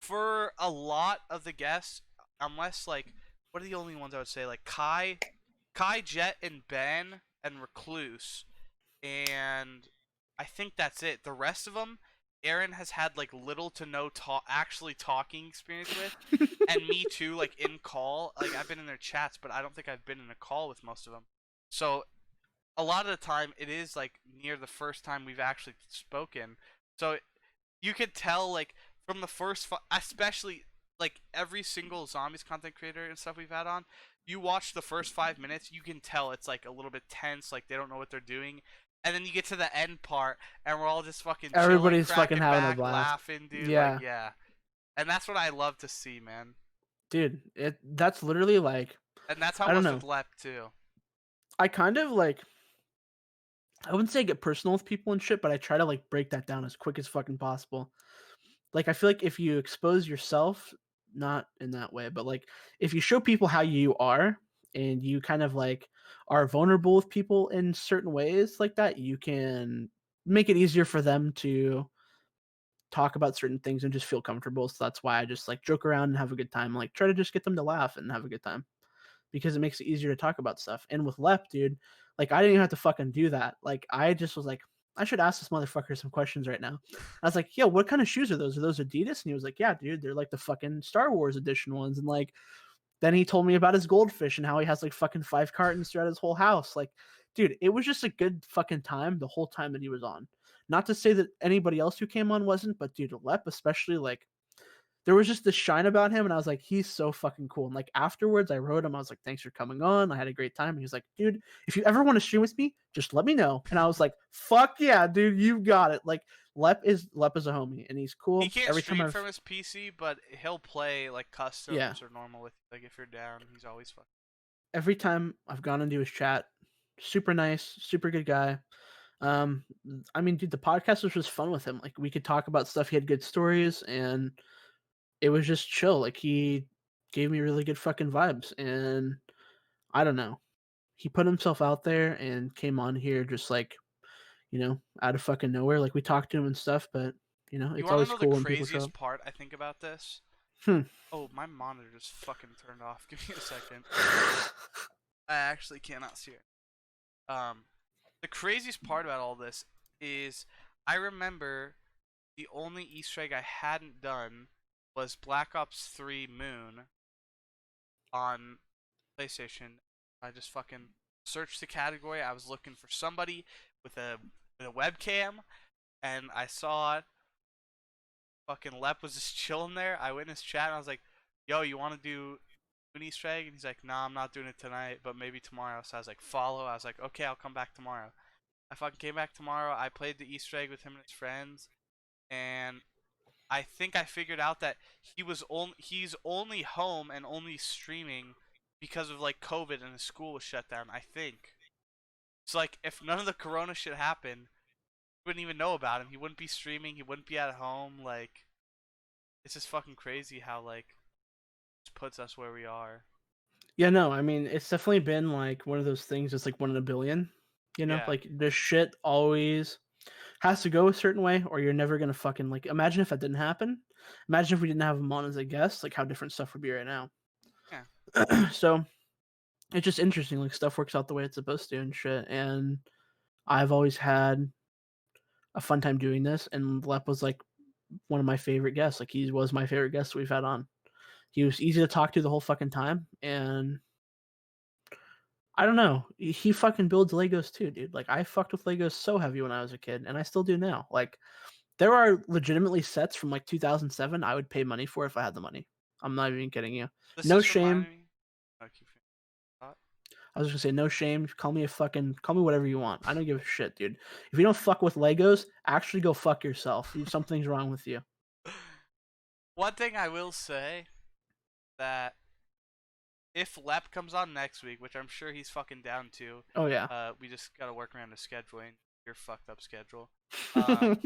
for a lot of the guests, unless like what are the only ones I would say like Kai, Jet, and Ben and Recluse, and I think that's it. The rest of them, Aaron has had like little to no actually talking experience with, and me too. Like in call, like I've been in their chats, but I don't think I've been in a call with most of them. So a lot of the time, it is like near the first time we've actually spoken. So you could tell like from the first, especially like every single zombies content creator and stuff we've had on. You watch the first 5 minutes, you can tell it's like a little bit tense, like they don't know what they're doing. And then you get to the end part, and we're all just fucking chilling, Everybody's fucking cracking having a back, blast. laughing, dude. Like, Yeah, yeah. And that's what I love to see, man. dude. That's literally like, And that's how I it don't was know. with Lep, too. I kind of like, I wouldn't say I get personal with people and shit, but I try to like break that down as quick as fucking possible. Like I feel like if you expose yourself, not in that way, but like if you show people how you are and you kind of like are vulnerable with people in certain ways like that, you can make it easier for them to talk about certain things and just feel comfortable. So that's why I just like joke around and have a good time. Like try to just get them to laugh and have a good time because it makes it easier to talk about stuff. And with Lep, dude, like I didn't even have to fucking do that. Like I just was like, I should ask this motherfucker some questions right now. I was like, yo, what kind of shoes are those? Are those Adidas? And he was like, yeah, dude, they're like the fucking Star Wars edition ones. And like, then he told me about his goldfish and how he has like fucking 5 cartons throughout his whole house. Like, dude, it was just a good fucking time the whole time that he was on. Not to say that anybody else who came on wasn't, but dude, Lep especially, like there was just this shine about him, and I was like, he's so fucking cool. And like afterwards, I wrote him. I was like, thanks for coming on. I had a great time. And he was like, dude, if you ever want to stream with me, just let me know. And I was like, fuck yeah, dude, you got it. Like Lep is a homie, and he's He cool. can't Every time stream I've from his PC, but he'll play like yeah, customs or normal with like if you're down, he's always fun. every time I've gone into his chat, super nice, super good guy. Um, I mean, dude, the podcast was just fun with him. Like we could talk about stuff. He had good stories, and it was just chill. Like he gave me really good fucking vibes, and I don't know. He put himself out there and came on here just like, out of fucking nowhere. Like we talked to him and stuff, but You it's want to always know the cool when people show craziest up. part I think about this? Hmm. Oh, my monitor just fucking turned off. Give me a second. I actually cannot see it. The craziest part about all this is I remember the only Easter egg I hadn't done was Black Ops 3 Moon on PlayStation. I just fucking searched the category. I was looking for somebody with a webcam, and I saw fucking Lep was just chilling there. I went in his chat and I was like, "Yo, you want to do an Easter egg?" And he's like, "Nah, I'm not doing it tonight, but maybe tomorrow." So I was like, "Follow." I was like, "Okay, I'll come back tomorrow." I fucking came back tomorrow. I played the Easter egg with him and his friends, and I think I figured out that he's only home and only streaming because of like COVID and his school was shut down. I think. So like, if none of the Corona shit happened, we wouldn't even know about him. He wouldn't be streaming. He wouldn't be at home. Like, it's just fucking crazy how like it puts us where we are. Yeah, no, I mean, it's definitely been like one of those things. It's like one in a billion. Yeah. Like this shit always has to go a certain way, or you're never gonna fucking like. Imagine if that didn't happen. Imagine if we didn't have him on as a guest. Like how different stuff would be right now. Yeah. So it's just interesting. Like stuff works out the way it's supposed to and shit. And I've always had a fun time doing this. And Lep was like one of my favorite guests. Like he was my favorite guest we've had on. He was easy to talk to the whole fucking time, and I don't know. He fucking builds Legos too, dude. Like I fucked with Legos so heavy when I was a kid, and I still do now. Like there are legitimately sets from like 2007 I would pay money for if I had the money. I'm not even kidding you. This No just shame. reminded me. I keep forgetting. I was gonna say no shame. Call me whatever you want. I don't give a shit, dude. If you don't fuck with Legos, actually go fuck yourself. Something's wrong with you. One thing I will say that if Lep comes on next week, which I'm sure he's fucking down to, Oh yeah. we just gotta work around the scheduling. Your fucked up schedule. Um,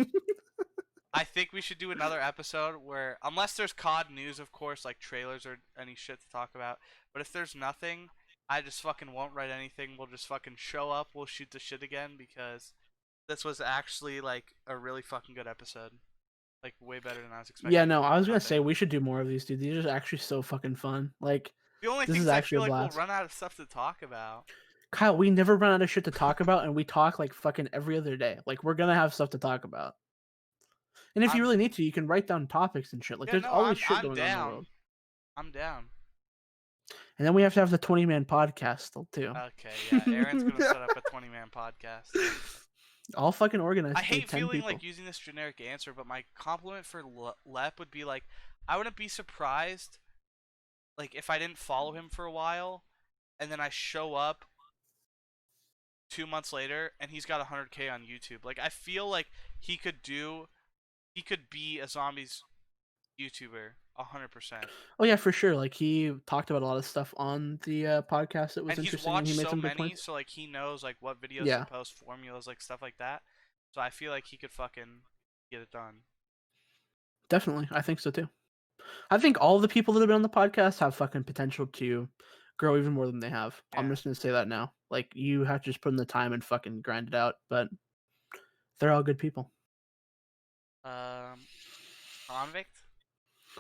I think we should do another episode where, unless there's COD news, of course, like trailers or any shit to talk about. But if there's nothing, I just fucking won't write anything. We'll just fucking show up. We'll shoot the shit again because this was actually like a really fucking good episode. Like way better than I was expecting. Yeah, no, I was gonna Nothing. say we should do more of these, dude. These are actually so fucking fun. Like, The only this thing is is I actually feel a like we'll blast. run out of stuff to talk about. Kyle, we never run out of shit to talk about, and we talk like fucking every other day. Like, we're gonna have stuff to talk about. And if you I'm really need to, you can write down topics and shit. Like, yeah, there's no, always shit I'm going on in the down. world. I'm down. And then we have to have the 20-man podcast still too. Okay, yeah. Aaron's gonna set up a 20-man podcast. All fucking organized. I dude, hate 10 feeling people. like using this generic answer, but my compliment for Lep would be like, I wouldn't be surprised, like if I didn't follow him for a while, and then I show up 2 months later and he's got 100K on YouTube. Like I feel like he could be a zombies YouTuber 100%. Oh yeah, for sure. Like he talked about a lot of stuff on the podcast that was And he's interesting, and watched he made so some good many, points. so like he knows like what videos Yeah. to post, formulas, like stuff like that. So I feel like he could fucking get it done. Definitely, I think so too. I think all the people that have been on the podcast have fucking potential to grow even more than they have. I'm Yeah. just gonna say that now. Like you have to just put in the time and fucking grind it out. But they're all good people. Convict?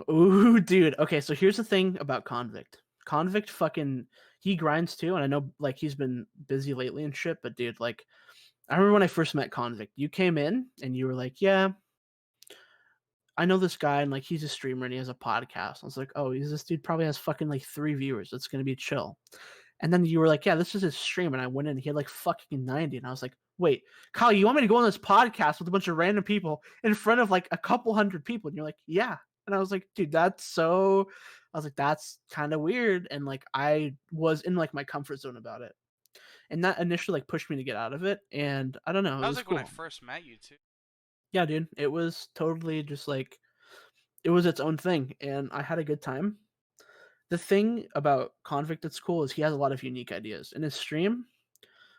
Ooh, dude. Okay, so here's the thing about Convict. Convict fucking he grinds too, and I know like he's been busy lately and shit, but dude, like I remember when I first met Convict, you came in and you were like, yeah, I know this guy and like he's a streamer and he has a podcast. I was like, oh, this dude probably has fucking like 3 viewers. It's gonna be chill. And then you were like, yeah, this is his stream. And I went in, he had like fucking 90. And I was like, wait, Kyle, you want me to go on this podcast with a bunch of random people in front of like a couple hundred people? And you're like, yeah. And I was like, dude, that's kind of weird. And like, I was in like my comfort zone about it. And that initially like pushed me to get out of it. And I don't know, it That was was like cool. when I first met you too. Yeah, dude, it was totally just like, it was its own thing. And I had a good time. The thing about Convict that's cool is he has a lot of unique ideas. In his stream,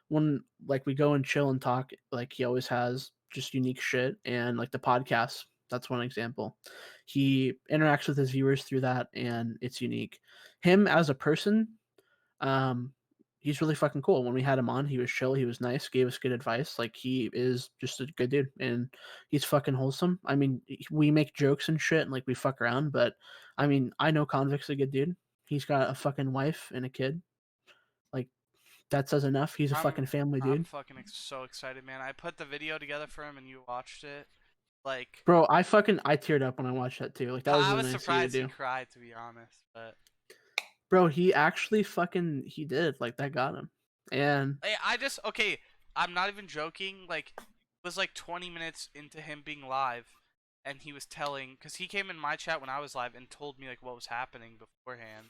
when like we go and chill and talk, like he always has just unique shit. And like the podcast, that's one example. He interacts with his viewers through that, and it's unique. Him as a person, he's really fucking cool. When we had him on, he was chill, he was nice, gave us good advice. Like he is just a good dude, and he's fucking wholesome. I mean, we make jokes and shit, and like we fuck around, but I mean, I know Convict's a good dude. He's got a fucking wife and a kid. Like that says enough. He's a fucking family I'm dude. fucking so excited, man. I put the video together for him and you watched it. Like, Bro, I teared up when I watched that too. Like that was I really was nice of you to surprised he do. cried, to be honest, but Bro, he actually fucking he did. Like that got him. And okay, I'm not even joking. Like, it was like 20 minutes into him being live, and he was telling, because he came in my chat when I was live and told me like what was happening beforehand,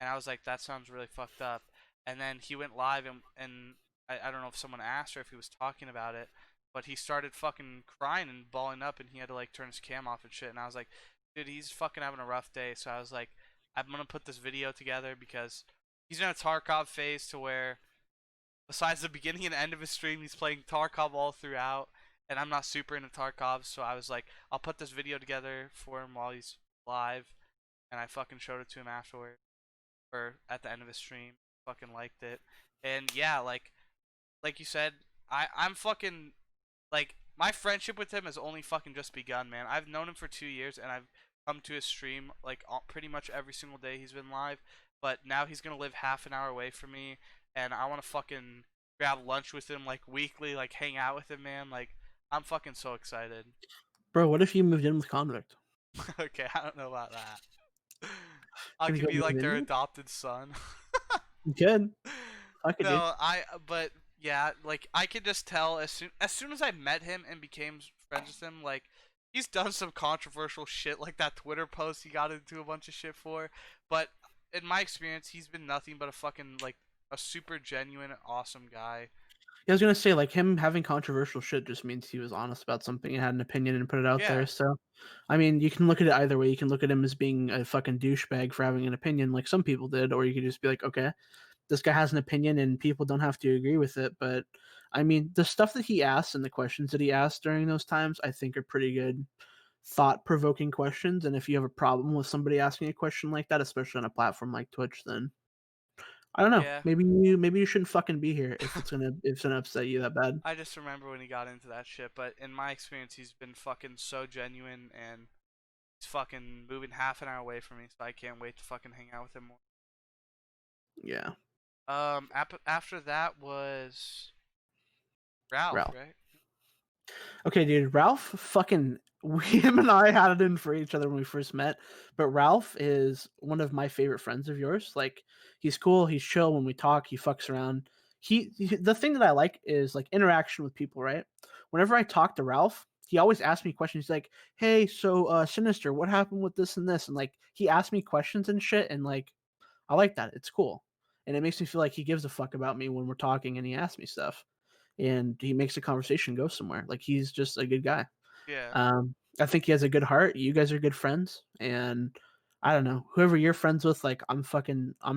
and I was like, that sounds really fucked up. And then he went live and I don't know if someone asked or if he was talking about it, but he started fucking crying and bawling up, and he had to like turn his cam off and shit. And I was like, dude, he's fucking having a rough day. So I was like, I'm gonna put this video together because he's in a Tarkov phase to where, besides the beginning and end of his stream, he's playing Tarkov all throughout. And I'm not super into Tarkov, so I was like, I'll put this video together for him while he's live. And I fucking showed it to him afterward, or at the end of his stream. Fucking liked it. And yeah, like you said, I'm fucking like, my friendship with him has only fucking just begun, man. I've known him for 2 years, and I've come to his stream like pretty much every single day he's been live. But now he's gonna live half an hour away from me, and I want to fucking grab lunch with him like weekly, like hang out with him, man. Like I'm fucking so excited. bro, what if you moved in with Convict? Okay, I don't know about that. I Can you could go be move like in their with? adopted son. You could. Fuck it, dude. No, but yeah, like I could just tell as soon as I met him and became friends with him, like he's done some controversial shit, like that Twitter post he got into a bunch of shit for. But in my experience, he's been nothing but a fucking like a super genuine, awesome guy. Yeah, I was gonna say like him having controversial shit just means he was honest about something and had an opinion and put it out Yeah, there. So, I mean, you can look at it either way. You can look at him as being a fucking douchebag for having an opinion, like some people did, or you could just be like, okay, this guy has an opinion and people don't have to agree with it. But I mean, the stuff that he asks and the questions that he asks during those times, I think are pretty good, thought-provoking questions, and if you have a problem with somebody asking a question like that, especially on a platform like Twitch, then I don't know. Yeah. Maybe you shouldn't fucking be here if it's gonna upset you that bad. I just remember when he got into that shit, but in my experience, he's been fucking so genuine, and he's fucking moving half an hour away from me, so I can't wait to fucking hang out with him more. Yeah, After that was Ralph, Ralph. right? Okay, dude, Ralph fucking him and I had it in for each other when we first met. But Ralph is one of my favorite friends of yours. Like, he's cool, he's chill when we talk, he fucks around. The thing that I like is like interaction with people, right? Whenever I talk to Ralph, he always asks me questions. He's like, "Hey, so Sinister, what happened with this and this?" And like he asks me questions and shit, and like I like that. It's cool. And it makes me feel like he gives a fuck about me when we're talking and he asks me stuff. And he makes the conversation go somewhere. Like he's just a good guy. Yeah. I think he has a good heart. You guys are good friends, and I don't know, whoever you're friends with, like I'm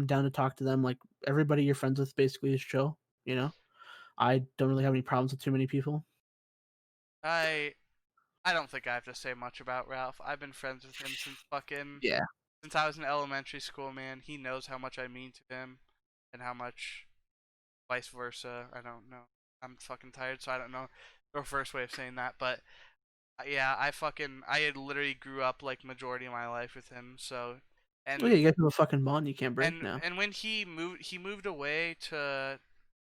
down to talk to them. Like everybody you're friends with basically is chill. You know, I don't really have any problems with too many people. I I don't think I have to say much about Ralph. I've been friends with him Yeah, since I was in elementary school, man. He knows how much I mean to him and how much vice versa. I don't know. I'm fucking tired, so I don't know the first way of saying that, but yeah, I had literally grew up like majority of my life with him, so oh yeah, and you guys have a fucking bond you can't break now. and when he moved away to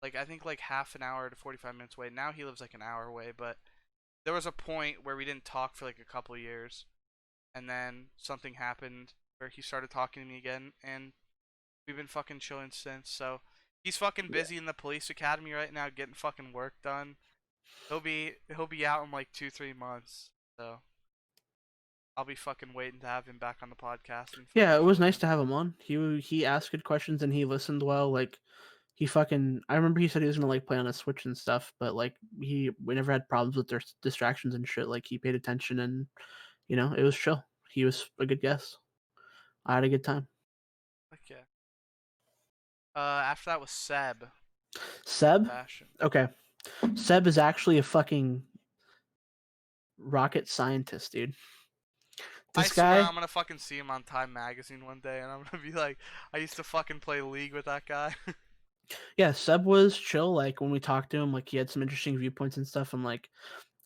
like I think like half an hour to 45 minutes away. Now he lives like an hour away, but there was a point where we didn't talk for like a couple of years, and then something happened where he started talking to me again, and we've been fucking chilling since. So he's fucking Yeah. busy in the police academy right now, getting fucking work done. He'll be out in like 2-3 months. So I'll be fucking waiting to have him back on the podcast and Yeah, fucking it chill was with nice him. to have him on. He asked good questions and he listened well. Like he fucking I remember he said he was gonna like play on a Switch and stuff, but like we never had problems with their distractions and shit. Like he paid attention and it was chill. He was a good guest. I had a good time. Okay. After that was Seb. Seb, Fashion. okay. Seb is actually a fucking rocket scientist, dude. I This swear guy, I'm gonna fucking see him on Time Magazine one day, and I'm gonna be like, I used to fucking play League with that guy. yeah, Seb was chill. Like when we talked to him, like he had some interesting viewpoints and stuff. And like,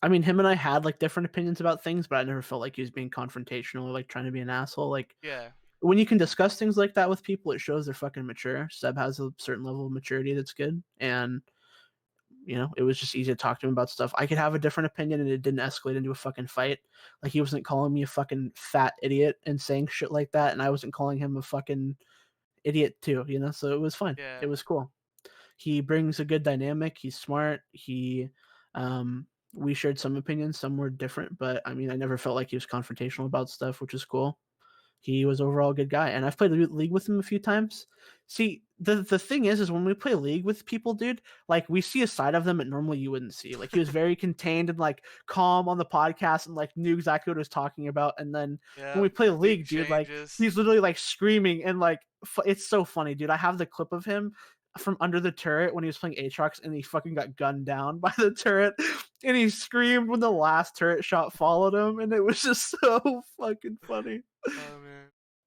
I mean, him and I had like different opinions about things, but I never felt like he was being confrontational or like trying to be an asshole. Like Yeah, when you can discuss things like that with people, it shows they're fucking mature. Seb has a certain level of maturity that's good, and it was just easy to talk to him about stuff. I could have a different opinion, and it didn't escalate into a fucking fight. Like he wasn't calling me a fucking fat idiot and saying shit like that, and I wasn't calling him a fucking idiot too. So it was fine. It yeah, was cool. He brings a good dynamic. He's smart. We shared some opinions, some were different, but I mean, I never felt like he was confrontational about stuff, which is cool. He was overall a good guy, and I've played League with him a few times. See, the thing is when we play League with people, dude, like we see a side of them that normally you wouldn't see. Like he was very contained and like calm on the podcast and like knew exactly what he was talking about. And then when yeah. we play Big League, dude, like changes. he's literally like screaming and like it's so funny, dude. I have the clip of him from under the turret when he was playing Aatrox and he fucking got gunned down by the turret and he screamed when the last turret shot followed him and it was just so fucking funny. Oh man.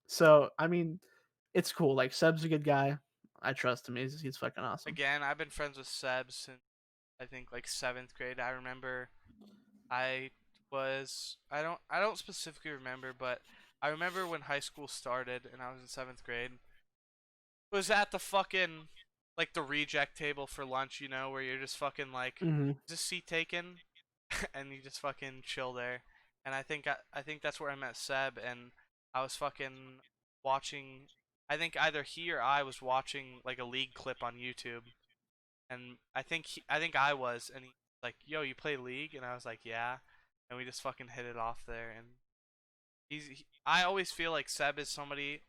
So, I mean, it's cool. Like Seb's a good guy. I trust him. He's fucking awesome. Again, I've been friends with Seb since I think like 7th grade. I remember I I don't specifically remember, but I remember when high school started and I was in 7th grade. It was at the fucking like the reject table for lunch, where you're just fucking like, Hmm. is this seat taken? And you just fucking chill there. And I think that's where I met Seb, and I was fucking watching. I think either he or I was watching like a League clip on YouTube, and I think I was, and he like, "Yo, you play League?" And I was like, "Yeah," and we just fucking hit it off there. And I always feel like Seb is somebody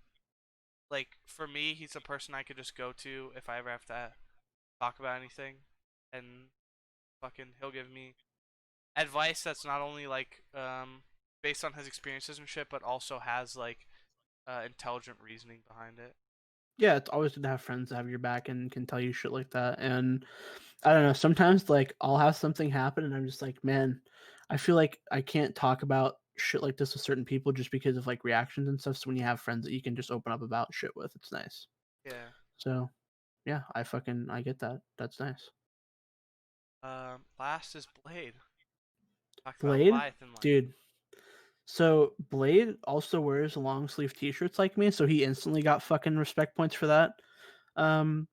like for me, he's a person I could just go to if I ever have to talk about anything, and fucking he'll give me advice that's not only like based on his experiences and shit, but also has like intelligent reasoning behind it. Yeah, it's always good to have friends that have your back and can tell you shit like that. And I don't know, sometimes like I'll have something happen and I'm just like, man, I feel like I can't talk about shit like this with certain people just because of like reactions and stuff. So when you have friends that you can just open up about shit with, it's nice. Yeah. So yeah, I get that. That's nice. Last is Blade. Talked about Blade, Leviathan like dude. So Blade also wears long sleeve t-shirts like me, so he instantly got fucking respect points for that.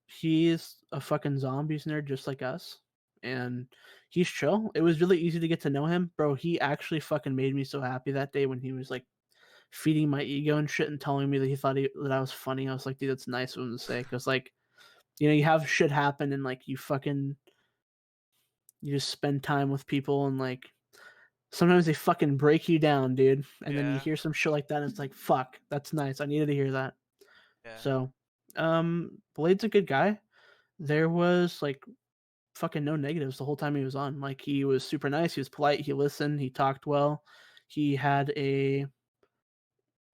He's a fucking zombies nerd just like us, and he's chill. It was really easy to get to know him, bro. He actually fucking made me so happy that day when he was like feeding my ego and shit and telling me that he thought that I was funny. I was like, dude, that's nice of him to say, because like, you have shit happen and like you just spend time with people and like sometimes they fucking break you down, dude. And then you yeah, hear some shit like that, and it's like, fuck, that's nice. I needed to hear that. yeah. So, Blade's a good guy. There was like fucking no negatives the whole time he was on. Like he was super nice, he was polite, he listened, he talked well. He had a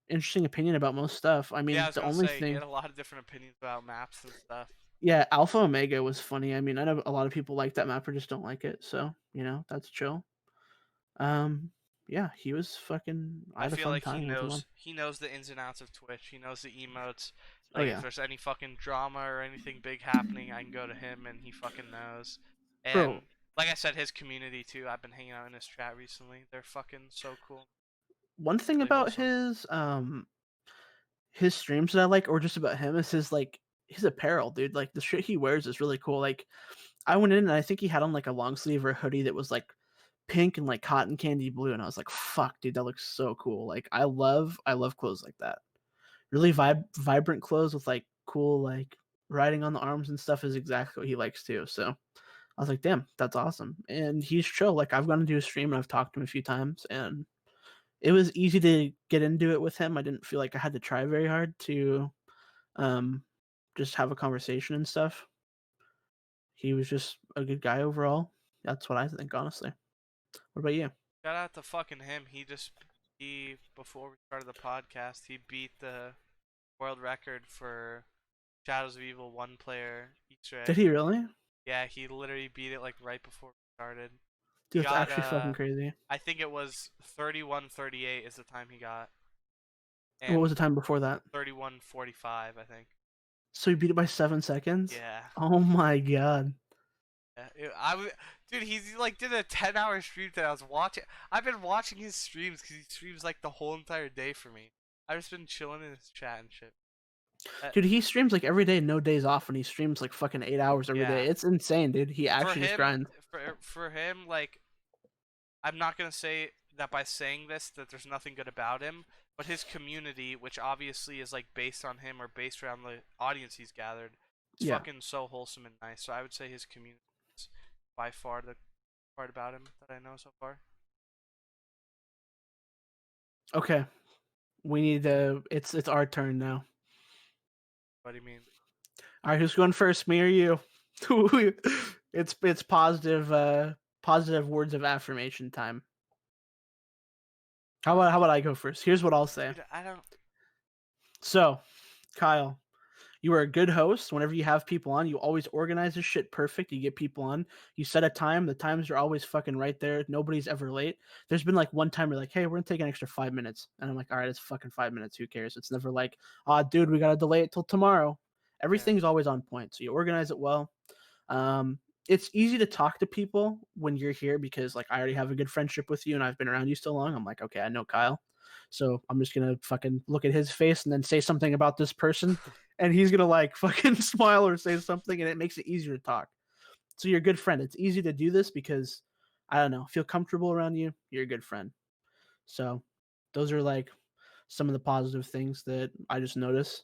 interesting opinion about most stuff. I Yeah, I mean, was the gonna only say he thing, had a lot of different opinions about maps and stuff. yeah, Alpha Omega was funny. I mean, I know a lot of people like that map or just don't like it, so that's chill. Um, yeah, he was fucking. I I had a feel fun like he time with him on. knows he knows the ins and outs of Twitch. He knows the emotes. Oh Like if yeah, there's any fucking drama or anything big happening, I can go to him and he fucking knows. bro. And like I said, his community too. I've been hanging out in his chat recently. They're fucking so cool. One thing Really about wholesome. his streams that I like, or just about him, is his apparel, dude. Like the shit he wears is really cool. Like I went in and I think he had on like a long sleeve or a hoodie that was like pink and like cotton candy blue, and I was like, fuck, dude, that looks so cool. Like I love clothes like that. Really vibrant clothes with like cool like writing on the arms and stuff is exactly what he likes too. So I was like, damn, that's awesome. And he's chill. Like I've gone to do a stream and I've talked to him a few times, and it was easy to get into it with him. I didn't feel like I had to try very hard to um just have a conversation and stuff. He was just a good guy overall. That's what I think, honestly. What about you? Shout out to fucking him. He before we started the podcast, he beat the world record for Shadows of Evil one player Easter Did egg. he really? Yeah, he literally beat it like right before we started. He Dude, that's got actually fucking crazy. I think it was 31:38 is the time he got, What was and the time before that? 31:45 I think. So he beat it by 7 seconds? Yeah. Oh my god. Yeah, dude. He's like did a 10-hour stream that I was watching. I've been watching his streams because he streams like the whole entire day for me. I've just been chilling in his chat and shit. Uh, Dude, he streams like every day, no days off, and he streams like fucking 8 hours every yeah, day. It's insane, dude. He for actually just him, grinds. for him, like I'm not gonna say that by saying this that there's nothing good about him, but his community, which obviously is like based on him or based around the audience he's gathered, is Yeah. fucking so wholesome and nice. So I would say his community is by far the part about him that I know so far. Okay. We need to it's our turn now. What do you mean? All right, who's going first? Me or you? It's positive words of affirmation time. How about I go first? Here's what I'll say. Dude, I don't. So, Kyle, you are a good host. Whenever you have people on, you always organize this shit perfect. You get people on. You set a time. The times are always fucking right there. Nobody's ever late. There's been like one time you're like, hey, we're gonna take an extra 5 minutes, and I'm like, all right, it's fucking 5 minutes. Who cares? It's never like, dude, we gotta delay it till tomorrow. Yeah. Everything's always on point. So you organize it well. It's easy to talk to people when you're here because like I already have a good friendship with you and I've been around you so long. I'm like, okay, I know Kyle. So I'm just gonna fucking look at his face and then say something about this person, and he's gonna like fucking smile or say something, and it makes it easier to talk. So you're a good friend. It's easy to do this because I don't know, feel comfortable around you. You're a good friend. So those are like some of the positive things that I just notice.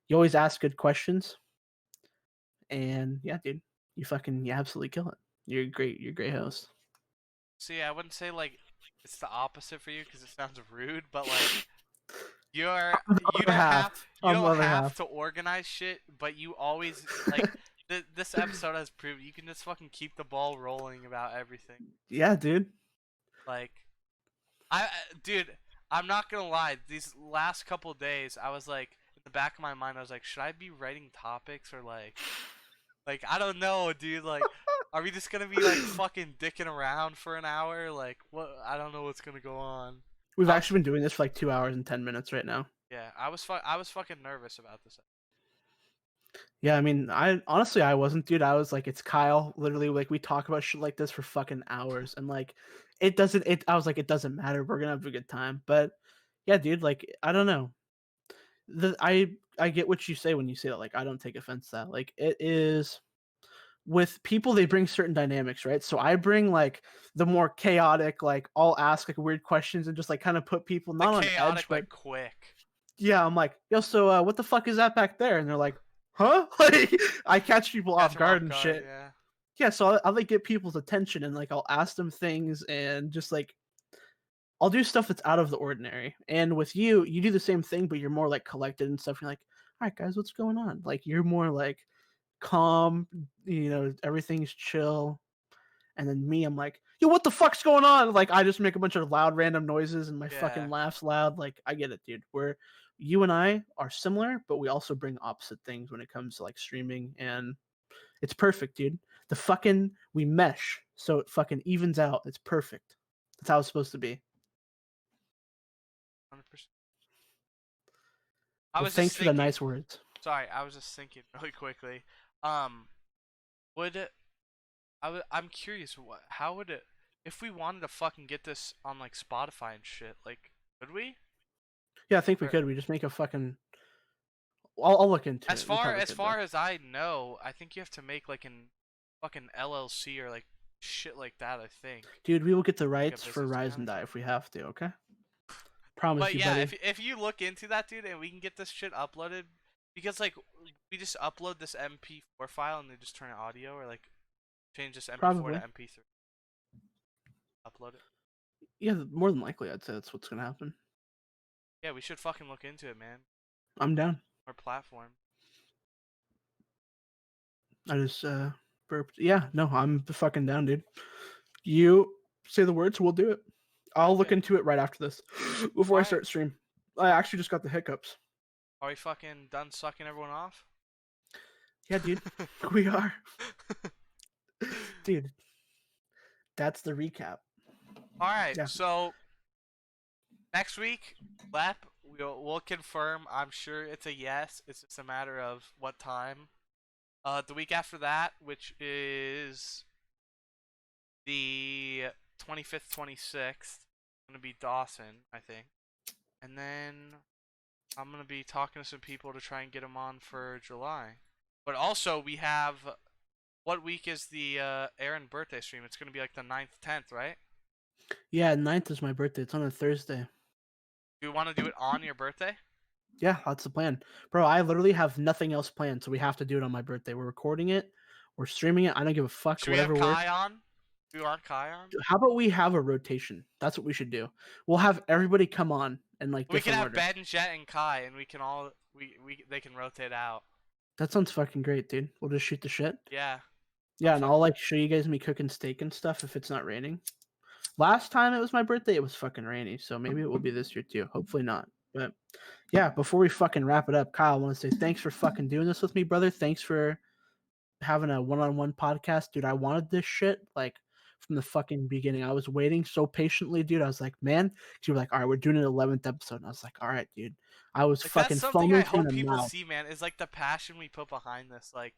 You always ask good questions, and yeah, dude, you absolutely kill it. You're a great host. See, I wouldn't say like it's the opposite for you because it sounds rude, but like you're I'm the you other don't half. have you I'm the don't other have half. to organize shit, but you always like this episode has proved you can just fucking keep the ball rolling about everything. Yeah, dude. Like dude, I'm not gonna lie. These last couple days, I was like, in the back of my mind, I was like, should I be writing topics or like I don't know, dude. Like, are we just gonna be like fucking dicking around for an hour? Like, what? I don't know what's gonna go on. We've I was, actually been doing this for like 2 hours and 10 minutes right now. yeah, I was fucking nervous about this. Yeah, I mean, I honestly I wasn't, dude. I was like, it's Kyle. Literally, like we talk about shit like this for fucking hours, and like, it doesn't. It. I was like, it doesn't matter. We're gonna have a good time. But yeah, dude. Like, I don't know. I get what you say when you say that. Like, I don't take offense to that. Like, it is with people they bring certain dynamics, right? So I bring like the more chaotic, like I'll ask like weird questions and just like kind of put people The not on edge, chaotic, but like quick. yeah, I'm like, yo, so what the fuck is that back there? And they're like, huh? Like I catch people Catch off 'em guard off and guard, shit. yeah. Yeah, so I'll like get people's attention and like I'll ask them things and just like I'll do stuff that's out of the ordinary. And with you, you do the same thing, but you're more like collected and stuff. You're like, all right, guys, what's going on? Like you're more like calm, everything's chill. And then me, I'm like, yo, what the fuck's going on? Like I just make a bunch of loud random noises and my Yeah. fucking laughs loud. Like I get it, dude. Where you and I are similar, but we also bring opposite things when it comes to like streaming, and it's perfect, dude. We mesh, so it fucking evens out. It's perfect. That's how it's supposed to be. 100%. I Well, was just thanks for the thinking. nice words. Sorry, I was just thinking really quickly. Would it, I'm curious. How would it? If we wanted to fucking get this on like Spotify and shit, like, could we? Yeah, I think we Or, could. We just make a fucking. I'll look into as it. We far probably as could though. far as I know, I think you have to make like an fucking LLC or like shit like that. I think. Dude, we will get the Like a rights for business Rise and account. Die if we have to. Okay. Promise But you, yeah, buddy. if you look into that, dude, and we can get this shit uploaded, because like we just upload this MP4 file and they just turn it audio, or like change this MP4 Probably. to MP3, upload it. Yeah, more than likely, I'd say that's what's gonna happen. Yeah, we should fucking look into it, man. I'm down. Or platform. I just burped. Yeah, no, I'm fucking down, dude. You say the words, we'll do it. I'll look Okay. into it right after this, before I Alright. start stream. I actually just got the hiccups. Are we fucking done sucking everyone off? Yeah, dude, we are, dude. That's the recap. Alright, Yeah, so next week, Lep, we'll confirm. I'm sure it's a yes. It's just a matter of what time. The week after that, which is the 25th, 26th, gonna be Dawson, I think. And then I'm gonna be talking to some people to try and get them on for July. But also we have, what week is the Aaron birthday stream? It's gonna be like the 9th, 10th, right? yeah. 9th is my birthday. It's on a Thursday. Do you want to do it on your birthday? Yeah, that's the plan, bro. I literally have nothing else planned, so we have to do it on my birthday. We're recording it. We're streaming it. I don't give a fuck. Should we have Whatever works. Kai on? Do you want Kai on? How about we have a rotation? That's what we should do. We'll have everybody come on in like We can different have order. Ben, Jet, and Kai, and we can all they can rotate out. That sounds fucking great, dude. We'll just shoot the shit. Yeah. Yeah, and I'll like show you guys me cooking steak and stuff if it's not raining. Last time it was my birthday, it was fucking rainy, so maybe it will be this year too. Hopefully not. But yeah, before we fucking wrap it up, Kyle, I want to say thanks for fucking doing this with me, brother. Thanks for having a one-on-one podcast, dude. I wanted this shit like from the fucking beginning. I was waiting so patiently, dude. I was like, man, you were like, all right, we're doing an 11th episode. And I was like, all right, dude. I was Like, fucking that's something I foaming from hope the people mouth. see, man. Is like the passion we put behind this. Like,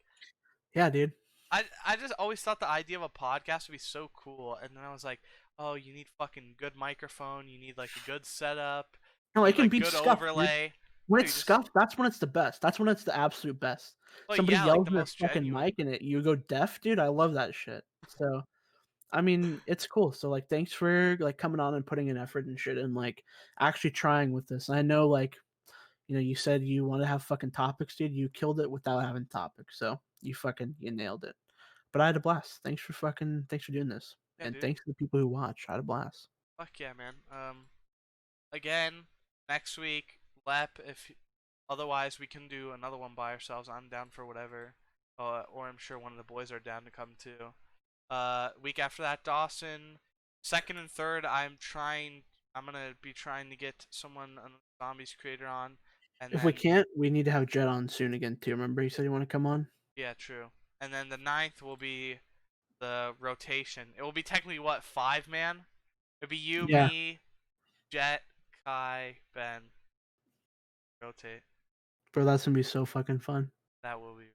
Yeah, dude. I just always thought the idea of a podcast would be so cool, and then I was like, oh, you need fucking good microphone. You need like a good setup. No, You it need, can like, beat good scuff, dude. overlay. When Dude, it's just- scuffed, that's when it's the best. That's when it's the absolute best. Well, Somebody yeah, like yells the in their most fucking genuine. mic and you go deaf, dude. I love that shit. So, I mean, it's cool. So, like, thanks for like coming on and putting in effort and shit, and like actually trying with this. And I know, like, you said you want to have fucking topics, dude. You killed it without having topics. So you nailed it. But I had a blast. Thanks for doing this, Yeah, and dude. thanks to the people who watch. I had a blast. Fuck yeah, man. Again, next week, Lep. If otherwise, we can do another one by ourselves. I'm down for whatever. Or I'm sure one of the boys are down to come too. Week after that, Dawson. Second and third, I'm gonna be trying to get someone, a zombies creator on, And If then we can't, we need to have Jet on soon again too. Remember, you said you want to come on. yeah, true. And then the 9th will be the rotation. It will be technically what 5-man. It'll be you, Yeah, me, Jet, Kai, Ben. Rotate. bro, that's gonna be so fucking fun. That will be.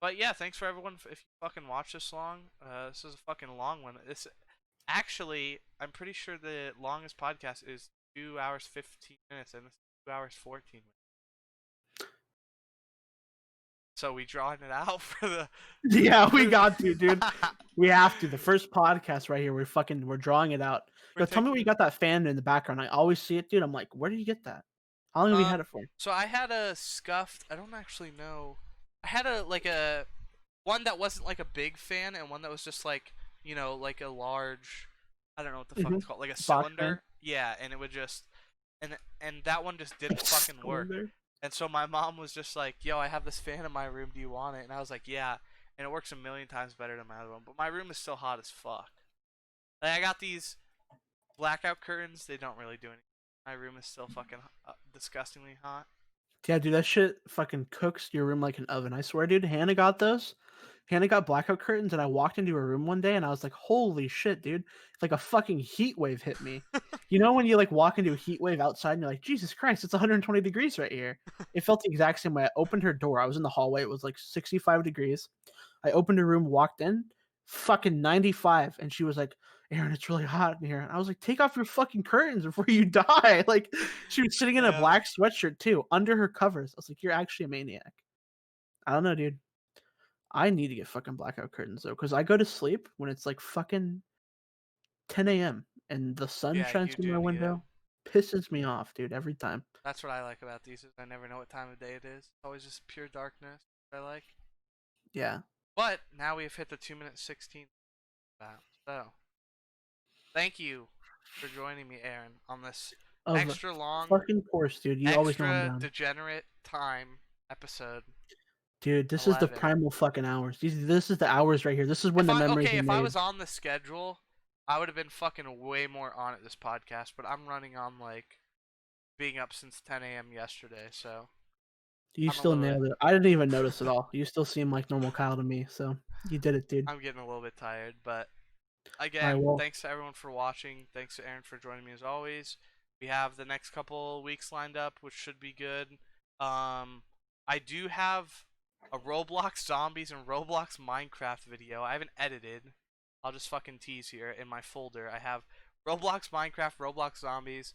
But yeah, thanks for everyone if you fucking watch this long. This is a fucking long one. This actually, I'm pretty sure the longest podcast is 2 hours 15 minutes, and this is 2 hours 14 minutes. So we drawing it out for the. Yeah, we got to, dude. We have to. The first podcast right here, we're drawing it out. Yo, tell me where you got that fan in the background. I always see it, dude. I'm like, where did you get that? How long have you had it for? So I had a scuffed. I don't actually know. I had a one that wasn't like a big fan, and one that was just like like a large. I don't know what the fuck it's called, like a cylinder. Fan? Yeah, and it would just and that one just didn't fucking work. And so my mom was just like, "Yo, I have this fan in my room. Do you want it?" And I was like, "Yeah." And it works a million times better than my other one. But my room is still hot as fuck. Like I got these blackout curtains. They don't really do anything. My room is still fucking disgustingly hot. Yeah, dude, that shit fucking cooks your room like an oven. I swear, dude. Hannah got those. Hannah got blackout curtains, and I walked into her room one day, and I was like, "Holy shit, dude!" It's like a fucking heat wave hit me. You know when you like walk into a heat wave outside, and you're like, "Jesus Christ, it's 120 degrees right here." It felt the exact same way. I opened her door. I was in the hallway. It was like 65 degrees. I opened her room, walked in, fucking 95, and she was like, "Aaron, it's really hot in here." And I was like, "Take off your fucking curtains before you die." Like she was sitting in a black sweatshirt too, under her covers. I was like, "You're actually a maniac." I don't know, dude. I need to get fucking blackout curtains though, because I go to sleep when it's like fucking 10 a.m. and the sun Yeah, shines you through do my need window. 'em. Pisses me off, dude, every time. That's what I like about these. Is I never know what time of day it is. It's always just pure darkness. I like. Yeah. But now we have hit the 2-minute 16. So, thank you for joining me, Aaron, on this Of extra long, fucking course, dude. You always know I'm extra down. degenerate time episode. Dude, this is the 11. primal fucking hours. This is the hours right here. This is when the memories are if made. I was on the schedule, I would have been fucking way more on it this podcast. But I'm running on like being up since 10 a.m. yesterday, so You I'm a still little nailed it. I didn't even notice at all. You still seem like normal Kyle to me, so you did it, dude. I'm getting a little bit tired. But All again, right, well, thanks to everyone for watching. Thanks to Aaron for joining me as always. We have the next couple weeks lined up, which should be good. I do have a Roblox Zombies and Roblox Minecraft video. I haven't edited. I'll just fucking tease here. In my folder, I have Roblox Minecraft, Roblox Zombies,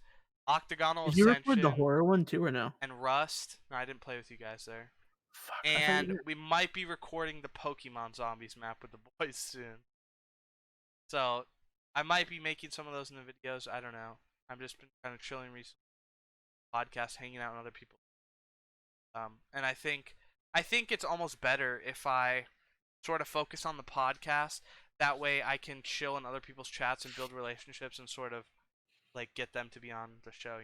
Octagonal did you record the Ascension, horror one too or no? and Rust. No, I didn't play with you guys there. Fuck. I thought And you were... we might be recording the Pokemon Zombies map with the boys soon. So I might be making some of those in the videos. I don't know. I've just been kind of chilling recently. Podcast, hanging out with other people. And I think it's almost better if I sort of focus on the podcast. That way I can chill in other people's chats and build relationships and sort of like get them to be on the show,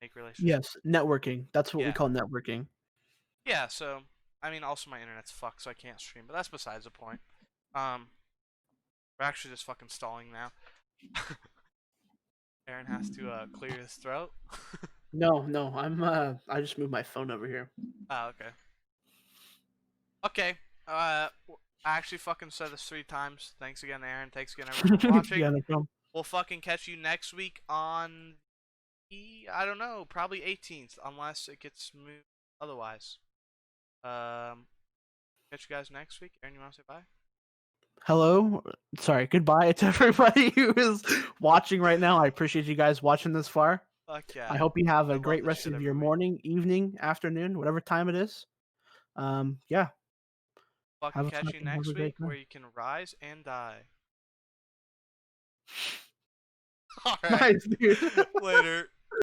Make relationships. Yes, networking. That's what we Yeah. call networking. Yeah, so I mean also my internet's fucked so I can't stream, but that's besides the point. We're actually just fucking stalling now. Aaron has to clear his throat. No, I just moved my phone over here. Oh, okay. Okay. I actually fucking said this 3 times. Thanks again, Aaron. Thanks again, everyone, for watching. Yeah, no problem. We'll fucking catch you next week on I don't know, probably 18th, unless it gets moved otherwise. Catch you guys next week. Aaron, you want to say bye? Hello. Sorry, goodbye to everybody who is watching right now. I appreciate you guys watching this far. Fuck yeah. I hope you have I a love great this rest shit of every your week. morning, evening, afternoon, whatever time it is. Yeah. Fucking Have a catch you fucking- have next a great week time. where you can rise and die. Alright. Nice, dude. Later.